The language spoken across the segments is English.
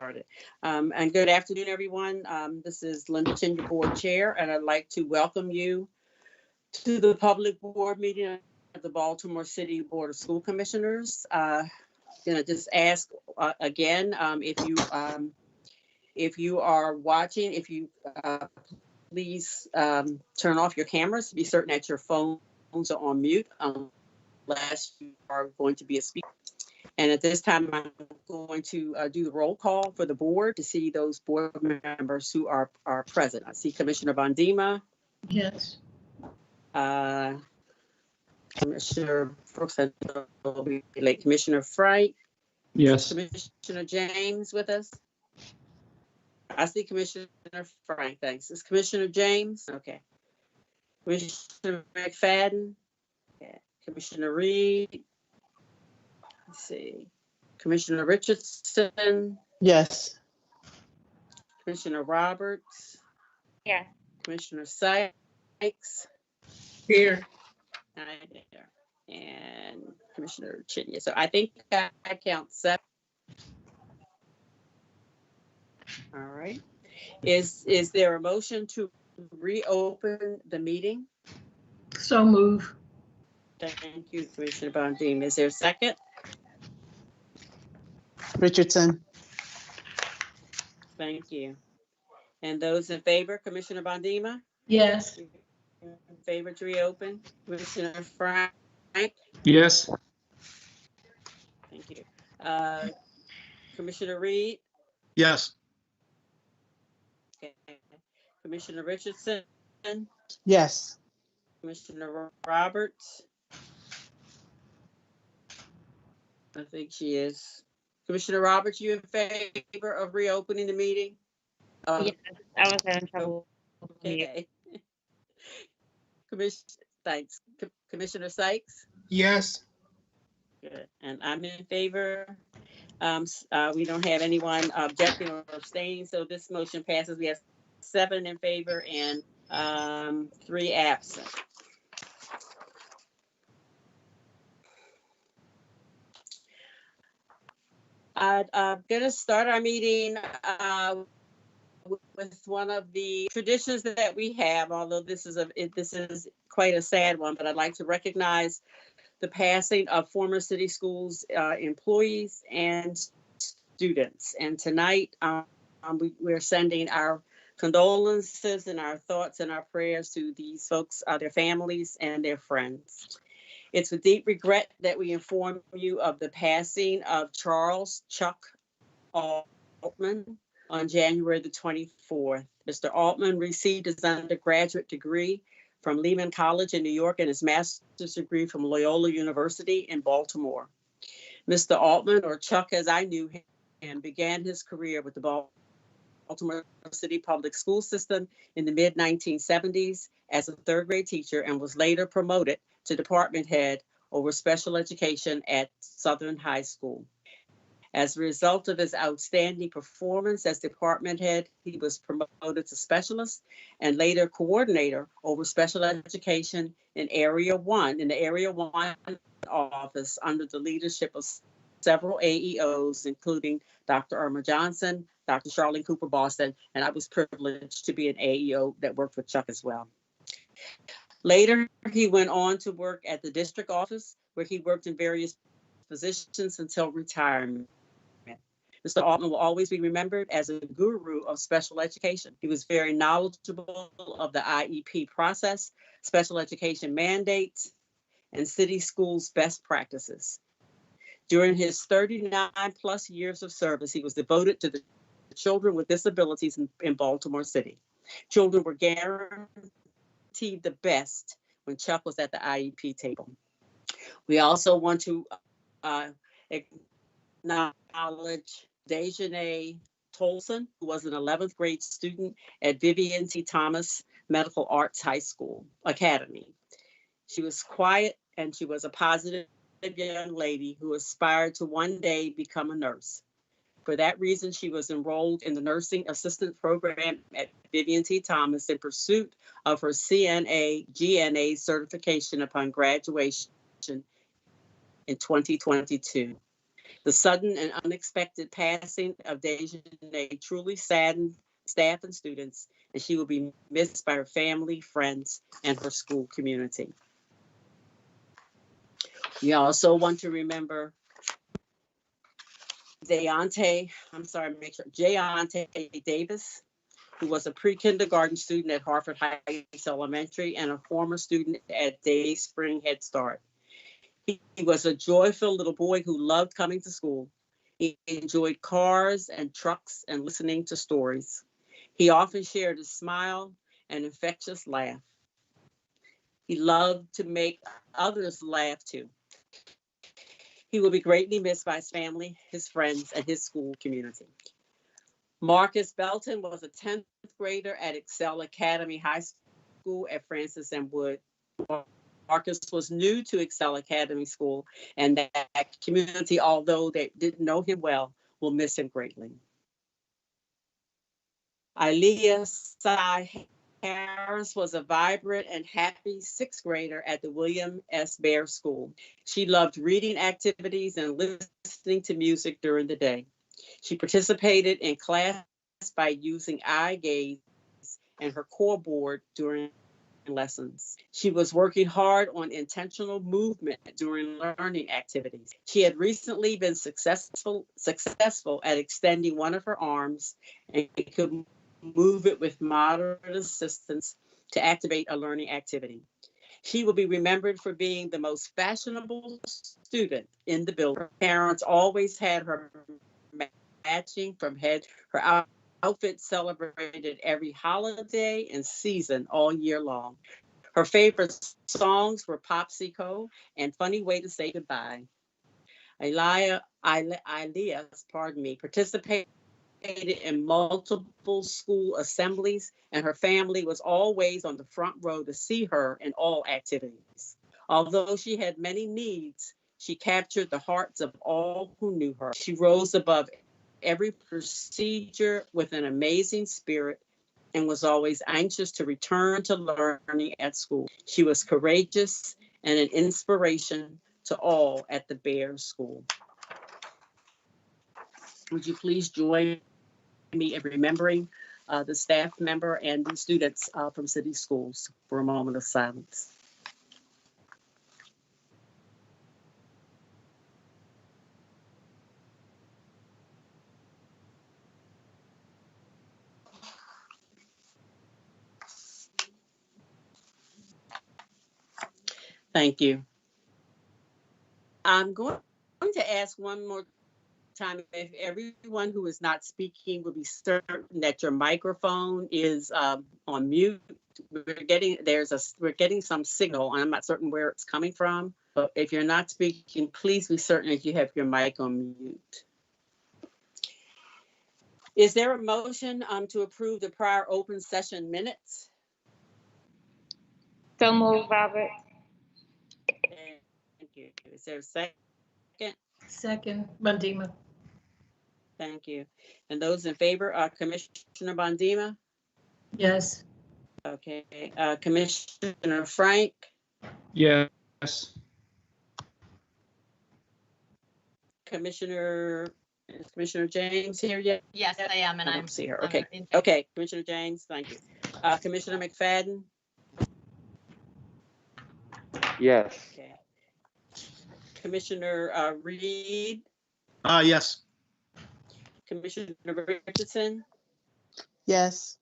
started. And good afternoon, everyone. This is Linda Chin, your board chair, and I'd like to welcome you to the public board meeting of the Baltimore City Board of School Commissioners. Gonna just ask again, if you are watching, if you please turn off your cameras to be certain that your phones are on mute unless you are going to be a speaker. And at this time, I'm going to do the roll call for the board to see those board members who are present. I see Commissioner Bondima. Yes. Commissioner Brooks, will be late. Commissioner Frank. Yes. Commissioner James with us. I see Commissioner Frank. Thanks. Is Commissioner James? Okay. Commissioner McFadden. Okay. Commissioner Reed. Let's see. Commissioner Richardson. Yes. Commissioner Roberts. Yeah. Commissioner Sykes. Here. Hi there. And Commissioner Chinya. So I think I count 7. All right. Is there a motion to reopen the meeting? So move. Thank you, Commissioner Bondima. Is there a second? Richardson. Thank you. And those in favor, Commissioner Bondima? Yes. In favor to reopen? Commissioner Frank? Yes. Thank you. Commissioner Reed? Yes. Okay. Commissioner Richardson? Yes. Commissioner Roberts? I think she is. Commissioner Roberts, you in favor of reopening the meeting? Yes, I was having trouble. Okay. Thanks. Commissioner Sykes? Yes. Good. And I'm in favor. We don't have anyone objecting or abstaining, so this motion passes. We have 7 in favor and 3 absent. I'm going to start our meeting with one of the traditions that we have, although this is quite a sad one, but I'd like to recognize the passing of former City Schools employees and students. And tonight, we're sending our condolences and our thoughts and our prayers to these folks, their families and their friends. It's with deep regret that we inform you of the passing of Charles Chuck Altman on January the 24th. Mr. Altman received his undergraduate degree from Lehman College in New York and his master's degree from Loyola University in Baltimore. Mr. Altman, or Chuck as I knew him, began his career with the Baltimore City Public School System in the mid-1970s as a 3rd grade teacher and was later promoted to department head over special education at Southern High School. As a result of his outstanding performance as department head, he was promoted to specialist and later coordinator over special education in the Area 1 office under the leadership of several AEOs, including Dr. Irma Johnson, Dr. Charlene Cooper Boston, and I was privileged to be an AEO that worked with Chuck as well. Later, he went on to work at the district office, where he worked in various positions until retirement. Mr. Altman will always be remembered as a guru of special education. He was very knowledgeable of the IEP process, special education mandates, and city schools' best practices. During his 39 plus years of service, he was devoted to the children with disabilities in Baltimore City. Children were guaranteed the best when Chuck was at the IEP table. We also want to acknowledge Dejanay Tolson, who was an 11th grade student at Vivian T. Thomas Medical Arts High School Academy. She was quiet and she was a positive young lady who aspired to one day become a nurse. For that reason, she was enrolled in the nursing assistant program at Vivian T. Thomas in pursuit of her CNA GNA certification upon graduation in 2022. The sudden and unexpected passing of Dejanay truly saddened staff and students, and she will be missed by her family, friends, and her school community. We also want to remember Jayante Davis, who was a pre-kindergarten student at Harford Heights Elementary and a former student at Day Spring Head Start. He was a joyful little boy who loved coming to school. He enjoyed cars and trucks and listening to stories. He often shared a smile and infectious laugh. He loved to make others laugh too. He will be greatly missed by his family, his friends, and his school community. Marcus Belton was a 10th grader at Excel Academy High School at Francis M. Wood. Marcus was new to Excel Academy School, and that community, although they didn't know him well, will miss him greatly. Eileen Harris was a vibrant and happy 6th grader at the William S. Baer School. She loved reading activities and listening to music during the day. She participated in class by using eye gaze and her core board during lessons. She was working hard on intentional movement during learning activities. She had recently been successful at extending one of her arms and could move it with moderate assistance to activate a learning activity. She will be remembered for being the most fashionable student in the building. Her parents always had her matching from head. Her outfit celebrated every holiday and season all year long. Her favorite songs were Popsicle and Funny Way to Say Goodbye. Ilea participated in multiple school assemblies, and her family was always on the front row to see her in all activities. Although she had many needs, she captured the hearts of all who knew her. She rose above every procedure with an amazing spirit and was always anxious to return to learning at school. She was courageous and an inspiration to all at the Baer School. Would you please join me in remembering the staff member and the students from city schools for a moment of silence? Thank you. I'm going to ask one more time if everyone who is not speaking will be certain that your microphone is on mute. We're getting some signal, and I'm not certain where it's coming from. But if you're not speaking, please be certain that you have your mic on mute. Is there a motion to approve the prior open session minutes? So move, Robert. Thank you. Is there a second? Second, Bandima. Thank you. And those in favor, Commissioner Bondima? Yes. Okay. Commissioner Frank? Yes. Commissioner James here yet? Yes, I am, and I I'm. don't see her. I'm Okay. in favor. Okay. Commissioner James, thank you. Commissioner McFadden? Yes. Okay. Commissioner Reed? Yes. Commissioner Richardson? Yes.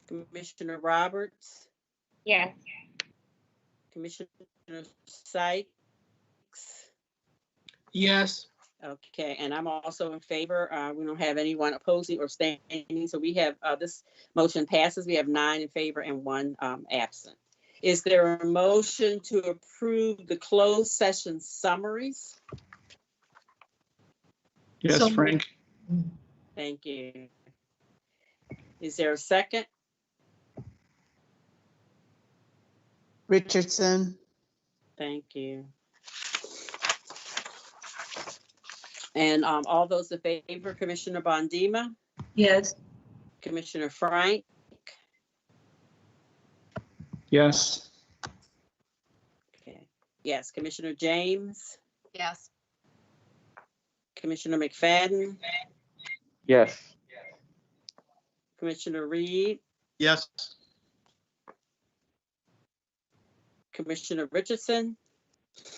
Commissioner Roberts? Yes. Commissioner Sykes? Yes. Okay, and I'm also in favor. We don't have anyone opposing or abstaining, so we have this motion passes. We have 9 in favor and 1 absent. Is there a motion to approve the closed session summaries? Yes, So- Frank. Thank you. Is there a second? Richardson. Thank you. And all those in favor, Commissioner Bondima, Yes. Commissioner Frank, Yes. okay. Yes, Commissioner James, Yes. Commissioner McFadden, Yes. Commissioner Reed, Yes. Commissioner Richardson,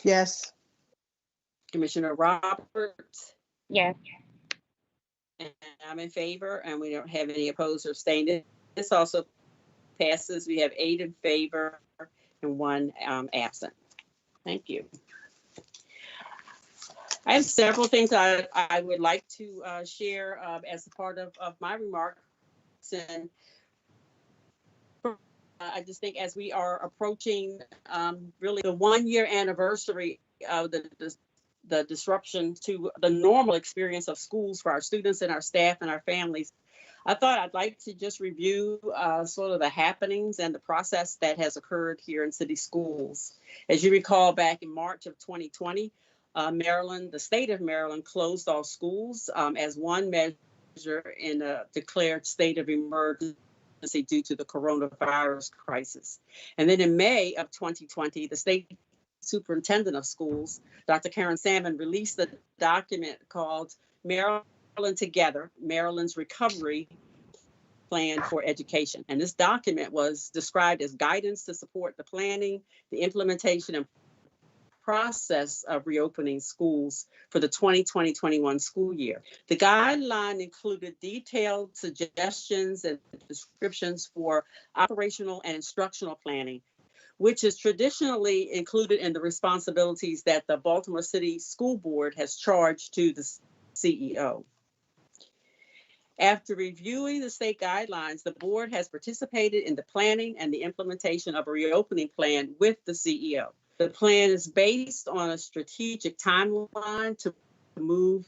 Yes. Commissioner Roberts, Yes. and I'm in favor, and we don't have any opposed or abstained. This also passes. We have 8 in favor and 1 absent. Thank you. I have several things I would like to share as a part of my remarks. And I just think as we are approaching really the 1-year anniversary of the disruption to the normal experience of schools for our students and our staff and our families, I thought I'd like to just review sort of the happenings and the process that has occurred here in city schools. As you recall, back in March of 2020, Maryland, the state of Maryland, closed all schools as one measure in a declared state of emergency due to the coronavirus crisis. And then in May of 2020, the state superintendent of schools, Dr. Karen Salmon, released a document called Maryland Together, Maryland's Recovery Plan for Education. And this document was described as guidance to support the planning, the implementation, and process of reopening schools for the 2020-21 school year. The guideline included detailed suggestions and descriptions for operational and instructional planning, which is traditionally included in the responsibilities that the Baltimore City School Board has charged to the CEO. After reviewing the state guidelines, the board has participated in the planning and the implementation of a reopening plan with the CEO. The plan is based on a strategic timeline to move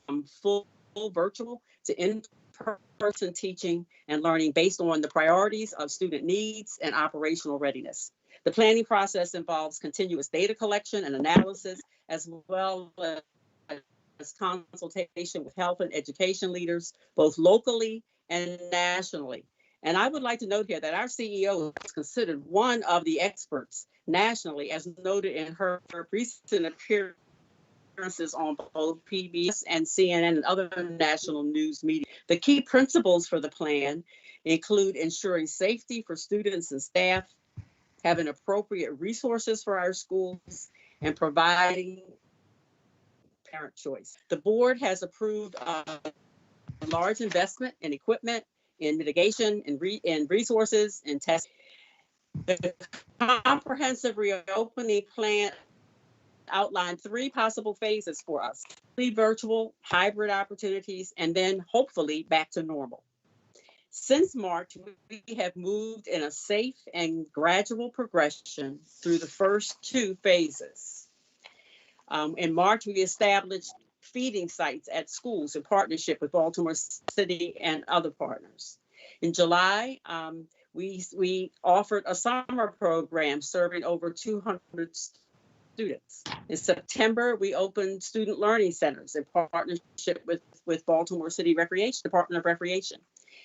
from full virtual to in-person teaching and learning based on the priorities of student needs and operational readiness. The planning process involves continuous data collection and analysis, as well as consultation with health and education leaders, both locally and nationally. And I would like to note here that our CEO is considered one of the experts nationally, as noted in her recent appearances on both PBS and CNN and other national news media. The key principles for the plan include ensuring safety for students and staff, having appropriate resources for our schools, and providing parent choice. The board has approved a large investment in equipment, in mitigation, in resources, in testing. The comprehensive reopening plan outlined 3 possible phases for us: virtual, hybrid opportunities, and then hopefully back to normal. Since March, we have moved in a safe and gradual progression through the first 2 phases. In March, we established feeding sites at schools in partnership with Baltimore City and other partners. In July, we offered a summer program serving over 200 students. In September, we opened student learning centers in partnership with Baltimore City Department of Recreation.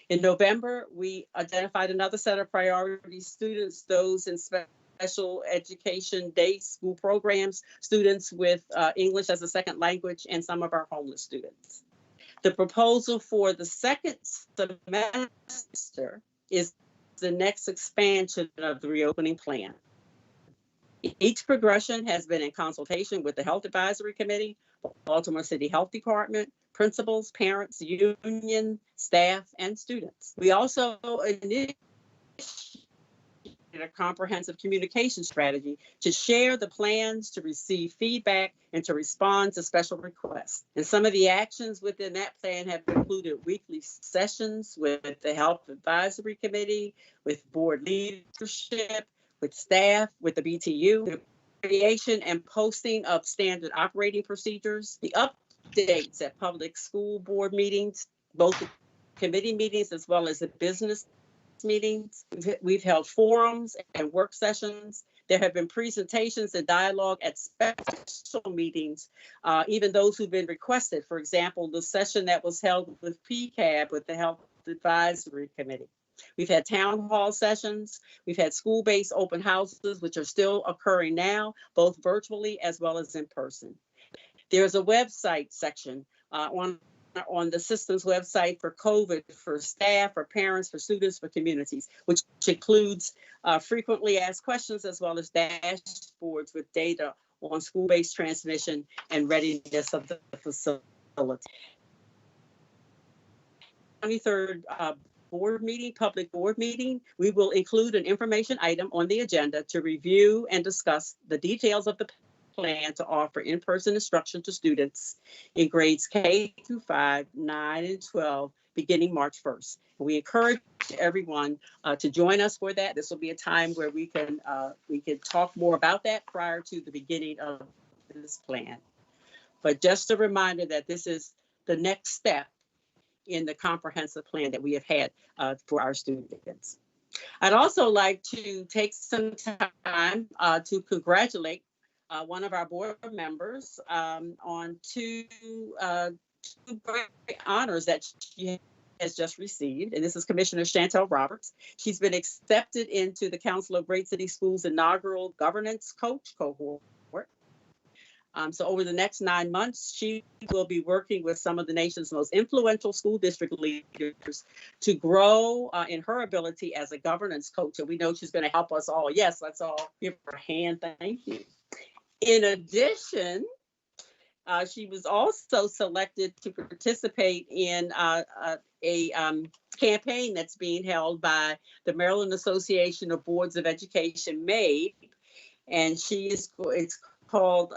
In November, we identified another set of priority students, those in special education day school programs, students with English as a second language, and some of our homeless students. The proposal for the second semester is the next expansion of the reopening plan. Each progression has been in consultation with the Health Advisory Committee, Baltimore City Health Department, principals, parents, union, staff, and students. We also initiated a comprehensive communication strategy to share the plans, to receive feedback, and to respond to special requests. And some of the actions within that plan have included weekly sessions with the Health Advisory Committee, with board leadership, with staff, with the BTU, the creation and posting of standard operating procedures, the updates at public school board meetings, both the committee meetings as well as the business meetings. We've held forums and work sessions. There have been presentations and dialogue at special meetings, even those who've been requested. For example, the session that was held with PCAB, with the Health Advisory Committee. We've had town hall sessions. We've had school-based open houses, which are still occurring now, both virtually as well as in person. There's a website section on the system's website for COVID, for staff, for parents, for students, for communities, which includes frequently asked questions as well as dashboards with data on school-based transmission and readiness of the facility. 23rd public board meeting, we will include an information item on the agenda to review and discuss the details of the plan to offer in-person instruction to students in grades K through 5, 9, and 12, beginning March 1st. We encourage everyone to join us for that. This will be a time where we can talk more about that prior to the beginning of this plan. But just a reminder that this is the next step in the comprehensive plan that we have had for our students. I'd also like to take some time to congratulate one of our board members on two great honors that she has just received, and this is Commissioner Chantel Roberts. She's been accepted into the Council of Great City Schools inaugural governance coach cohort. So over the next 9 months, she will be working with some of the nation's most influential school district leaders to grow in her ability as a governance coach. And we know she's going to help us all. Yes, let's all give her a hand. Thank you. In addition, she was also selected to participate in a campaign that's being held by the Maryland Association of Boards of Education, MABE, and it's called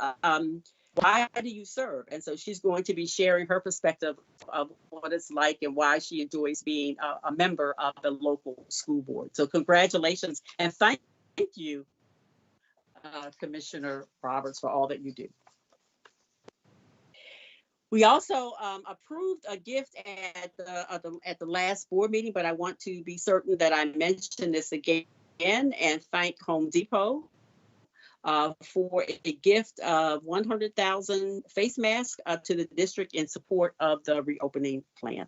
Why Do You Serve? And so she's going to be sharing her perspective of what it's like and why she enjoys being a member of the local school board. So congratulations and thank you, Commissioner Roberts, for all that you do. We also approved a gift at the last board meeting, but I want to be certain that I mention this again and thank Home Depot for a gift of 100,000 face masks to the district in support of the reopening plan.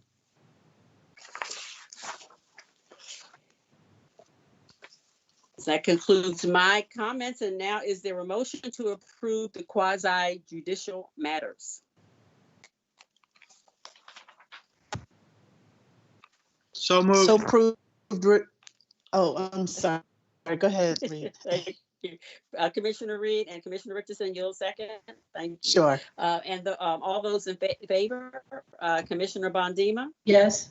So that concludes my comments, and now is there a motion to approve the quasi-judicial matters? So moved. So approved. Oh, I'm sorry. Go ahead, Reed. Thank you. Commissioner Reed and Commissioner Richardson, you'll second. Thank you. Sure. And all those in favor, Commissioner Bondima? Yes.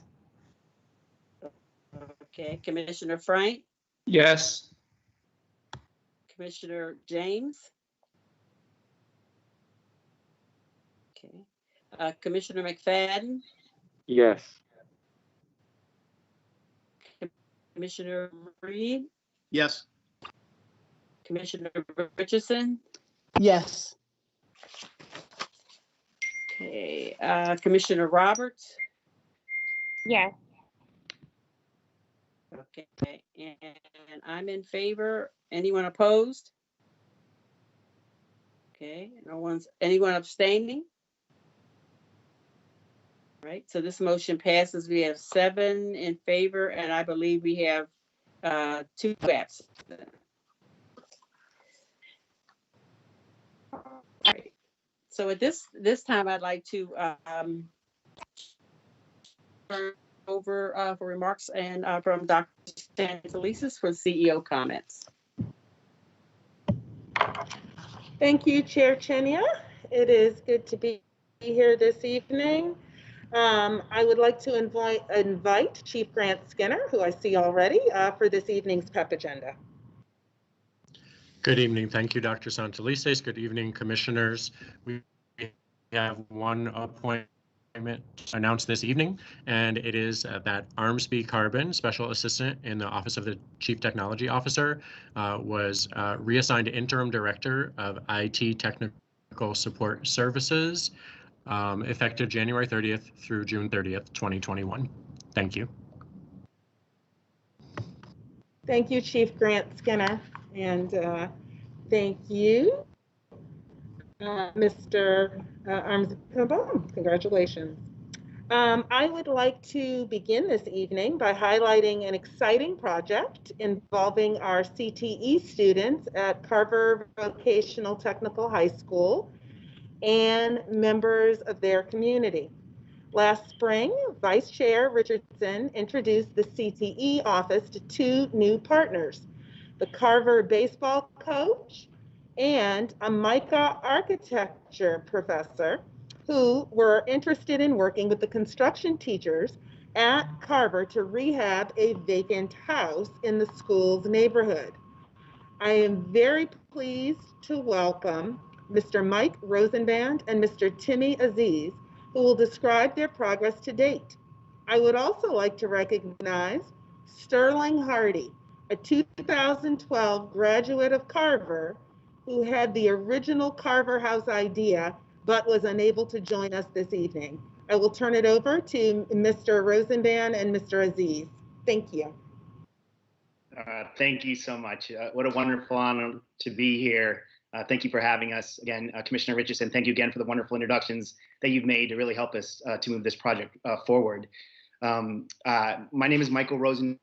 Okay, Commissioner Frank, Yes. Commissioner James? Okay. Commissioner McFadden, Yes. Commissioner Reed, Yes. Commissioner Richardson? Yes. Okay, Commissioner Roberts? Yes. Okay, and I'm in favor. Anyone opposed? Okay, anyone abstaining? All right, so this motion passes. We have 7 in favor, and I believe we have 2 absent. All right. So at this time, I'd like to turn over for remarks and from Dr. Chantel for CEO comments. Thank you, Chair Chenia. It is good to be here this evening. I would like to invite Chief Grant Skinner, who I see already, for this evening's PEP agenda. Good evening. Thank you, Dr. Santelises. Good evening, commissioners. We have one appointment announced this evening, and it is that Armsby Carbon, Special Assistant in the Office of the Chief Technology Officer, was reassigned to Interim Director of IT Technical Support Services, effective January 30th through June 30th, 2021. Thank you. Thank you, Chief Grant Skinner, and thank you, Mr. Armsby. Congratulations. I would like to begin this evening by highlighting an exciting project involving our CTE students at Carver Vocational Technical High School. and members of their community. Last spring, Vice Chair Richardson introduced the CTE office to two new partners, the Carver baseball coach and a MICA architecture professor who were interested in working with the construction teachers at Carver to rehab a vacant house in the school's neighborhood. I am very pleased to welcome Mr. Mike Rosenbaum and Mr. Timmy Aziz, who will describe their progress to date. I would also like to recognize Sterling Hardy, a 2012 graduate of Carver, who had the original Carver House idea, but was unable to join us this evening. I will turn it over to Mr. Rosenbaum and Mr. Aziz. Thank you. Thank you so much. What a wonderful honor to be here. Thank you for having us again, Commissioner Richardson. Thank you again for the wonderful introductions that you've made to really help us to move this project forward. My name is Michael Rosenbaum,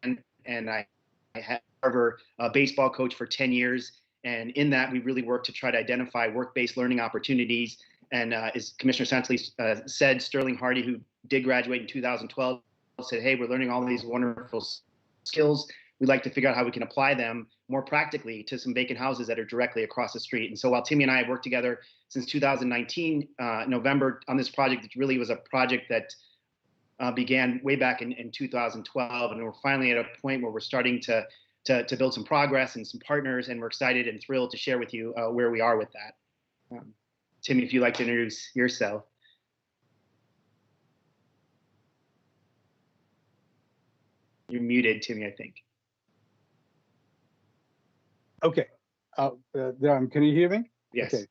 and I have Carver baseball coach for 10 years. And in that, we really work to try to identify work-based learning opportunities. And as Commissioner Santley said, Sterling Hardy, who did graduate in 2012, said, hey, we're learning all these wonderful skills. We'd like to figure out how we can apply them more practically to some vacant houses that are directly across the street. And so while Timmy and I have worked together since 2019, November, on this project, it really was a project that began way back in 2012. And we're finally at a point where we're starting to build some progress and some partners, and we're excited and thrilled to share with you where we are with that. Timmy, if you'd like to introduce yourself. You're muted, Timmy, I think. Okay. Can you hear me? Yes. Okay.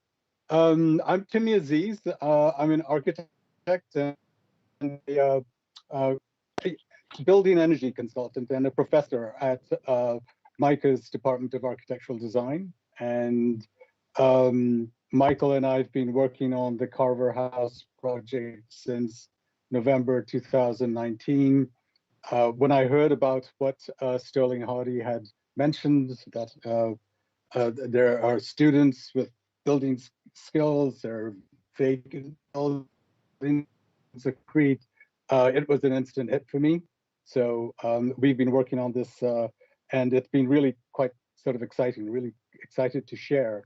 I'm Timmy Aziz. I'm an architect and a building energy consultant and a professor at MICA's Department of Architectural Design. And Michael and I have been working on the Carver House project since November 2019. When I heard about what Sterling Hardy had mentioned, that there are students with building skills, there are vacant buildings accrete, it was an instant hit for me. So we've been working on this, and it's been really quite sort of exciting, really excited to share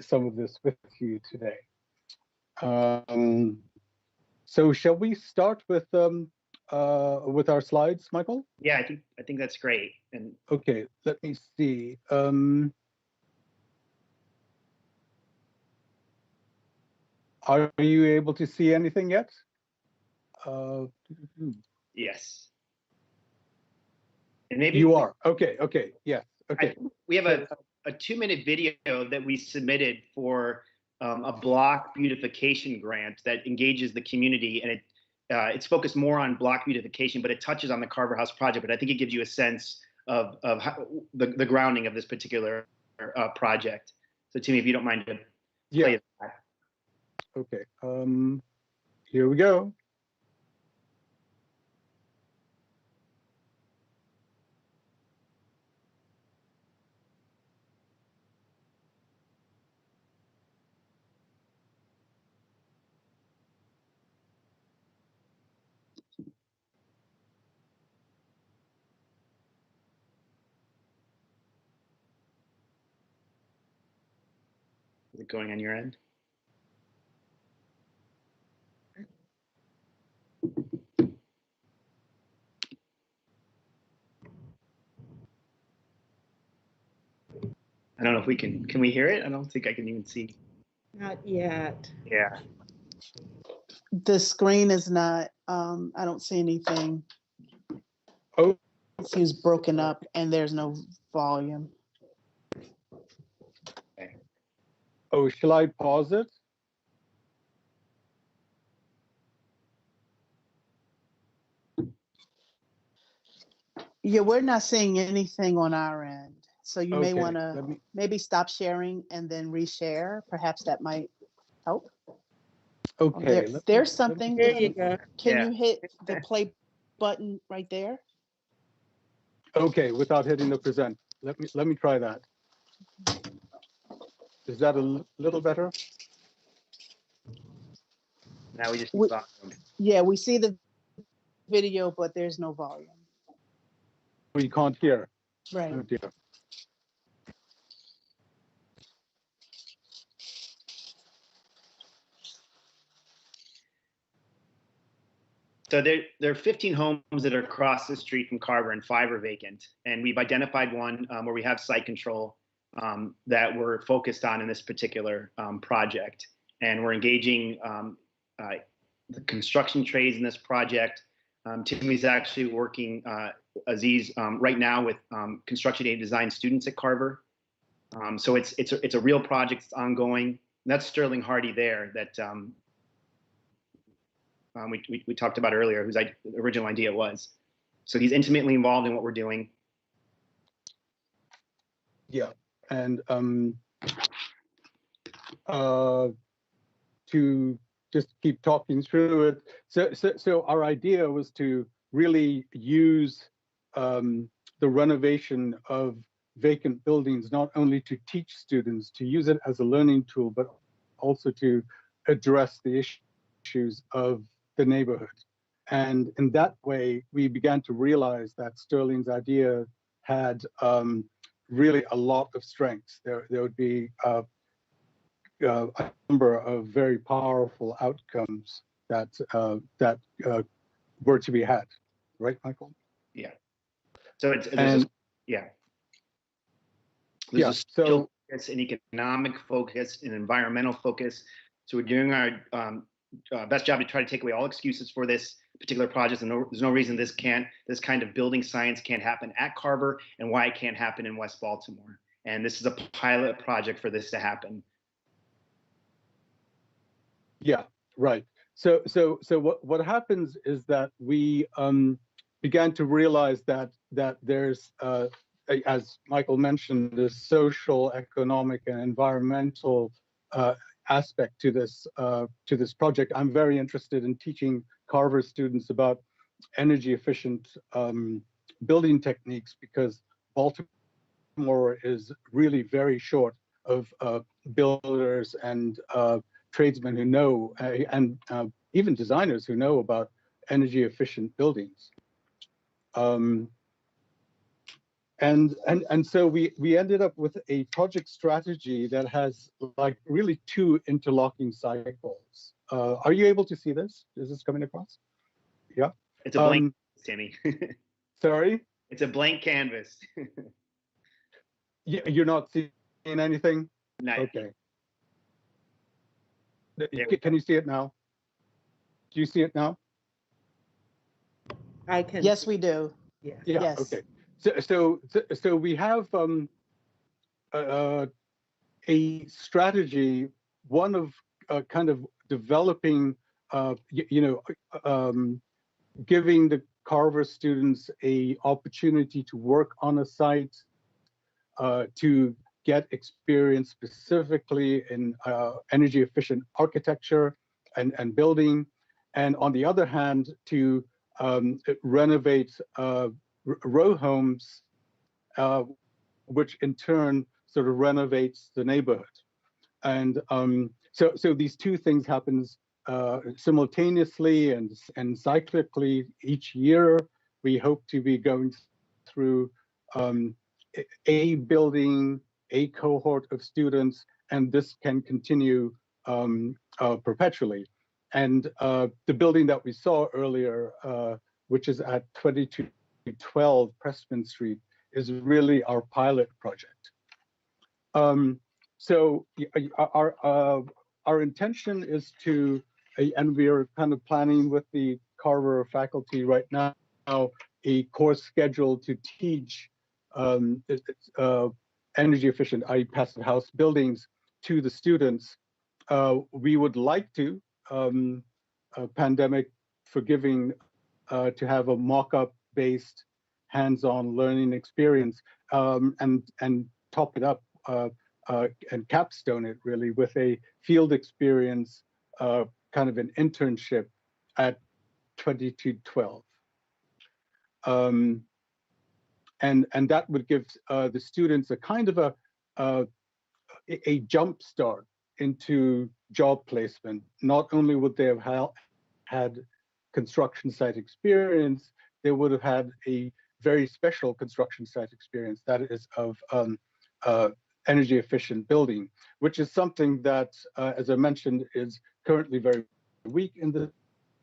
some of this with you today. So shall we start with our slides, Michael? Yeah, I think that's great. And okay, let me see. Are you able to see anything yet? yes. And maybe you are. Okay. Okay. Yes. Okay. We have a 2-minute video that we submitted for a block beautification grant that engages the community, and it's focused more on block beautification, but it touches on the Carver House project. But I think it gives you a sense of how, the grounding of this particular project. So Timmy, if you don't mind to play it back. Okay. Here we go. Is it going on your end? I don't know if we can we hear it? I don't think I can even see. Not yet. Yeah. The screen is not, I don't see anything. Oh. It seems broken up and there's no volume. Okay. Oh, shall I pause it? Yeah, we're not seeing anything on our end. So you may Okay, want to maybe stop sharing and then reshare. Perhaps that might help. Okay. There's something. There you go. Can you hit the play button right there? Okay, without hitting the present. Let me try that. Is that a little better? Now we just We- volume. Yeah, we see the video, but there's no volume. We can't hear. Right. Oh dear. So there are 15 homes that are across the street from Carver, and 5 are vacant. And we've identified one where we have site control that we're focused on in this particular project. And we're engaging the construction trades in this project. Timmy's actually working, Aziz, right now with construction aid design students at Carver. So it's a real project. It's ongoing. And that's Sterling Hardy there that we talked about earlier, whose original idea was. So he's intimately involved in what we're doing. Yeah, and to just keep talking through it. So our idea was to really use the renovation of vacant buildings, not only to teach students, to use it as a learning tool, but also to address the issues of the neighborhood. And in that way, we began to realize that Sterling's idea had really a lot of strengths. There would be a number of very powerful outcomes that were to be had, right, Michael? Yeah. So there's a social focus, an economic focus, an environmental focus. So we're doing our best job to try to take away all excuses for this particular project. And there's no reason this kind of building science can't happen at Carver, and why it can't happen in West Baltimore. And this is a pilot project for this to happen. Yeah, right. So what happens is that we began to realize that there's as Michael mentioned, the social, economic, and environmental aspect to this project. I'm very interested in teaching Carver students about energy efficient building techniques, because Baltimore is really very short of builders and tradesmen who know, and even designers who know about energy efficient buildings. And so we ended up with a project strategy that has like really 2 interlocking cycles. Are you able to see this? Is this coming across? Yeah. It's a blank, Timmy. Sorry? It's a blank canvas. You're not seeing anything? No. Okay. Can you see it now? Do you see it now? I can. Yes, we do. Yeah. Yeah. Yes. Okay. So we have a strategy, one of kind of developing, giving the Carver students a opportunity to work on a site, to get experience specifically in energy efficient architecture and building, and on the other hand, to renovate row homes, which in turn sort of renovates the neighborhood. And so these 2 things happen simultaneously and cyclically each year. We hope to be going through a building, a cohort of students, and this can continue perpetually. And the building that we saw earlier, which is at 2212 Pressman Street, is really our pilot project. So our intention is to, and we are kind of planning with the Carver faculty right now, a course schedule to teach energy efficient, i.e. passive house buildings to the students. We would like to, pandemic forgiving, to have a mock-up based hands-on learning experience, and top it up and capstone it really with a field experience, kind of an internship at 2212. And that would give the students a kind of a jump start into job placement. Not only would they have had construction site experience, they would have had a very special construction site experience, that is of energy efficient building, which is something that, as I mentioned, is currently very weak in the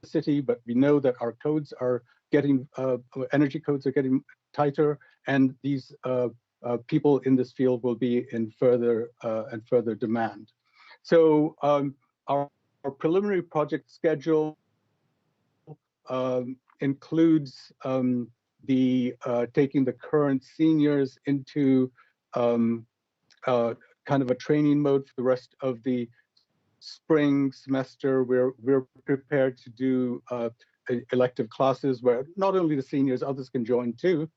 city, but we know that our codes are getting, energy codes are getting tighter, and these people in this field will be in further and further demand. So our preliminary project schedule includes the taking the current seniors into kind of a training mode for the rest of the spring semester. We're prepared to do elective classes where not only the seniors, others can join too.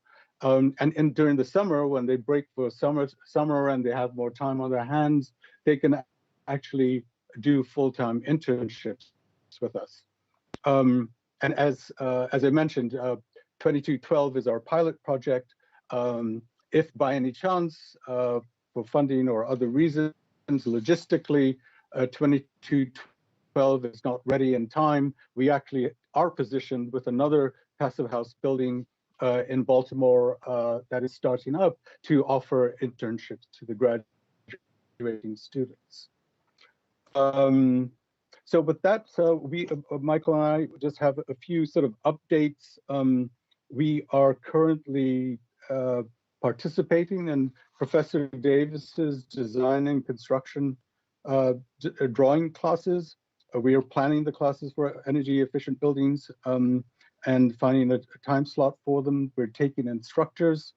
And during the summer, when they break for summer and they have more time on their hands, they can actually do full-time internships with us. And as I mentioned, 2212 is our pilot project. If by any chance, for funding or other reasons, logistically, 2212 is not ready in time, we actually are positioned with another passive house building in Baltimore that is starting up to offer internships to the graduating students. So with that, Michael and I just have a few sort of updates. We are currently participating in Professor Davis's design and construction drawing classes. We are planning the classes for energy efficient buildings and finding a time slot for them. We're taking instructors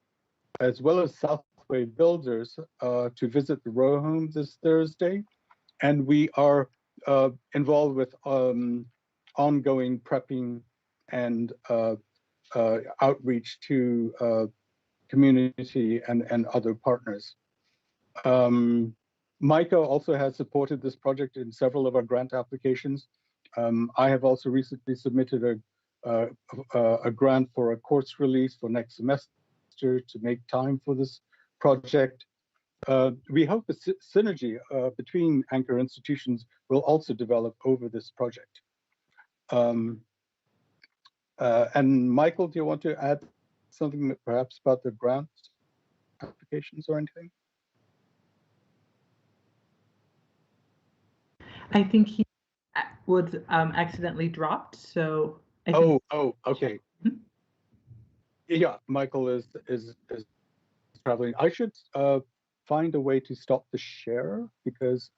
as well as Southway builders to visit the row home this Thursday. And we are involved with ongoing prepping and outreach to community and other partners. Micah also has supported this project in several of our grant applications. I have also recently submitted a grant for a course release for next semester to make time for this project. We hope the synergy between anchor institutions will also develop over this project. And Michael, do you want to add something perhaps about the grant applications or anything? I think he was accidentally dropped, so. I think Okay. Yeah, Michael is traveling. I should find a way to stop the share because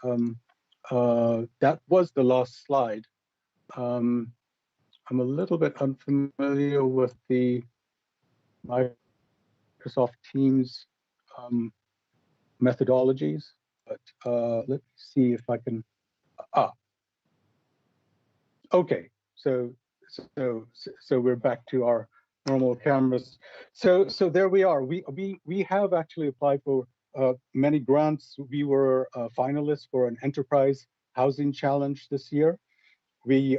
that was the last slide. I'm a little bit unfamiliar with the Microsoft Teams methodologies, but let's see if I can. Okay, so we're back to our normal cameras. So there we are. We have actually applied for many grants. We were finalists for an enterprise housing challenge this year. We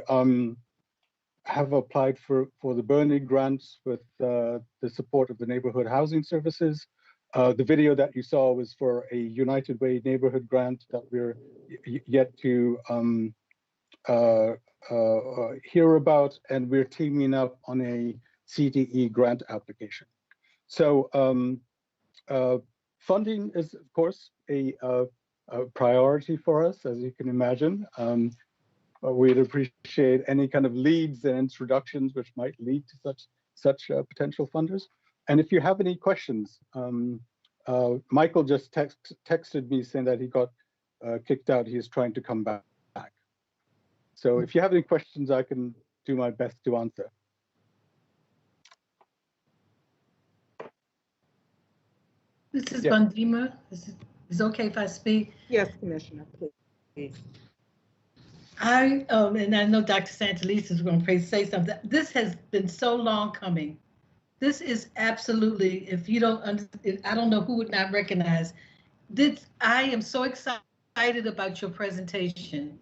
have applied for the Bernie grants with the support of the neighborhood housing services. The video that you saw was for a United Way neighborhood grant that we're yet to hear about, and we're teaming up on a CDE grant application. So funding is, of course, a priority for us, as you can imagine. We'd appreciate any kind of leads and introductions which might lead to such potential funders. And if you have any questions, Michael just texted me saying that he got kicked out. He's trying to come back. So if you have any questions, I can do my best to answer. This is Bandima. Is it okay if I speak? Yes, Commissioner, please. And I know Dr. Santelice is going to say something. This has been so long coming. This is absolutely, if you don't understand, I don't know who would not recognize this. I am so excited about your presentation.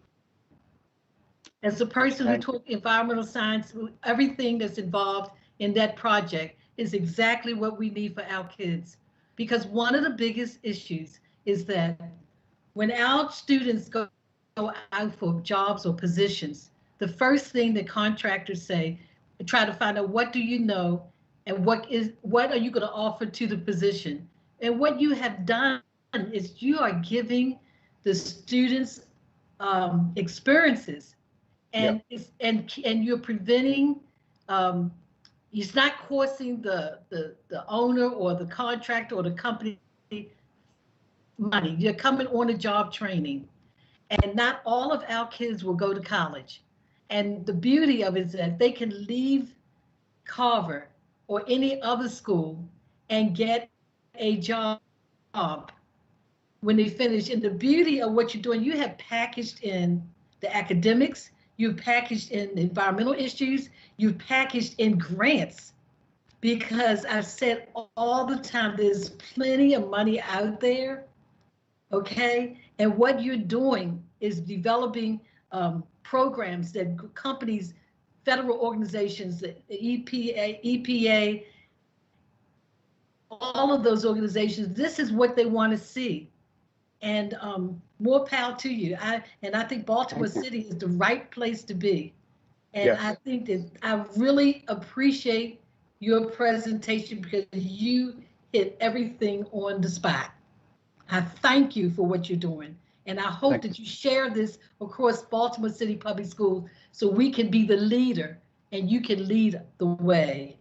As a person who taught environmental science, everything that's involved in that project is exactly what we need for our kids. Because one of the biggest issues is that when our students go out for jobs or positions, the first thing that contractors say, try to find out what do you know and what are you going to offer to the position. And what you have done is you are giving the students experiences, and and you're preventing. It's not costing the owner or the contractor or the company money. You're coming on a job training, and not all of our kids will go to college. And the beauty of it is that they can leave Carver or any other school and get a job when they finish. And the beauty of what you're doing, you have packaged in the academics, you've packaged in environmental issues, you've packaged in grants. Because I've said all the time, there's plenty of money out there, okay? And what you're doing is developing programs that companies, federal organizations, the EPA, all of those organizations, this is what they want to see. And more power to you. I think Baltimore City is the right place to be. And I think that I really appreciate your presentation because you hit everything on the spot. I thank you for what you're doing. And I hope that you share this across Baltimore City Public Schools so we can be the leader and you can lead the way.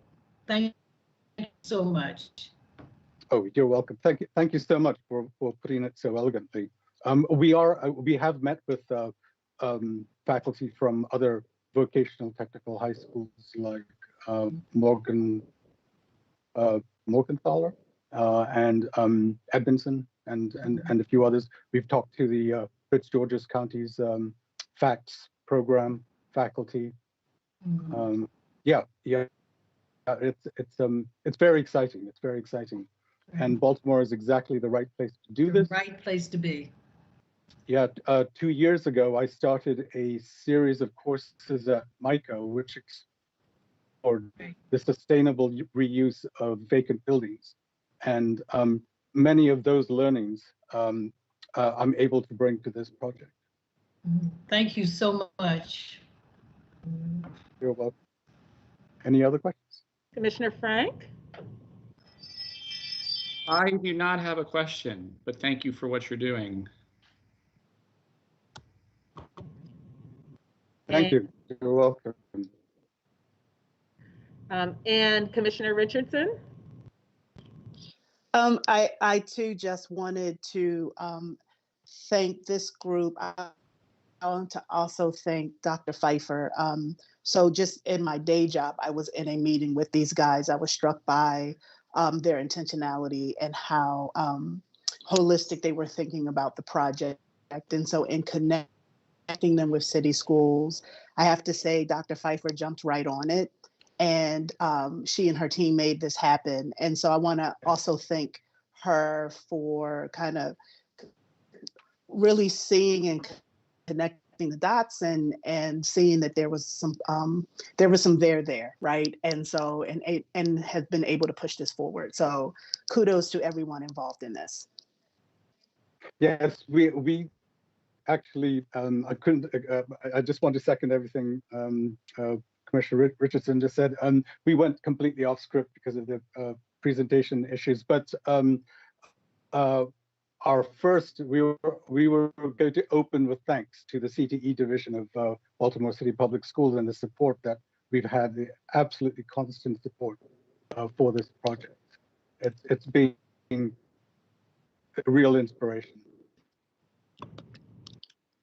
Thank you so much. Oh, you're welcome. Thank you so much for putting it so elegantly. We have met with faculty from other vocational technical high schools like Morgenthaler and Edmondson and a few others. We've talked to the Prince George's County's FACTS program faculty. It's very exciting. It's very exciting. And Baltimore is exactly the right place to do this. Right place to be. Yeah, 2 years ago, I started a series of courses at MICO, which explored the sustainable reuse of vacant buildings. And many of those learnings I'm able to bring to this project. Thank you so much. You're welcome. Any other questions? Commissioner Frank? I do not have a question, but thank you for what you're doing. Thank you. You're welcome. And Commissioner Richardson? I too just wanted to thank this group. I want to also thank Dr. Pfeiffer. So just in my day job, I was in a meeting with these guys. I was struck by their intentionality and how holistic they were thinking about the project. And so in connecting them with city schools, I have to say Dr. Pfeiffer jumped right on it. And she and her team made this happen. And so I want to also thank her for kind of really seeing and connecting the dots and seeing that there was some there, right? And so and have been able to push this forward. So kudos to everyone involved in this. Yes, we actually I just want to second everything Commissioner Richardson just said. We went completely off script because of the presentation issues, but we were going to open with thanks to the CTE division of Baltimore City Public Schools and the support that we've had, the absolutely constant support for this project. It's been a real inspiration.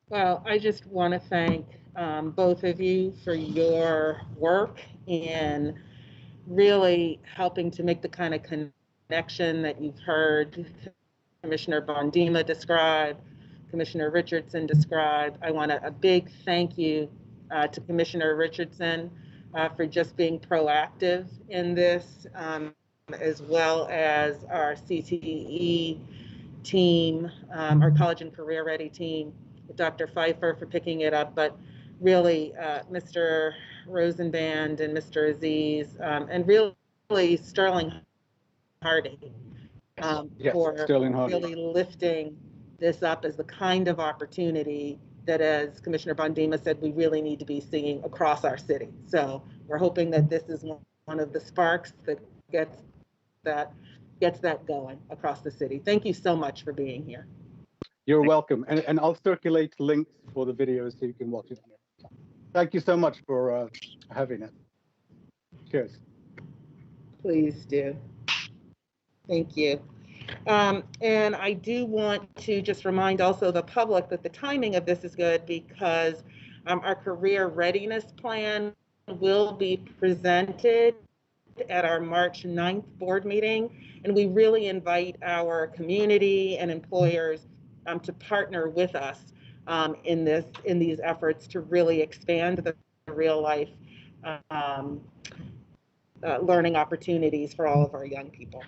Well, I just want to thank both of you for your work in really helping to make the kind of connection that you've heard Commissioner Bondima describe, Commissioner Richardson describe. I want a big thank you to Commissioner Richardson for just being proactive in this, as well as our CTE team, our College and Career Ready team, Dr. Pfeiffer for picking it up, but really Mr. Rosenbaum and Mr. Aziz, and really Sterling Hardy for really lifting this up as the kind of opportunity that, as Commissioner Bondima said, we really need to be seeing across our city. So we're hoping that this is one of the sparks that gets that going across the city. Thank you so much for being here. You're welcome. And I'll circulate links for the videos so you can watch it. Thank you so much for having it. Cheers. Please do. Thank you. And I do want to just remind also the public that the timing of this is good because our career readiness plan will be presented at our March 9th board meeting. And we really invite our community and employers to partner with us in these efforts to really expand the real life learning opportunities for all of our young people.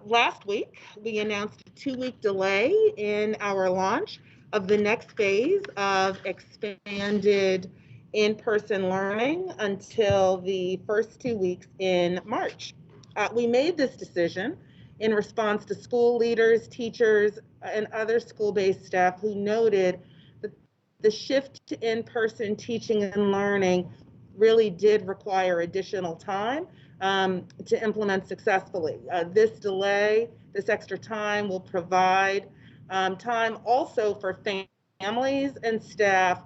Last week, we announced a 2-week delay in our launch of the next phase of expanded in-person learning until the first 2 weeks in March. We made this decision in response to school leaders, teachers, and other school-based staff who noted that the shift to in-person teaching and learning really did require additional time to implement successfully. This delay, this extra time will provide time also for families and staff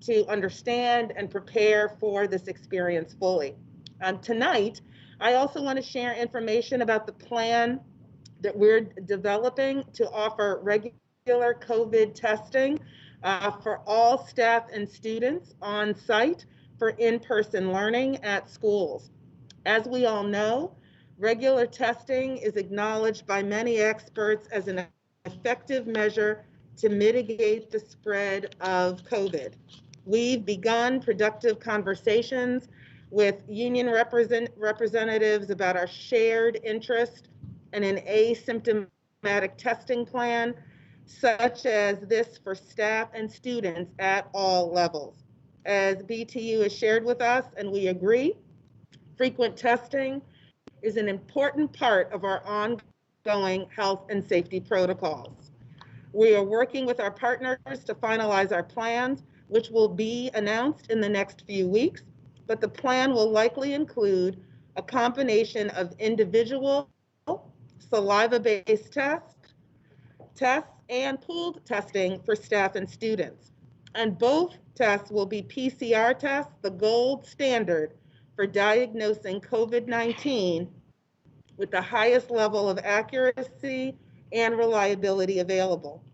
to understand and prepare for this experience fully. Tonight, I also want to share information about the plan that we're developing to offer regular COVID testing for all staff and students on site for in-person learning at schools. As we all know, regular testing is acknowledged by many experts as an effective measure to mitigate the spread of COVID. We've begun productive conversations with union representatives about our shared interest in an asymptomatic testing plan, such as this for staff and students at all levels. As BTU has shared with us, and we agree, frequent testing is an important part of our ongoing health and safety protocols. We are working with our partners to finalize our plans, which will be announced in the next few weeks, but the plan will likely include a combination of individual saliva-based tests and pooled testing for staff and students. And both tests will be PCR tests, the gold standard for diagnosing COVID-19 with the highest level of accuracy and reliability available.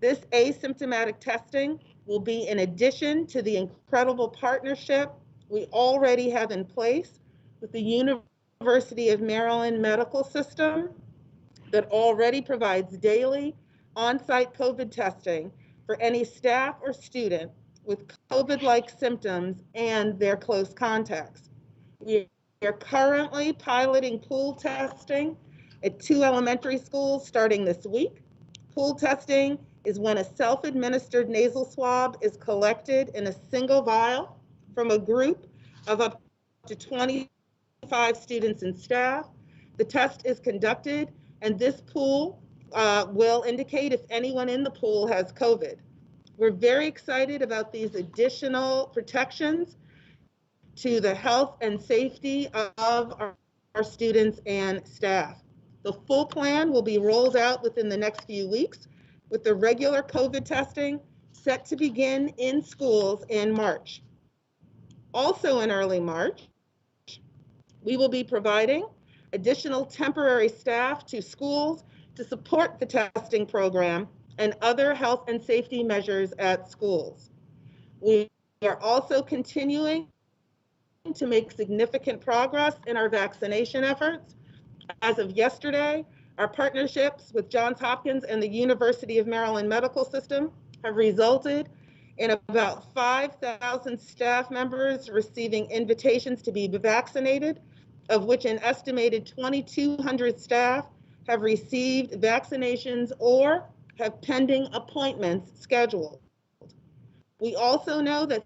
This asymptomatic testing will be in addition to the incredible partnership we already have in place with the University of Maryland Medical System that already provides daily on-site COVID testing for any staff or student with COVID-like symptoms and their close contacts. We are currently piloting pool testing at 2 elementary schools starting this week. Pool testing is when a self-administered nasal swab is collected in a single vial from a group of up to 25 students and staff. The test is conducted, and this pool will indicate if anyone in the pool has COVID. We're very excited about these additional protections to the health and safety of our students and staff. The full plan will be rolled out within the next few weeks, with the regular COVID testing set to begin in schools in March. Also in early March, we will be providing additional temporary staff to schools to support the testing program and other health and safety measures at schools. We are also continuing to make significant progress in our vaccination efforts. As of yesterday, our partnerships with Johns Hopkins and the University of Maryland Medical System have resulted in about 5,000 staff members receiving invitations to be vaccinated, of which an estimated 2,200 staff have received vaccinations or have pending appointments scheduled. We also know that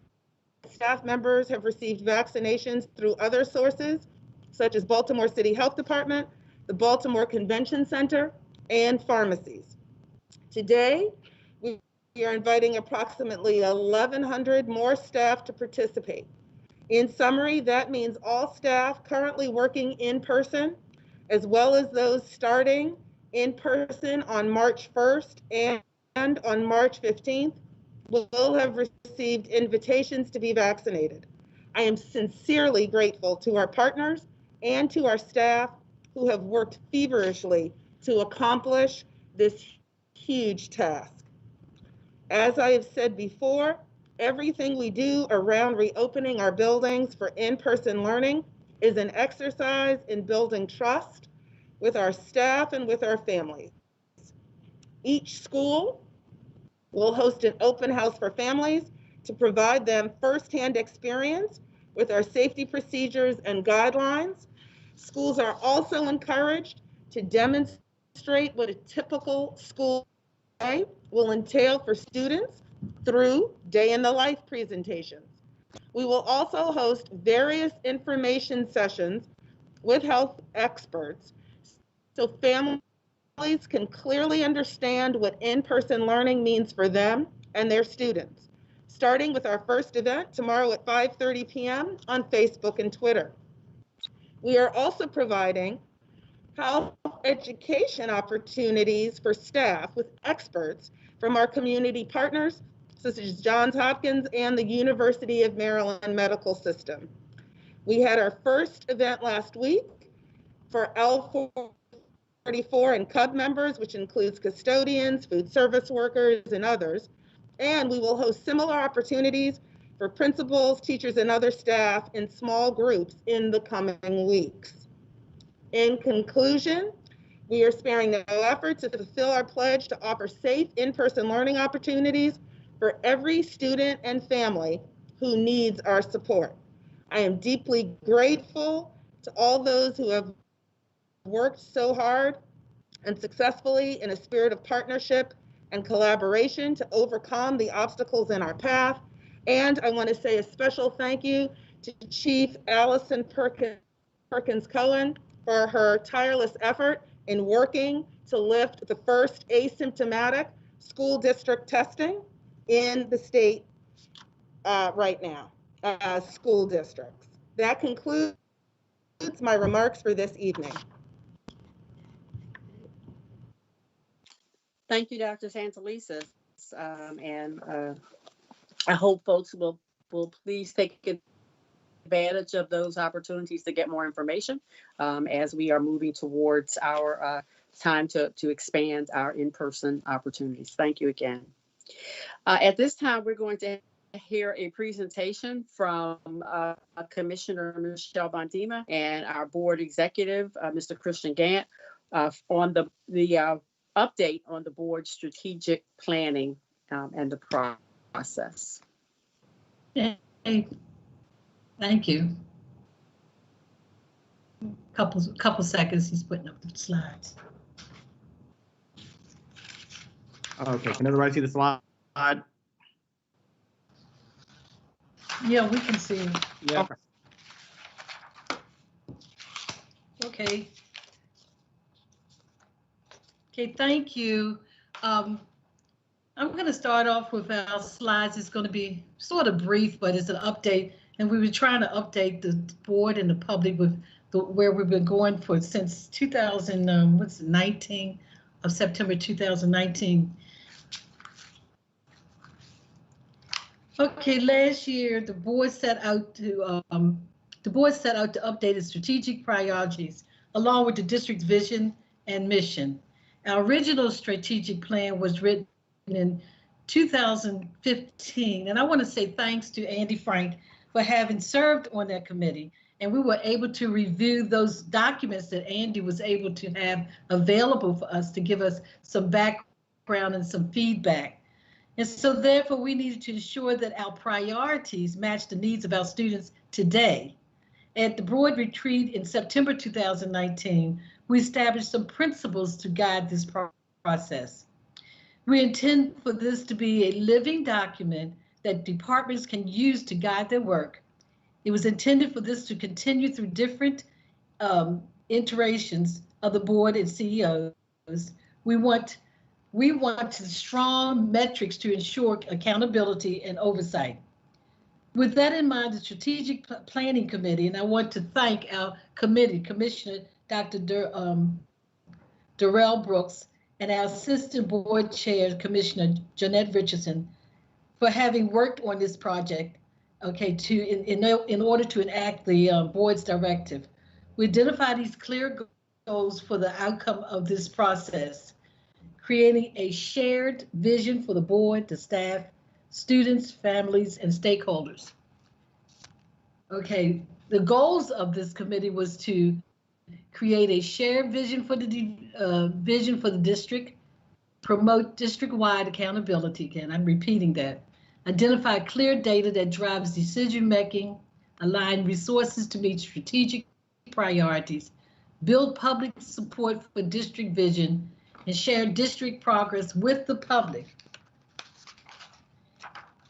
staff members have received vaccinations through other sources, such as Baltimore City Health Department, the Baltimore Convention Center, and pharmacies. Today, we are inviting approximately 1,100 more staff to participate. In summary, that means all staff currently working in person, as well as those starting in person on March 1st and on March 15th, will have received invitations to be vaccinated. I am sincerely grateful to our partners and to our staff who have worked feverishly to accomplish this huge task. As I have said before, everything we do around reopening our buildings for in-person learning is an exercise in building trust with our staff and with our families. Each school will host an open house for families to provide them firsthand experience with our safety procedures and guidelines. Schools are also encouraged to demonstrate what a typical school day will entail for students through day in the life presentations. We will also host various information sessions with health experts so families can clearly understand what in-person learning means for them and their students, starting with our first event tomorrow at 5:30 p.m. on Facebook and Twitter. We are also providing health education opportunities for staff with experts from our community partners, such as Johns Hopkins and the University of Maryland Medical System. We had our first event last week for L44 and Cub members, which includes custodians, food service workers, and others. And we will host similar opportunities for principals, teachers, and other staff in small groups in the coming weeks. In conclusion, we are sparing no effort to fulfill our pledge to offer safe in-person learning opportunities for every student and family who needs our support. I am deeply grateful to all those who have worked so hard and successfully in a spirit of partnership and collaboration to overcome the obstacles in our path. And I want to say a special thank you to Chief Allison Perkins Cohen for her tireless effort in working to lift the first asymptomatic school district testing in the state right now, school districts. That concludes my remarks for this evening. Thank you, Dr. Santelises. I hope folks will please take advantage of those opportunities to get more information as we are moving towards our time to expand our in-person opportunities. Thank you again. At this time, we're going to hear a presentation from Commissioner Michelle Bondima and our board executive, Mr. Christian Gant, on the update on the board's strategic planning and the process. Hey, thank you. Couple seconds, he's putting up the slides. Okay, can everybody see the slide? Yeah, we can see. Yeah. Okay. Okay, thank you. I'm going to start off with our slides. It's going to be sort of brief, but it's an update. And we were trying to update the board and the public with where we've been going for since 2019 of September 2019. Okay, last year the board set out to update its strategic priorities along with the district's vision and mission. Our original strategic plan was written in 2015, and I want to say thanks to Andy Frank for having served on that committee. And we were able to review those documents that Andy was able to have available for us to give us some background and some feedback. And so therefore we needed to ensure that our priorities match the needs of our students today. At the board retreat in September 2019, we established some principles to guide this process. We intend for this to be a living document that departments can use to guide their work. It was intended for this to continue through different iterations of the board and CEOs. We want We want strong metrics to ensure accountability and oversight. With that in mind, the Strategic Planning Committee, and I want to thank our committee, Commissioner Dr. Darrell Brooks, and our Assistant Board Chair, Commissioner Jeanette Richardson, for having worked on this project, okay, in order to enact the board's directive. We identify these clear goals for the outcome of this process, creating a shared vision for the board, the staff, students, families, and stakeholders. Okay, the goals of this committee was to create a shared vision for the district, promote district-wide accountability. Again, I'm repeating that. Identify clear data that drives decision-making, align resources to meet strategic priorities, build public support for district vision, and share district progress with the public.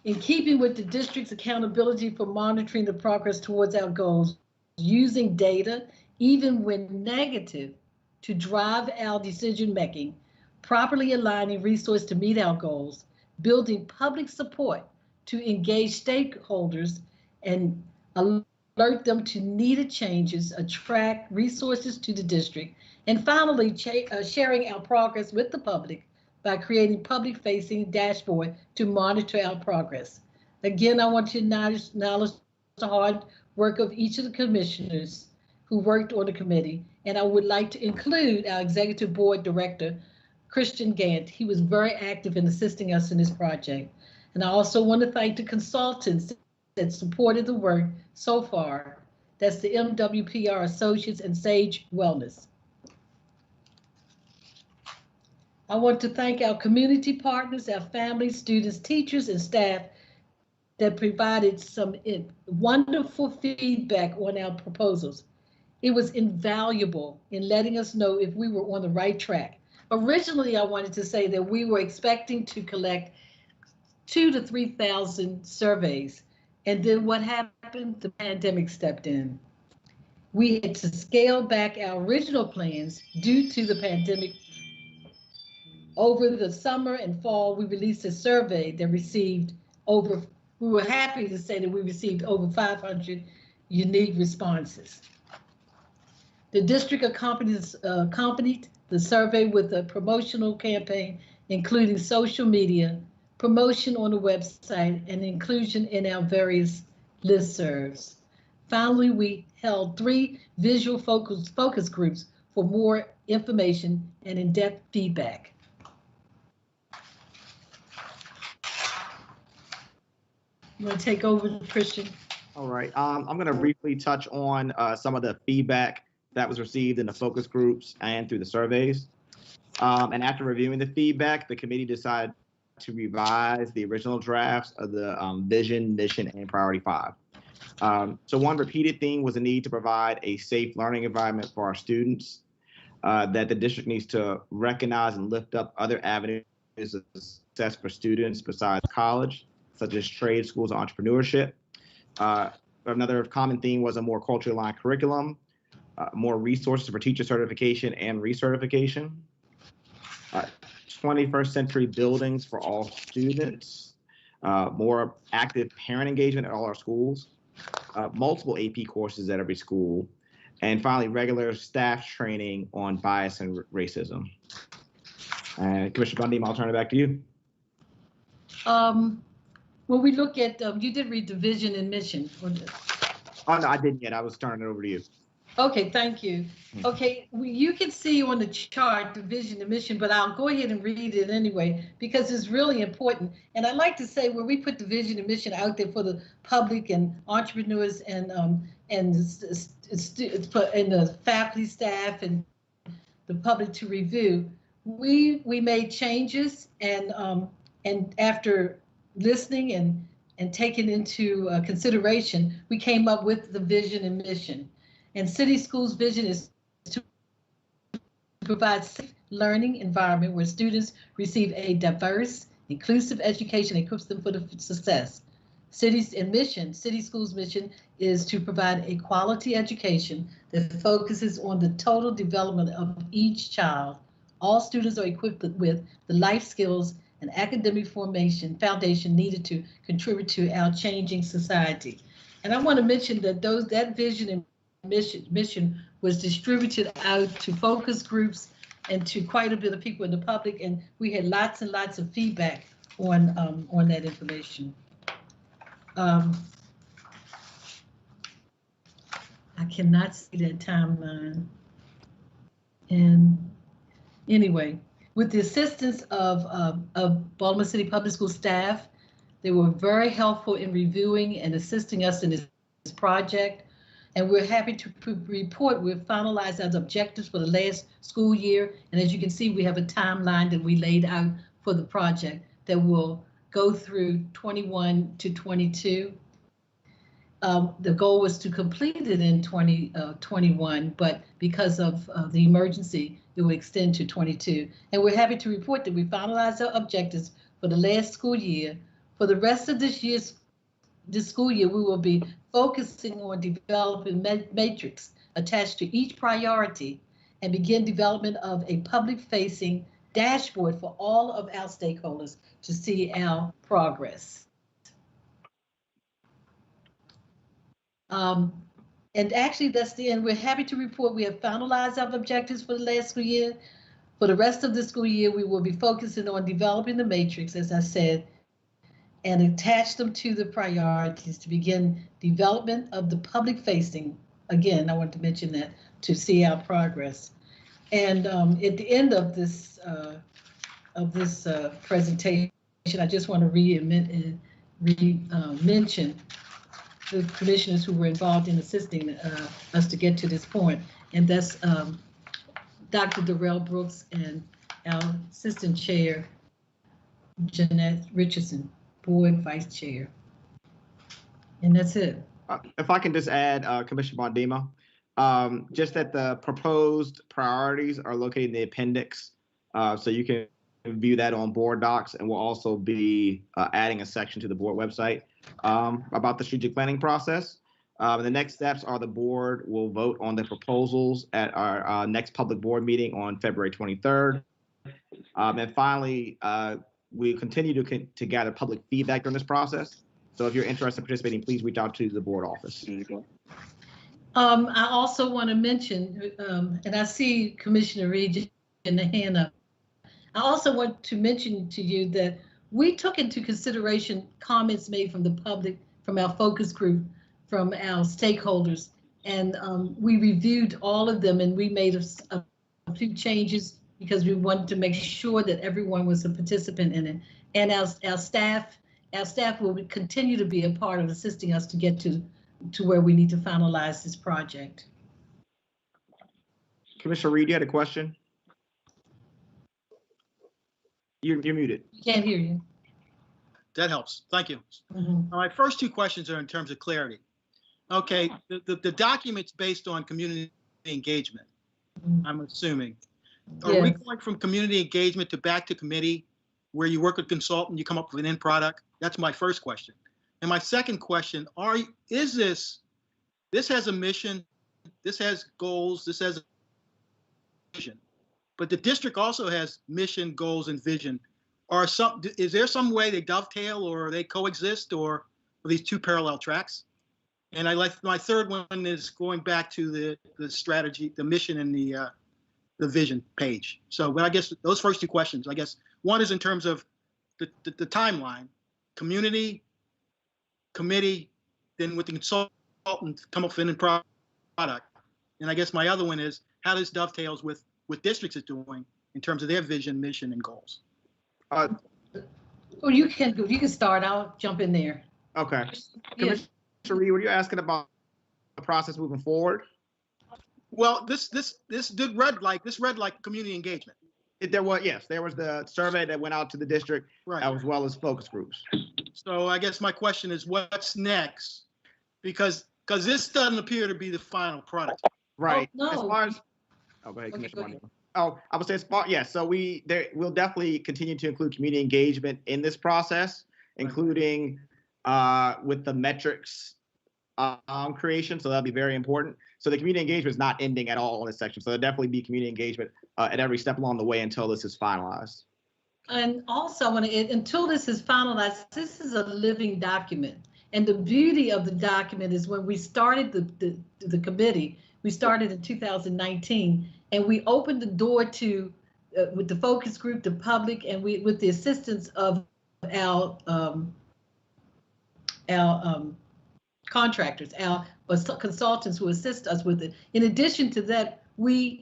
In keeping with the district's accountability for monitoring the progress towards our goals, using data, even when negative, to drive our decision-making, properly aligning resources to meet our goals, building public support to engage stakeholders and alert them to needed changes, attract resources to the district, and finally, sharing our progress with the public by creating public-facing dashboard to monitor our progress. Again, I want to acknowledge the hard work of each of the commissioners who worked on the committee, and I would like to include our executive board director, Christian Gant. He was very active in assisting us in this project. And I also want to thank the consultants that supported the work so far. That's the MWPR Associates and Sage Wellness. I want to thank our community partners, our families, students, teachers, and staff that provided some wonderful feedback on our proposals. It was invaluable in letting us know if we were on the right track. Originally, I wanted to say that we were expecting to collect 2,000 to 3,000 surveys. And then what happened? The pandemic stepped in. We had to scale back our original plans due to the pandemic. Over the summer and fall, we released a survey that received we were happy to say that we received over 500 unique responses. The district accompanied the survey with a promotional campaign, including social media, promotion on the website, and inclusion in our various listservs. Finally, we held 3 visual focus groups for more information and in-depth feedback. You want to take over, Christian? All right. I'm going to briefly touch on some of the feedback that was received in the focus groups and through the surveys. And after reviewing the feedback, the committee decided to revise the original drafts of the vision, mission, and priority 5. So one repeated theme was the need to provide a safe learning environment for our students, that the district needs to recognize and lift up other avenues of success for students besides college, such as trade schools and entrepreneurship. Another common theme was a more culturally aligned curriculum, more resources for teacher certification and recertification, 21st century buildings for all students, more active parent engagement at all our schools, multiple AP courses at every school, and finally, regular staff training on bias and racism. And Commissioner Bundy, I'll turn it back to you. When we look at, you did read the vision and mission. Oh, no, I didn't yet. I was turning it over to you. Okay, thank you. Okay, you can see on the chart the vision and mission, but I'll go ahead and read it anyway because it's really important. And I'd like to say when we put the vision and mission out there for the public and entrepreneurs and the faculty, staff, and the public to review, we made changes, and after listening and taking into consideration, we came up with the vision and mission. And City Schools' vision is to provide a safe learning environment where students receive a diverse, inclusive education that equips them for the success. City Schools' mission is to provide a quality education that focuses on the total development of each child, all students are equipped with the life skills and academic foundation needed to contribute to our changing society. And I want to mention that that vision and mission was distributed out to focus groups and to quite a bit of people in the public, and we had lots and lots of feedback on that information. I cannot see that timeline. And anyway, with the assistance of Baltimore City Public School staff, they were very helpful in reviewing and assisting us in this project. And we're happy to report we've finalized our objectives for the last school year. And as you can see, we have a timeline that we laid out for the project that will go through 21 to 22. The goal was to complete it in 2021, but because of the emergency, it will extend to 22. And we're happy to report that we finalized our objectives for the last school year. For the rest of this school year, we will be focusing on developing matrix attached to each priority and begin development of a public-facing dashboard for all of our stakeholders to see our progress. And actually, that's the end. We're happy to report we have finalized our objectives for the last school year. For the rest of the school year, we will be focusing on developing the matrix, as I said, and attach them to the priorities to begin development of the public facing. Again, I want to mention that to see our progress. And at the end of this presentation, I just want to mention the commissioners who were involved in assisting us to get to this point. And that's Dr. Darrell Brooks and our assistant chair, Jeanette Richardson, board vice chair. And that's it. If I can just add, Commissioner Bondima, just that the proposed priorities are located in the appendix, so you can view that on board docs, and we'll also be adding a section to the board website about the strategic planning process. The next steps are the board will vote on the proposals at our next public board meeting on February 23rd. And finally, we continue to gather public feedback during this process. So if you're interested in participating, please reach out to the board office. I also want to mention, and I see Commissioner Reed in the hand up. I also want to mention to you that we took into consideration comments made from the public, from our focus group, from our stakeholders, and we reviewed all of them, and we made a few changes because we wanted to make sure that everyone was a participant in it. And our staff will continue to be a part of assisting us to get to where we need to finalize this project. Commissioner Reed, you had a question? You're muted. Can't hear you. That helps. Thank you. Mm-hmm. My first two questions are in terms of clarity. Okay, the document's based on community engagement, I'm assuming. Are we going from community engagement to back to committee where you work with a consultant, you come up with an end product? That's my first question. And my second question, this has a mission, this has goals, this has a vision, but the district also has mission, goals, and vision. Is there some way they dovetail or they coexist, or are these two parallel tracks? And my third one is going back to the strategy, the mission, and the vision page. So, but I guess those first two questions, I guess one is in terms of the timeline, community, committee, then with the consultant come up with an end product. And I guess my other one is how this dovetails with what districts is doing in terms of their vision, mission, and goals. Well, you can start. I'll jump in there. Okay. Yeah. Commissioner Reed, were you asking about the process moving forward? Well, this read like community engagement. There was the survey that went out to the district, right, as well as focus groups. So I guess my question is, what's next? Because this doesn't appear to be the final product. Right. Oh, no. As far as, go ahead, Commissioner Bondima. Oh, I would say so we'll definitely continue to include community engagement in this process, including with the metrics creation, so that'll be very important. So the community engagement is not ending at all in this section. So there'll definitely be community engagement at every step along the way until this is finalized. And also, until this is finalized, this is a living document. And the beauty of the document is when we started the committee, we started in 2019, and we opened the door to, with the focus group, the public, and with the assistance of our contractors, our consultants who assist us with it. In addition to that, we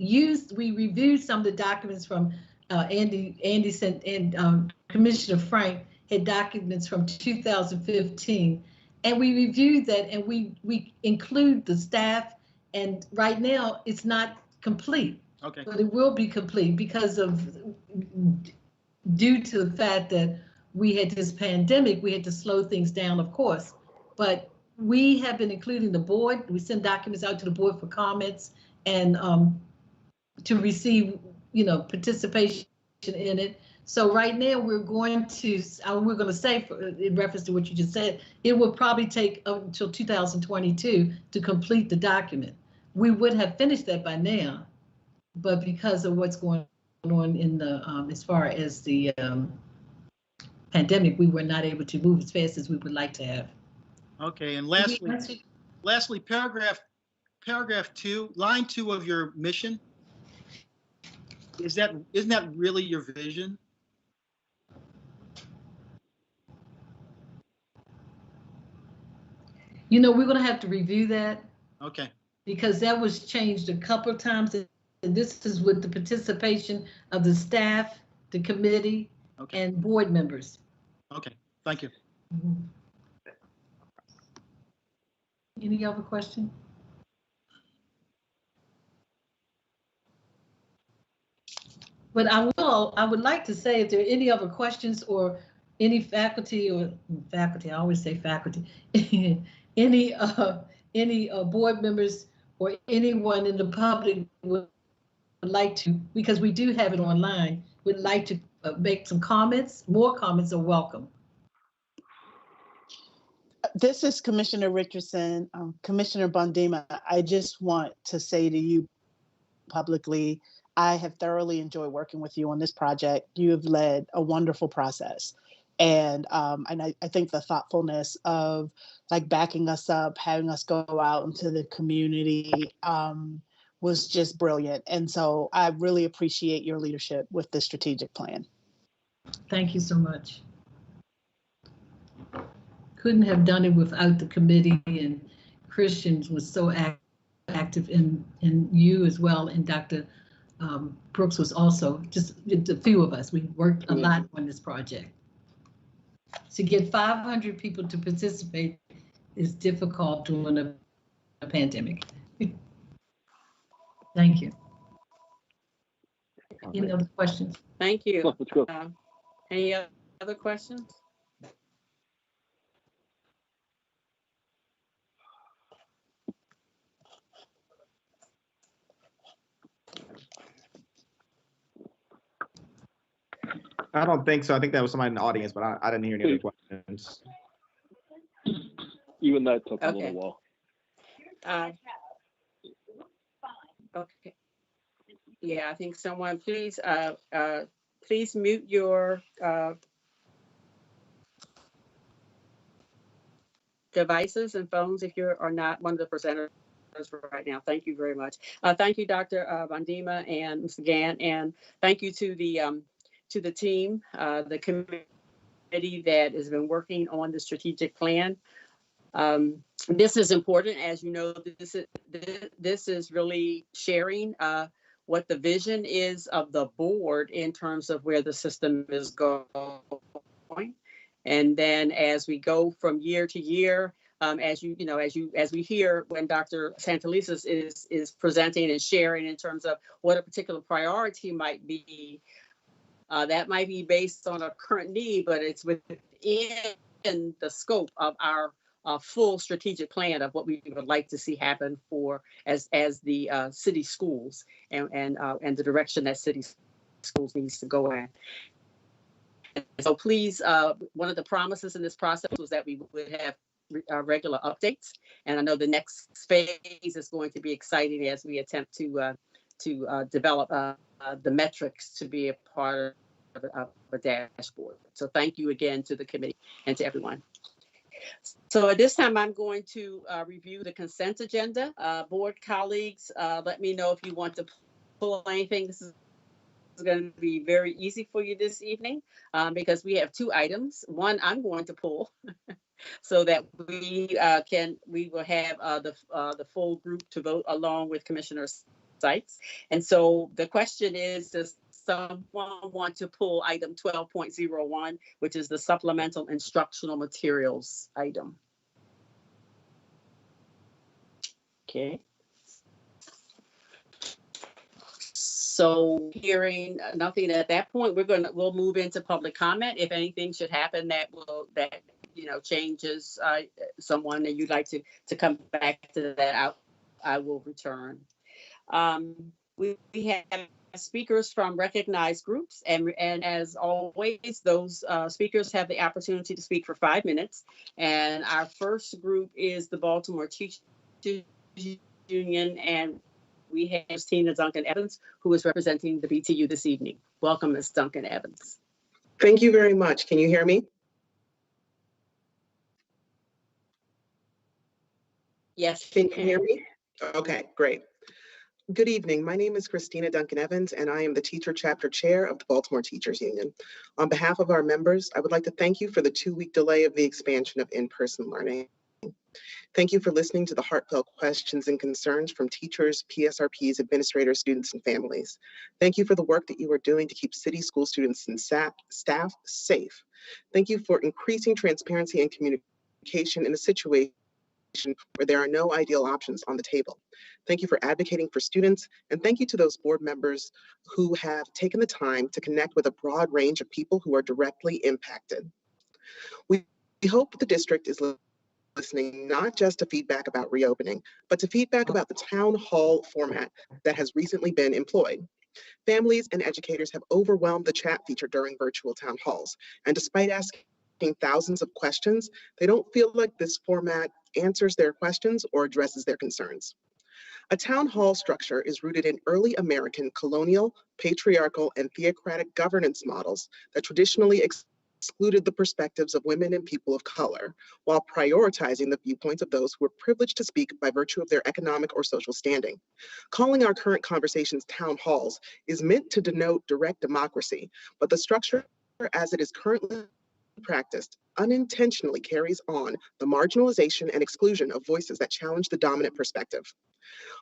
reviewed some of the documents from Andy sent, and Commissioner Frank had documents from 2015, and we reviewed that, and we include the staff, and right now it's not complete. Okay. But it will be complete because due to the fact that we had this pandemic, we had to slow things down, of course, but we have been including the board. We send documents out to the board for comments and to receive, participation in it. So right now we're going to say, in reference to what you just said, it will probably take until 2022 to complete the document. We would have finished that by now, but because of what's going on in the as far as the pandemic, we were not able to move as fast as we would like to have. Okay, and lastly, paragraph 2, line 2 of your mission. Isn't that really your vision? We're going to have to review that. Okay. Because that was changed a couple of times, and this is with the participation of the staff, the committee, okay, and board members. Okay, thank you. Mm-hmm. Any other question? But I would like to say, if there are any other questions or any faculty, I always say faculty, any board members or anyone in the public would like to, because we do have it online, would like to make some comments, more comments are welcome. This is Commissioner Richardson. Commissioner Bondima, I just want to say to you publicly, I have thoroughly enjoyed working with you on this project. You have led a wonderful process. And I think the thoughtfulness of backing us up, having us go out into the community was just brilliant. And so I really appreciate your leadership with the strategic plan. Thank you so much. Couldn't have done it without the committee, and Christian was so active in you as well, and Dr. Brooks was also, just a few of us. We worked a lot on this project. To get 500 people to participate is difficult during a pandemic. Thank you. Any other questions? Thank you. Let's go. Any other questions? I don't think so. I think that was somebody in the audience, but I didn't hear any other questions. Even that took a little while. Okay. Yeah, I think someone, please mute your devices and phones if you are not one of the presenters right now. Thank you very much. Thank you, Dr. Bondima and Mr. Gann, and thank you to the team, the committee that has been working on the strategic plan. This is important, as you know. This is really sharing what the vision is of the board in terms of where the system is going. And then as we go from year to year, as we hear when Dr. Santelises is presenting and sharing in terms of what a particular priority might be, that might be based on a current need, but it's within the scope of our full strategic plan of what we would like to see happen for as the city schools and the direction that city schools needs to go in. And so please, one of the promises in this process was that we would have regular updates. And I know the next phase is going to be exciting as we attempt to develop the metrics to be a part of a dashboard. So thank you again to the committee and to everyone. So at this time, I'm going to review the consent agenda. Board colleagues, let me know if you want to pull anything. This is going to be very easy for you this evening because we have 2 items. One I'm going to pull so that we will have the full group to vote along with Commissioner Sykes. And so the question is, does someone want to pull item 12.01, which is the supplemental instructional materials item? Okay. So hearing nothing at that point, we'll move into public comment. If anything should happen that changes someone and you'd like to come back to that, I will return. We have speakers from recognized groups, and as always, those speakers have the opportunity to speak for 5 minutes. And our first group is the Baltimore Teachers Union, and we have Tina Duncan Evans, who is representing the BTU this evening. Welcome, Ms. Duncan Evans. Thank you very much. Can you hear me? Yes. Can you hear me? Okay, great. Good evening. My name is Christina Duncan Evans, and I am the Teacher Chapter Chair of the Baltimore Teachers Union. On behalf of our members, I would like to thank you for the 2-week delay of the expansion of in-person learning. Thank you for listening to the heartfelt questions and concerns from teachers, PSRPs, administrators, students, and families. Thank you for the work that you are doing to keep city school students and staff safe. Thank you for increasing transparency and communication in a situation where there are no ideal options on the table. Thank you for advocating for students, and thank you to those board members who have taken the time to connect with a broad range of people who are directly impacted. We hope the district is listening not just to feedback about reopening, but to feedback about the town hall format that has recently been employed. Families and educators have overwhelmed the chat feature during virtual town halls, and despite asking thousands of questions, they don't feel like this format answers their questions or addresses their concerns. A town hall structure is rooted in early American colonial, patriarchal, and theocratic governance models that traditionally excluded the perspectives of women and people of color, while prioritizing the viewpoints of those who were privileged to speak by virtue of their economic or social standing. Calling our current conversations town halls is meant to denote direct democracy, but the structure as it is currently practiced unintentionally carries on the marginalization and exclusion of voices that challenge the dominant perspective.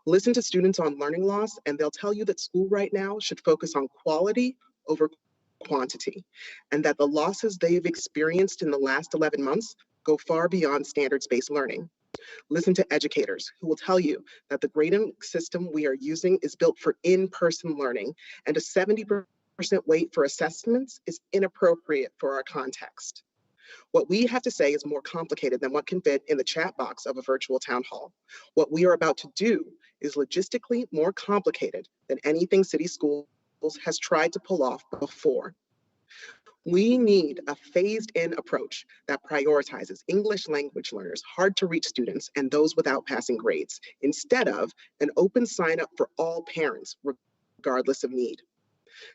Listen to students on learning loss, and they'll tell you that school right now should focus on quality over quantity, and that the losses they've experienced in the last 11 months go far beyond standards-based learning. Listen to educators who will tell you that the grading system we are using is built for in-person learning, and a 70% wait for assessments is inappropriate for our context. What we have to say is more complicated than what can fit in the chat box of a virtual town hall. What we are about to do is logistically more complicated than anything city schools has tried to pull off before. We need a phased-in approach that prioritizes English language learners, hard-to-reach students, and those without passing grades, instead of an open sign-up for all parents, regardless of need.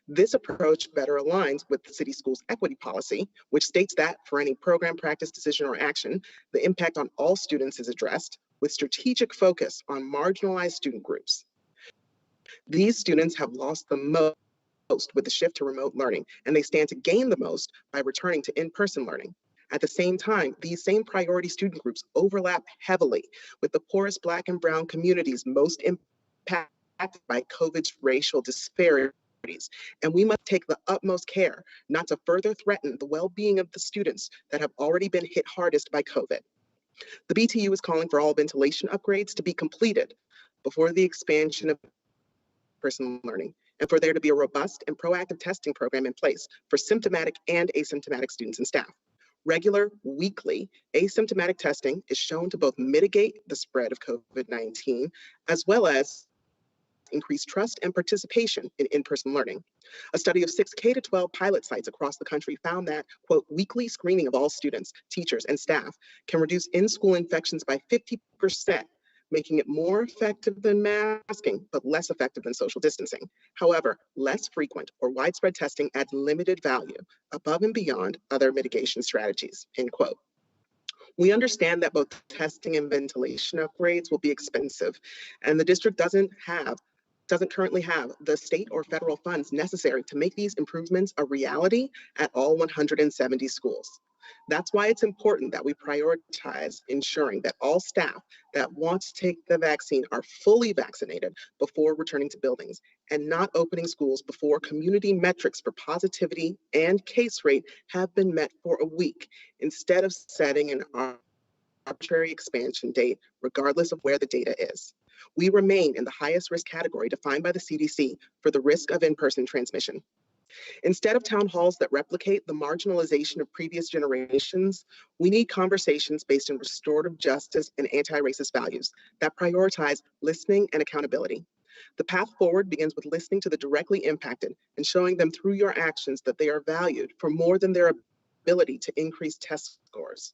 This approach better aligns with the city schools equity policy, which states that for any program, practice, decision, or action, the impact on all students is addressed with strategic focus on marginalized student groups. These students have lost the most with the shift to remote learning, and they stand to gain the most by returning to in-person learning. At the same time, these same priority student groups overlap heavily with the poorest Black and Brown communities most impacted by COVID's racial disparities. And we must take the utmost care not to further threaten the well-being of the students that have already been hit hardest by COVID. The BTU is calling for all ventilation upgrades to be completed before the expansion of in-person learning, and for there to be a robust and proactive testing program in place for symptomatic and asymptomatic students and staff. Regular, weekly, asymptomatic testing is shown to both mitigate the spread of COVID-19 as well as increase trust and participation in in-person learning. A study of 6 K-12 pilot sites across the country found that, quote, weekly screening of all students, teachers, and staff can reduce in-school infections by 50%, making it more effective than masking, but less effective than social distancing. However, less frequent or widespread testing adds limited value above and beyond other mitigation strategies, end quote. We understand that both testing and ventilation upgrades will be expensive, and the district doesn't currently have the state or federal funds necessary to make these improvements a reality at all 170 schools. That's why it's important that we prioritize ensuring that all staff that want to take the vaccine are fully vaccinated before returning to buildings, and not opening schools before community metrics for positivity and case rate have been met for a week, instead of setting an arbitrary expansion date, regardless of where the data is. We remain in the highest risk category defined by the CDC for the risk of in-person transmission. Instead of town halls that replicate the marginalization of previous generations, we need conversations based in restorative justice and anti-racist values that prioritize listening and accountability. The path forward begins with listening to the directly impacted and showing them through your actions that they are valued for more than their ability to increase test scores.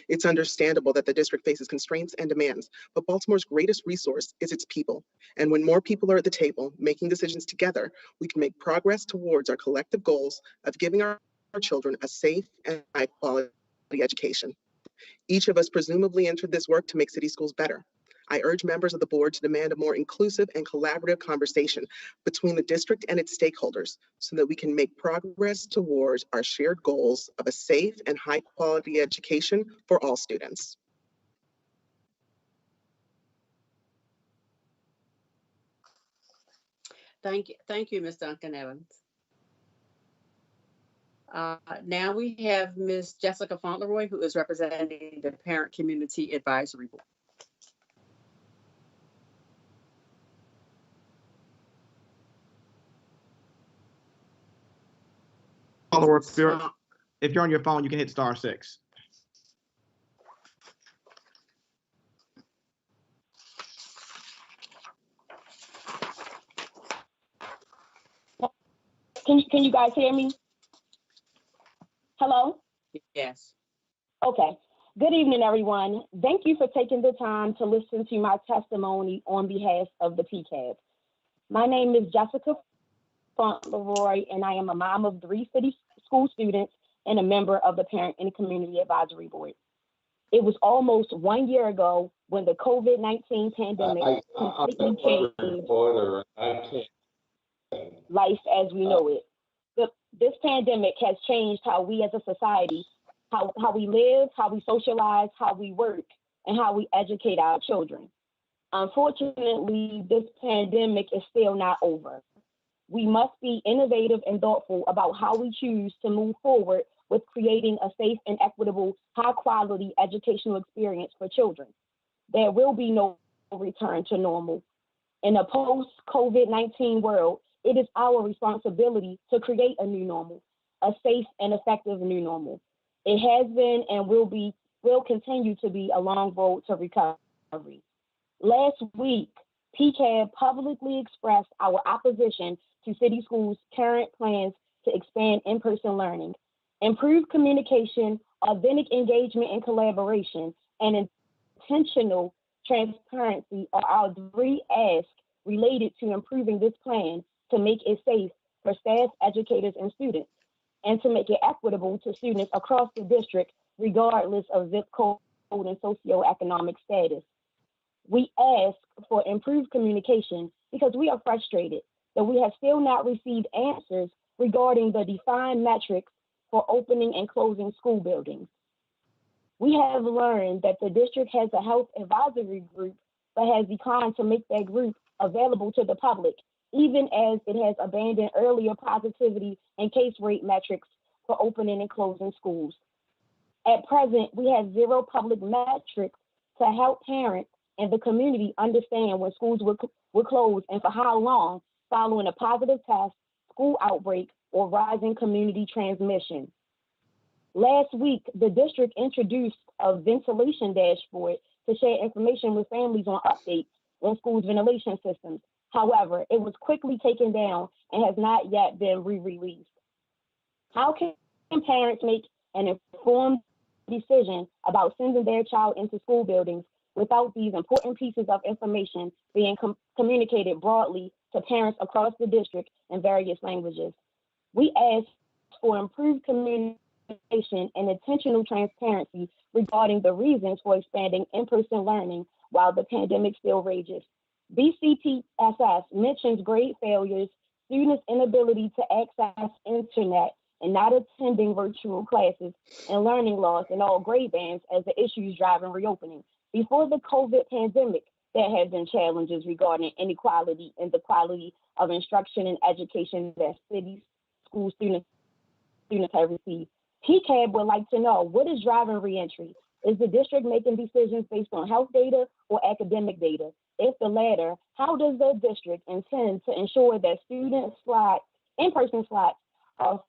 It's understandable that the district faces constraints and demands, but Baltimore's greatest resource is its people. And when more people are at the table making decisions together, we can make progress towards our collective goals of giving our children a safe and high quality education. Each of us presumably entered this work to make city schools better. I urge members of the board to demand a more inclusive and collaborative conversation between the district and its stakeholders so that we can make progress towards our shared goals of a safe and high quality education for all students. Thank you, Ms. Duncan Evans. Now we have Ms. Jessica Fauntleroy, who is representing the Parent Community Advisory Board. If you're on your phone, you can hit *6. Can you guys hear me? Hello? Yes. Okay. Good evening, everyone. Thank you for taking the time to listen to my testimony on behalf of the PCAB. My name is Jessica Fauntleroy, and I am a mom of 3 city school students and a member of the Parent and Community Advisory Board. It was almost 1 year ago when the COVID-19 pandemic completely changed life as we know it. This pandemic has changed how we as a society, how we live, how we socialize, how we work, and how we educate our children. Unfortunately, this pandemic is still not over. We must be innovative and thoughtful about how we choose to move forward with creating a safe and equitable, high-quality educational experience for children. There will be no return to normal. In a post-COVID-19 world, it is our responsibility to create a new normal, a safe and effective new normal. It has been and will continue to be a long road to recovery. Last week, PCAB publicly expressed our opposition to city schools' current plans to expand in-person learning. Improved communication, authentic engagement and collaboration, and intentional transparency are our 3 asks related to improving this plan to make it safe for staff, educators, and students, and to make it equitable to students across the district, regardless of zip code and socioeconomic status. We ask for improved communication because we are frustrated that we have still not received answers regarding the defined metrics for opening and closing school buildings. We have learned that the district has a health advisory group, but has declined to make that group available to the public, even as it has abandoned earlier positivity and case rate metrics for opening and closing schools. At present, we have 0 public metrics to help parents and the community understand when schools will close and for how long following a positive test, school outbreak, or rising community transmission. Last week, the district introduced a ventilation dashboard to share information with families on updates on schools' ventilation systems. However, it was quickly taken down and has not yet been re-released. How can parents make an informed decision about sending their child into school buildings without these important pieces of information being communicated broadly to parents across the district in various languages? We ask for improved communication and intentional transparency regarding the reasons for expanding in-person learning while the pandemic still rages. BCPSS mentions grade failures, students' inability to access internet, and not attending virtual classes, and learning loss in all grade bands as the issues driving reopening. Before the COVID pandemic, there have been challenges regarding inequality and the quality of instruction and education that cities, school students have received. PCAB would like to know, what is driving reentry? Is the district making decisions based on health data or academic data? If the latter, how does the district intend to ensure that student slots, in-person slots, are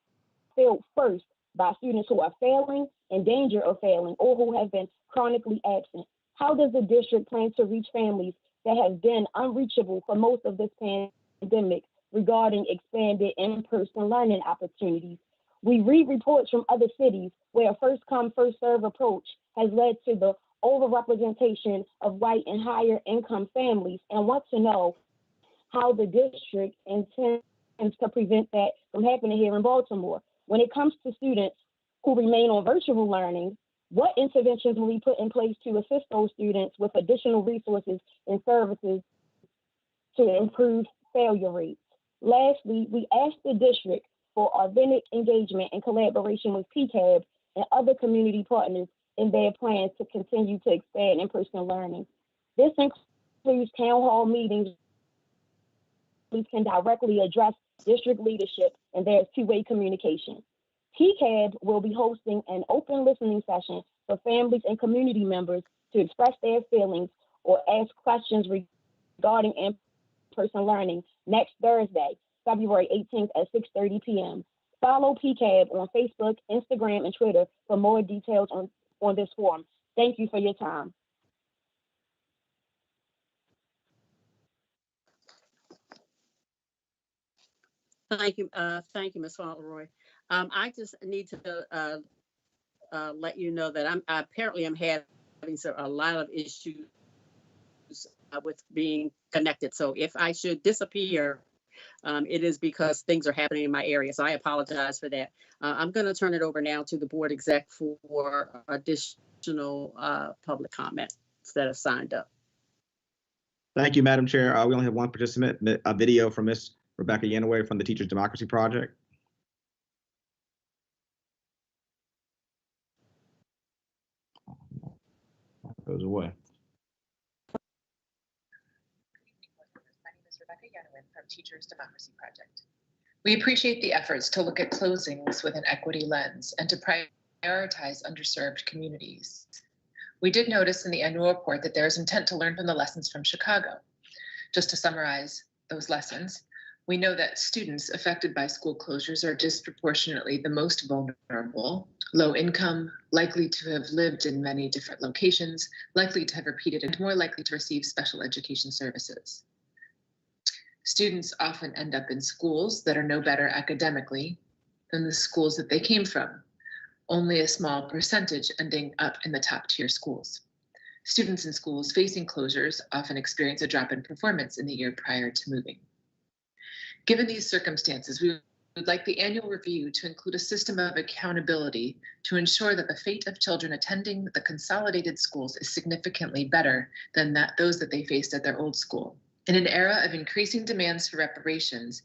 filled first by students who are failing, in danger of failing, or who have been chronically absent? How does the district plan to reach families that have been unreachable for most of this pandemic regarding expanded in-person learning opportunities? We read reports from other cities where a first-come, first-served approach has led to the overrepresentation of white and higher income families, and want to know how the district intends to prevent that from happening here in Baltimore. When it comes to students who remain on virtual learning, what interventions will we put in place to assist those students with additional resources and services to improve failure rates? Lastly, we ask the district for authentic engagement and collaboration with PCAB and other community partners in their plans to continue to expand in-person learning. This includes town hall meetings. We can directly address district leadership, and there's two-way communication. PCAB will be hosting an open listening session for families and community members to express their feelings or ask questions regarding in-person learning next Thursday, February 18th at 6:30 p.m. Follow PCAB on Facebook, Instagram, and Twitter for more details on this forum. Thank you for your time. Thank you, Ms. Fauntleroy. I just need to let you know that I apparently am having a lot of issues with being connected. So if I should disappear, it is because things are happening in my area. So I apologize for that. I'm going to turn it over now to the board exec for additional public comment that have signed up. Thank you, Madam Chair. We only have one participant, a video from Ms. Rebecca Yanaway from the Teachers Democracy Project. Goes away. My name is Rebecca Yanaway from Teachers Democracy Project. We appreciate the efforts to look at closings with an equity lens and to prioritize underserved communities. We did notice in the annual report that there is intent to learn from the lessons from Chicago. Just to summarize those lessons, we know that students affected by school closures are disproportionately the most vulnerable, low income, likely to have lived in many different locations, likely to have repeated, and more likely to receive special education services. Students often end up in schools that are no better academically than the schools that they came from, only a small percentage ending up in the top tier schools. Students in schools facing closures often experience a drop in performance in the year prior to moving. Given these circumstances, we would like the annual review to include a system of accountability to ensure that the fate of children attending the consolidated schools is significantly better than those that they faced at their old school. In an era of increasing demands for reparations,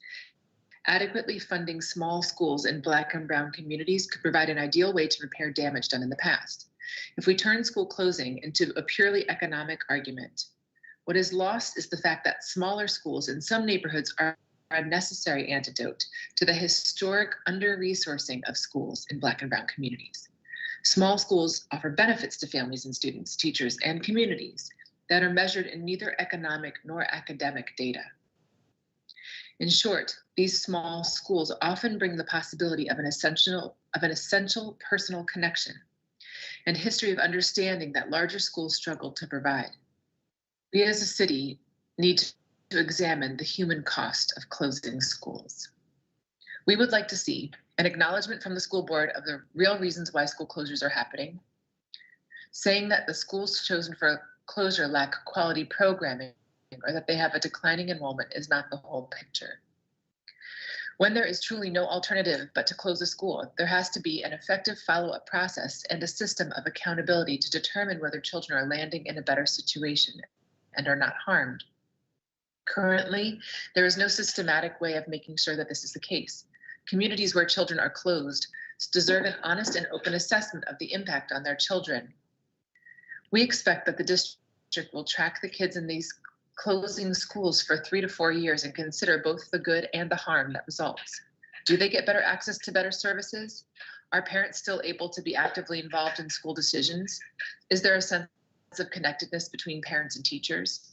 adequately funding small schools in Black and Brown communities could provide an ideal way to repair damage done in the past. If we turn school closing into a purely economic argument, what is lost is the fact that smaller schools in some neighborhoods are a necessary antidote to the historic under-resourcing of schools in Black and Brown communities. Small schools offer benefits to families and students, teachers, and communities that are measured in neither economic nor academic data. In short, these small schools often bring the possibility of an essential personal connection and history of understanding that larger schools struggle to provide. We as a city need to to examine the human cost of closing schools. We would like to see an acknowledgement from the school board of the real reasons why school closures are happening. Saying that the schools chosen for closure lack quality programming or that they have a declining enrollment is not the whole picture. When there is truly no alternative but to close a school, there has to be an effective follow-up process and a system of accountability to determine whether children are landing in a better situation and are not harmed. Currently, there is no systematic way of making sure that this is the case. Communities where children are closed deserve an honest and open assessment of the impact on their children. We expect that the district will track the kids in these closing schools for 3 to 4 years and consider both the good and the harm that results. Do they get better access to better services? Are parents still able to be actively involved in school decisions? Is there a sense of connectedness between parents and teachers?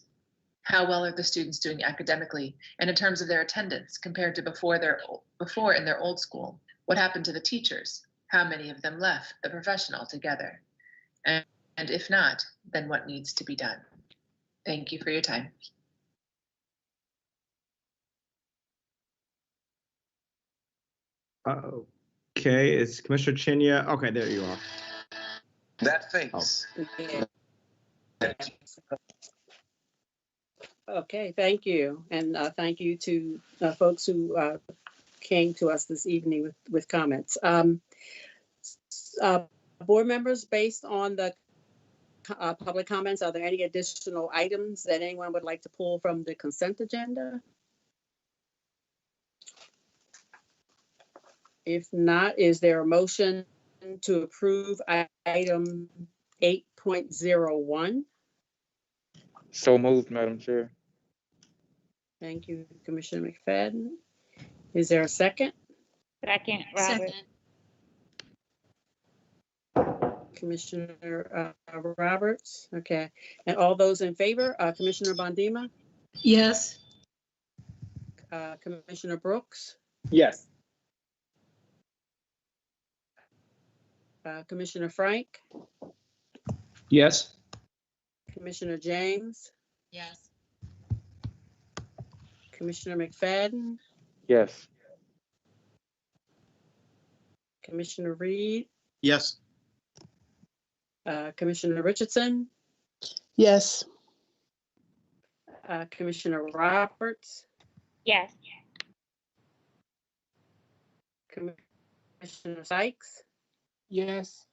How well are the students doing academically and in terms of their attendance compared to before in their old school? What happened to the teachers? How many of them left the profession altogether? And if not, then what needs to be done? Thank you for your time. Okay, it's Commissioner Chinya. Okay, there you are. That face. Okay, thank you. And thank you to folks who came to us this evening with comments. Board members, based on the public comments, are there any additional items that anyone would like to pull from the consent agenda? If not, is there a motion to approve item 8.01? So moved, Madam Chair. Thank you, Commissioner McFadden. Is there a second? Second, Roberts. Commissioner Roberts, okay. And all those in favor, Commissioner Bondima? Yes. Commissioner Brooks? Yes. Commissioner Frank? Yes. Commissioner James? Yes. Commissioner McFadden? Yes. Commissioner Reed? Yes. Commissioner Richardson? Yes. Commissioner Roberts? Yes. Commissioner Sykes? Yes.